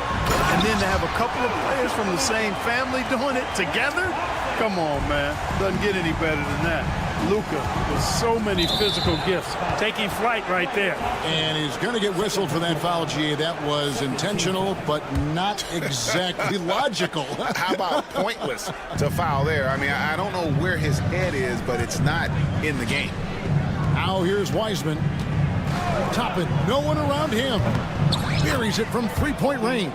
And then to have a couple of players from the same family doing it together? Come on, man. Doesn't get any better than that. Luka with so many physical gifts, taking flight right there. And he's going to get whistled for that foul, G. That was intentional, but not exactly logical. How about pointless to foul there? I mean, I don't know where his head is, but it's not in the game. Now here's Wiseman. Toppin, no one around him. Buries it from 3-point range.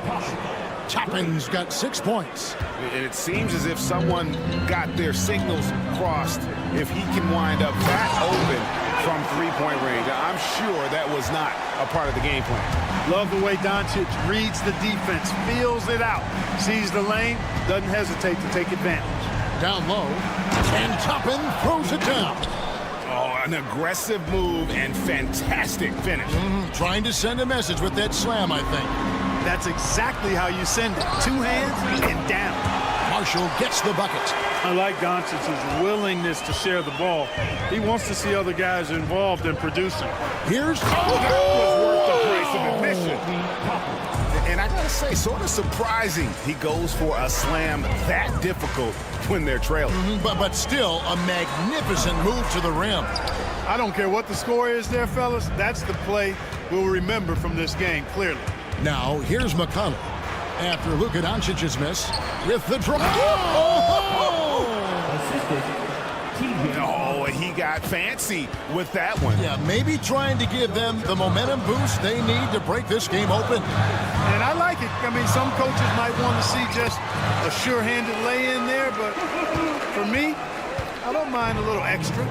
Toppin's got 6 points. And it seems as if someone got their signals crossed if he can wind up that open from 3-point range. I'm sure that was not a part of the game plan. Love the way Doncic reads the defense, feels it out, sees the lane, doesn't hesitate to take advantage. Down low, and Toppin throws it down. Oh, an aggressive move and fantastic finish. Trying to send a message with that slam, I think. That's exactly how you send it. 2 hands and down. Marshall gets the bucket. I like Doncic's willingness to share the ball. He wants to see other guys involved in producing. Here's... that was worth the price of admission. And I gotta say, sort of surprising he goes for a slam that difficult when they're trailing. But still, a magnificent move to the rim. I don't care what the score is there, fellas. That's the play we'll remember from this game, clearly. Now, here's McConnell. After Luka Doncic's miss, with the draw. Oh, he got fancy with that one. Yeah, maybe trying to give them the momentum boost they need to break this game open. And I like it. I mean, some coaches might want to see just a sure-handed lay-in there, but for me, I don't mind a little extra.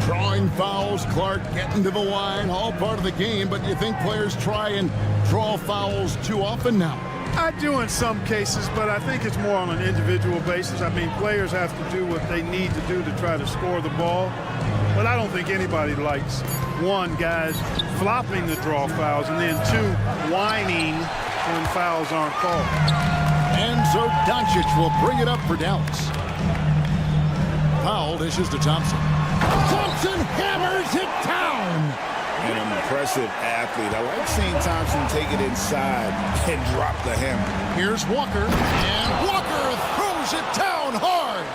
Drawing fouls, Clark getting to the line, all part of the game, but you think players try and draw fouls too often now? I do in some cases, but I think it's more on an individual basis. I mean, players have to do what they need to do to try to score the ball. But I don't think anybody likes, 1, guys flopping the draw fouls, and then 2, whining when fouls aren't called. And so Doncic will bring it up for Dallas. Powell dishes to Thompson. Thompson hammers it down. An impressive athlete. I like seeing Thompson take it inside and drop the hammer. Here's Walker, and Walker throws it down down hard.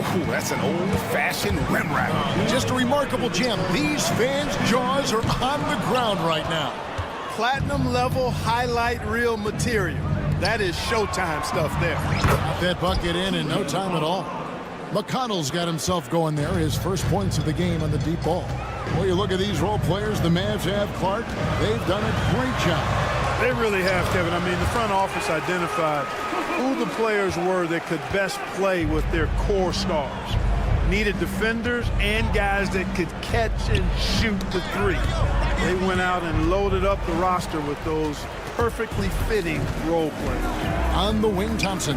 Oh, that's an old-fashioned rim rack. Just a remarkable gem. These fans' jaws are on the ground right now. Platinum level highlight reel material. That is Showtime stuff there. Got that bucket in no time at all. McConnell's got himself going there. His first points of the game on the deep ball. Well, you look at these role players the Mavs have, Clark. They've done a great job. They really have, Kevin. I mean, the front office identified who the players were that could best play with their core stars. Needed defenders and guys that could catch and shoot the three. They went out and loaded up the roster with those perfectly fitting role players. On the wing, Thompson.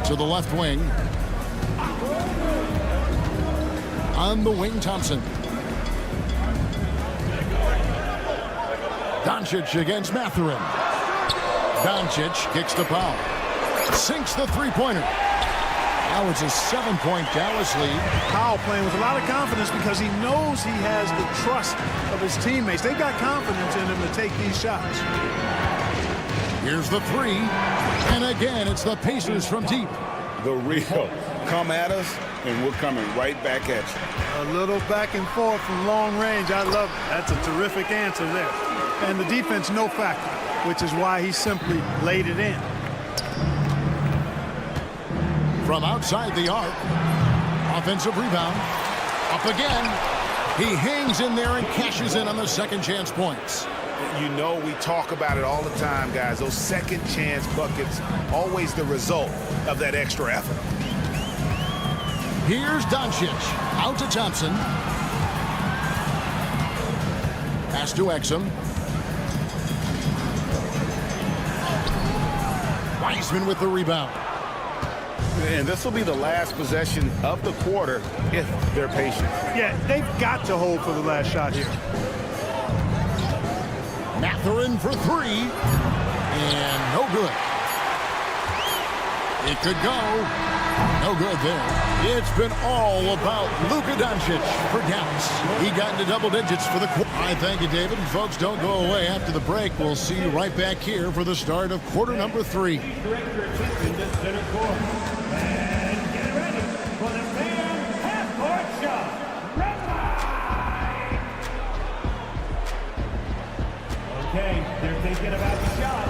To the left wing. On the wing, Thompson. Doncic against Mathurin. Doncic kicks the foul. Sinks the three-pointer. Now it's a 7-point Dallas lead. Powell playing with a lot of confidence because he knows he has the trust of his teammates. They've got confidence in him to take these shots. Here's the three. And again, it's the Pacers from deep. The real. Come at us, and we're coming right back at you. A little back and forth from long range. I love it. That's a terrific answer there. And the defense, no factor, which is why he simply laid it in. From outside the arc. Offensive rebound. Up again. He hangs in there and cashes in on the second chance points. You know, we talk about it all the time, guys. Those second chance buckets, always the result of that extra effort. Here's Doncic. Out to Thompson. Pass to Exum. Wiseman with the rebound. And this will be the last possession of the quarter if they're patient. Yeah, they've got to hold for the last shot here. Mathurin for three. And no good. It could go. No good there. It's been all about Luka Doncic for Dallas. He got into double digits for the quarter. I thank you, David. And folks, don't go away after the break. We'll see you right back here for the start of quarter number 3. Okay, they're thinking about the shot.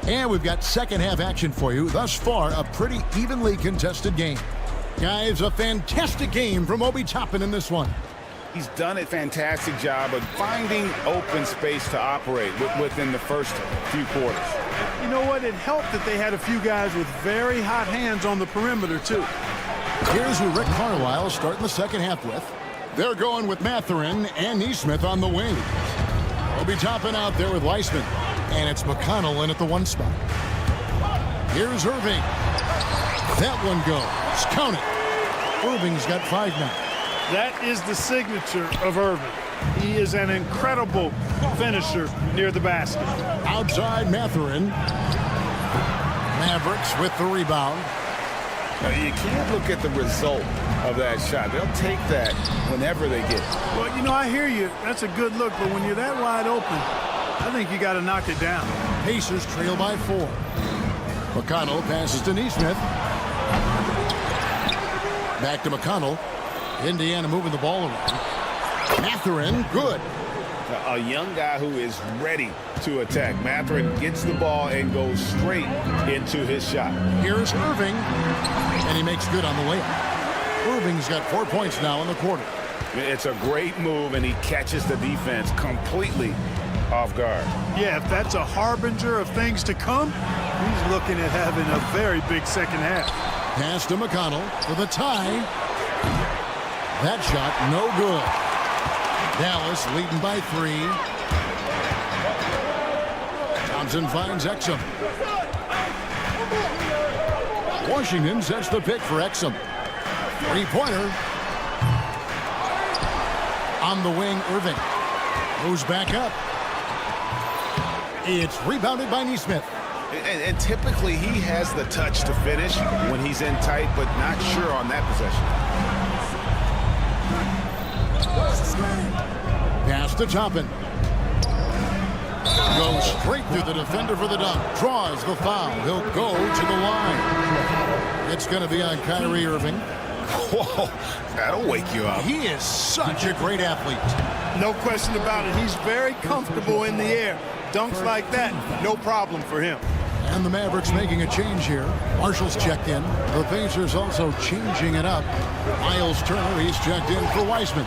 And we've got second half action for you. Thus far, a pretty evenly contested game. Guys, a fantastic game from Obi Toppin in this one. He's done a fantastic job of finding open space to operate within the first few quarters. You know what? It helped that they had a few guys with very hot hands on the perimeter, too. Here's who Rick Carlisle starting the second half with. They're going with Mathurin and Nesmith on the wing. Obi Toppin out there with Weissman. And it's McConnell in at the one spot. Here's Irving. That one goes. Count it. Irving's got 5 now. That is the signature of Irving. He is an incredible finisher near the basket. Outside Mathurin. Mavericks with the rebound. Now, you can't look at the result of that shot. They'll take that whenever they get it. Well, you know, I hear you. That's a good look, but when you're that wide open, I think you got to knock it down. Pacers trail by 4. McConnell passes to Nesmith. Back to McConnell. Indiana moving the ball around. Mathurin, good. A young guy who is ready to attack. Mathurin gets the ball and goes straight into his shot. Here's Irving, and he makes good on the layup. Irving's got 4 points now in the quarter. It's a great move, and he catches the defense completely off guard. Yeah, if that's a harbinger of things to come, he's looking at having a very big second half. Pass to McConnell for the tie. That shot, no good. Dallas leading by 3. Thompson finds Exum. Washington sets the pick for Exum. 3-pointer. On the wing, Irving. Moves back up. It's rebounded by Nesmith. And typically he has the touch to finish when he's in tight, but not sure on that possession. Pass to Toppin. Goes straight through the defender for the dunk. Draws the foul. He'll go to the line. It's going to be on Kyrie Irving. Whoa, that'll wake you up. He is such a great athlete. No question about it. He's very comfortable in the air. Dunks like that, no problem for him. And the Mavericks making a change here. Marshall's checked in. The Pacers also changing it up. Miles Turner, he's checked in for Weissman.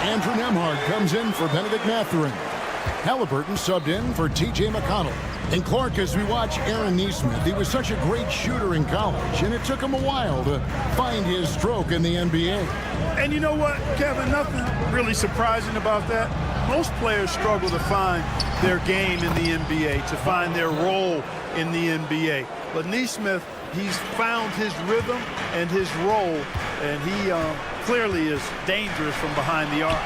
Andrew Nembhard comes in for Benedict Mathurin. Halliburton subbed in for T.J. McConnell. And Clark, as we watch Aaron Nesmith, he was such a great shooter in college, and it took him a while to find his stroke in the NBA. And you know what, Kevin, nothing really surprising about that. Most players struggle to find their game in the NBA, to find their role in the NBA. But Nesmith, he's found his rhythm and his role, and he clearly is dangerous from behind the arc.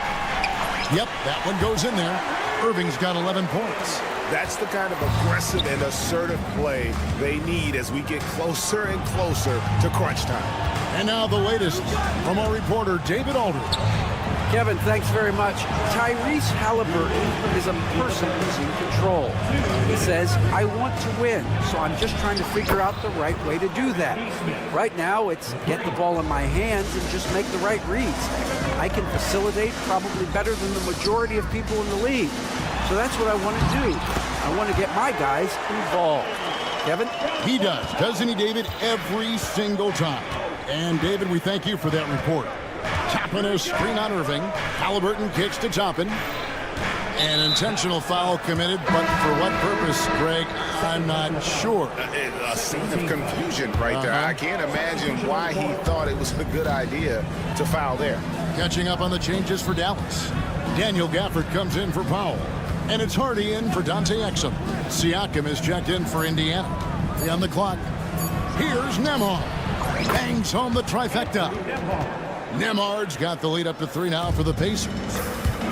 Yep, that one goes in there. Irving's got 11 points. That's the kind of aggressive and assertive play they need as we get closer and closer to crunch time. And now the latest from our reporter, David Aldridge. Kevin, thanks very much. Tyrese Halliburton is a person who's in control. He says, I want to win, so I'm just trying to figure out the right way to do that. Right now, it's get the ball in my hands and just make the right reads. I can facilitate probably better than the majority of people in the league. So that's what I want to do. I want to get my guys involved. Kevin? He does, doesn't he, David? Every single time. And, David, we thank you for that report. Toppin a screen on Irving. Halliburton kicks to Toppin. An intentional foul committed, but for what purpose, Greg? I'm not sure. A scene of confusion right there. I can't imagine why he thought it was a good idea to foul there. Catching up on the changes for Dallas. Daniel Gafford comes in for Powell. And it's Hardy in for Dante Exum. Siakam is checked in for Indiana. On the clock, here's Nembhard. Bangs home the trifecta. Nembhard's got the lead up to 3 now for the Pacers.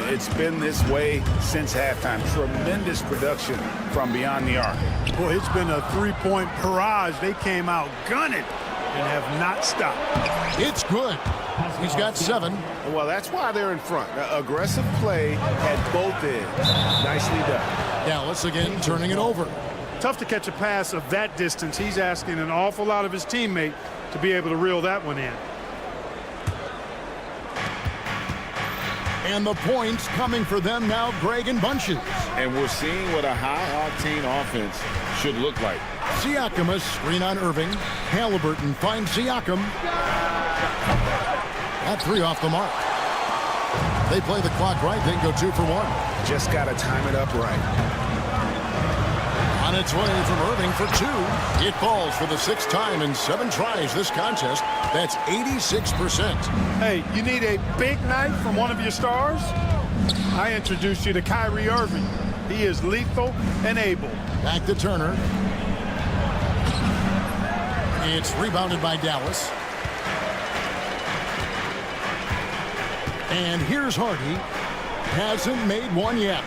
It's been this way since halftime. Tremendous production from beyond the arc. Boy, it's been a three-point barrage. They came out gunning and have not stopped. It's good. He's got 7. Well, that's why they're in front. Aggressive play at both ends. Nicely done. Dallas again turning it over. Tough to catch a pass of that distance. He's asking an awful lot of his teammate to be able to reel that one in. And the points coming for them now, Greg, in bunches. And we're seeing what a high-octane offense should look like. Siakam, a screen on Irving. Halliburton finds Siakam. That 3 off the mark. They play the clock right, then go 2 for 1. Just got to time it up right. On its way from Irving for 2. It falls for the 6th time in 7 tries this contest. That's 86%. Hey, you need a big night from one of your stars? I introduced you to Kyrie Irving. He is lethal and able. Back to Turner. It's rebounded by Dallas. And here's Hardy. Hasn't made one yet.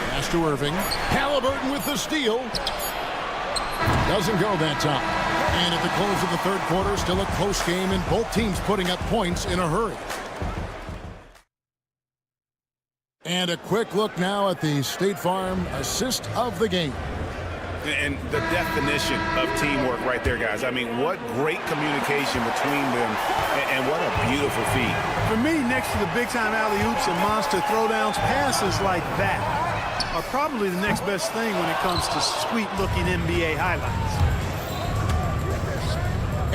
Pass to Irving. Halliburton with the steal. Doesn't go that time. And at the close of the 3rd quarter, still a close game, and both teams putting up points in a hurry. And a quick look now at the State Farm assist of the game. And the definition of teamwork right there, guys. I mean, what great communication between them, and what a beautiful feed. For me, next to the big-time alley-oops and monster throwdowns, passes like that are probably the next best thing when it comes to sweet-looking NBA highlights.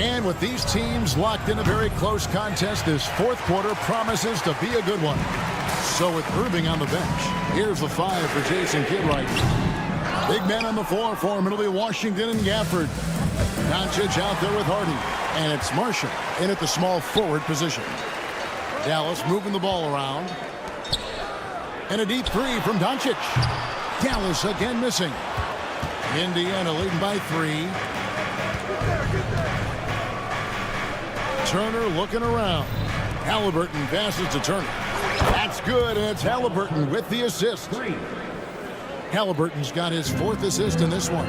And with these teams locked in a very close contest, this 4th quarter promises to be a good one. So with Irving on the bench, here's the 5 for Jason Kidd. Big men on the floor for him. It'll be Washington and Gafford. Tonci out there with Hardy. And it's Marshall in at the small forward position. Dallas moving the ball around. And a deep 3 from Tonci. Dallas again missing. Indiana leading by 3. Turner looking around. Halliburton passes to Turner. That's good, and it's Halliburton with the assist. Halliburton's got his 4th assist in this one.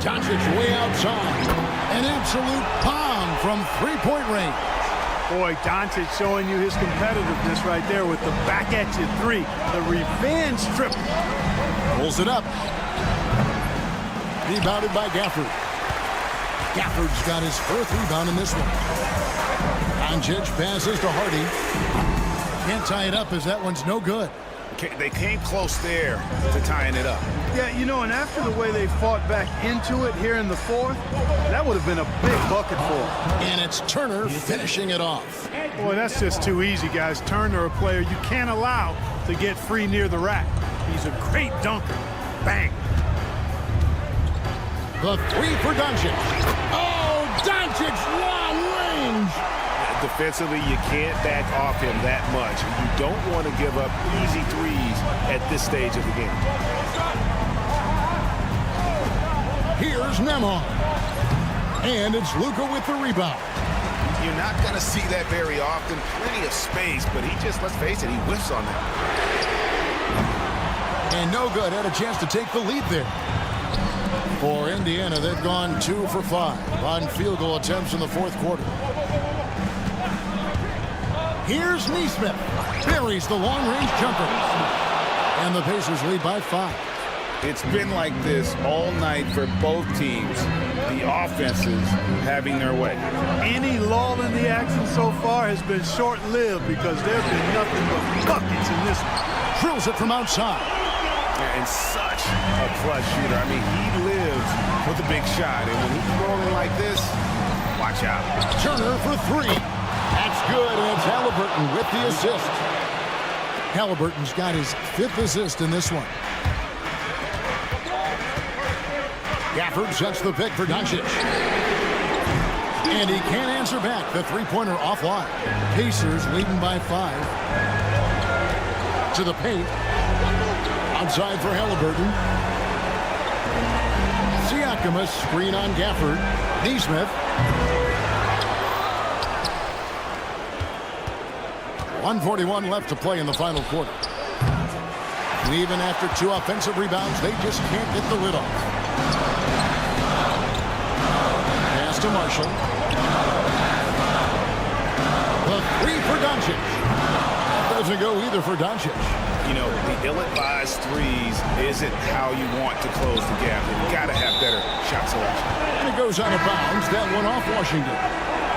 Tonci way outside. An absolute bomb from three-point range. Boy, Tonci showing you his competitiveness right there with the back at you three. The revenge triple. Pulls it up. Rebounded by Gafford. Gafford's got his fourth rebound in this one. Tonci passes to Hardy. Can't tie it up as that one's no good. They came close there to tying it up. Yeah, you know, and after the way they fought back into it here in the fourth, that would have been a big bucket for them. And it's Turner finishing it off. Boy, that's just too easy, guys. Turner, a player you can't allow to get free near the rack. He's a great dunker. Bang. The three for Doncic. Oh, Doncic, long range. Defensively, you can't back off him that much. You don't want to give up easy threes at this stage of the game. Here's Nembhard. And it's Luka with the rebound. You're not going to see that very often. Plenty of space, but he just, let's face it, he whiffs on that. And no good. Had a chance to take the lead there. For Indiana, they've gone 2 for 5 on field goal attempts in the fourth quarter. Here's Nesmith. Buries the long-range jumper. And the Pacers lead by 5. It's been like this all night for both teams. The offenses having their way. Any lull in the action so far has been short-lived because there's been nothing but buckets in this one. Drills it from outside. And such a clutch shooter. I mean, he lives for the big shot. And when he's rolling like this, watch out. Turner for 3. That's good, and it's Halliburton with the assist. Halliburton's got his 5th assist in this one. Gafford sets the pick for Doncic. And he can't answer back. The three-pointer offline. Pacers leading by 5. To the paint. Outside for Halliburton. Siakam, a screen on Gafford. Nesmith. 1:41 left to play in the final quarter. And even after 2 offensive rebounds, they just can't get the lid off. Pass to Marshall. The 3 for Doncic. That doesn't go either for Doncic. You know, the ill-advised threes isn't how you want to close the gap. You've got to have better shot selection. And it goes out of bounds. That one off Washington.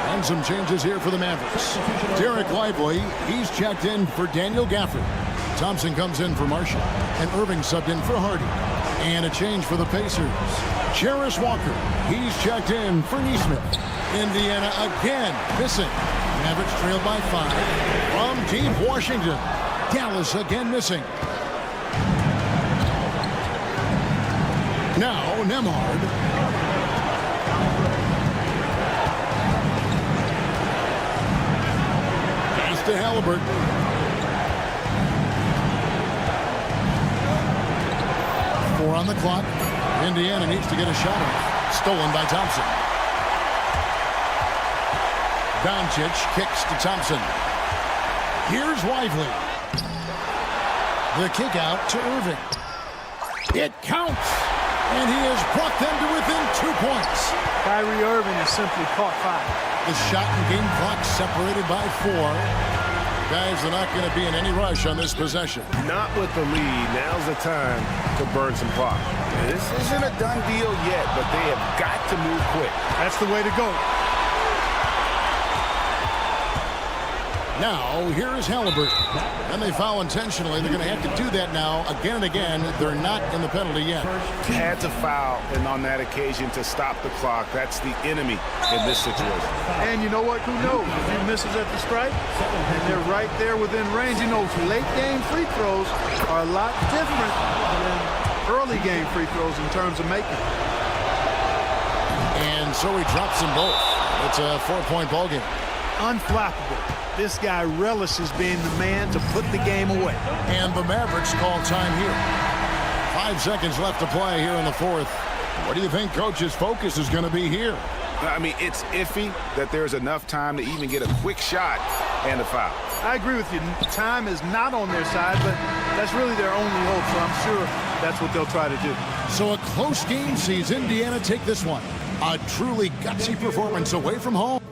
And some changes here for the Mavericks. Derek Lively, he's checked in for Daniel Gafford. Thompson comes in for Marshall. And Irving subbed in for Hardy. And a change for the Pacers. Jarris Walker, he's checked in for Nesmith. Indiana again missing. Mavericks trailed by 5. From deep Washington. Dallas again missing. Now Nembhard. Pass to Halliburton. Four on the clock. Indiana needs to get a shot off. Stolen by Thompson. Doncic kicks to Thompson. Here's Lively. The kick out to Irving. It counts. And he has brought them to within 2 points. Kyrie Irving has simply caught 5. The shot and game clock separated by 4. Guys are not going to be in any rush on this possession. Not with the lead. Now's the time to burn some clock. This isn't a done deal yet, but they have got to move quick. That's the way to go. Now, here is Halliburton. And they foul intentionally. They're going to have to do that now again and again. They're not in the penalty yet. Had to foul, and on that occasion to stop the clock. That's the enemy in this situation. And you know what? Who knows? If he misses at the stripe, and they're right there within range. You know, late game free throws are a lot different than early game free throws in terms of making. And so he drops them both. It's a 4-point ball game. Unflappable. This guy relishes being the man to put the game away. And the Mavericks call time here. 5 seconds left to play here in the fourth. What do you think Coach's focus is going to be here? I mean, it's iffy that there's enough time to even get a quick shot and a foul. I agree with you. Time is not on their side, but that's really their only hope, so I'm sure that's what they'll try to do. So a close game sees Indiana take this one. A truly gutsy performance away from home.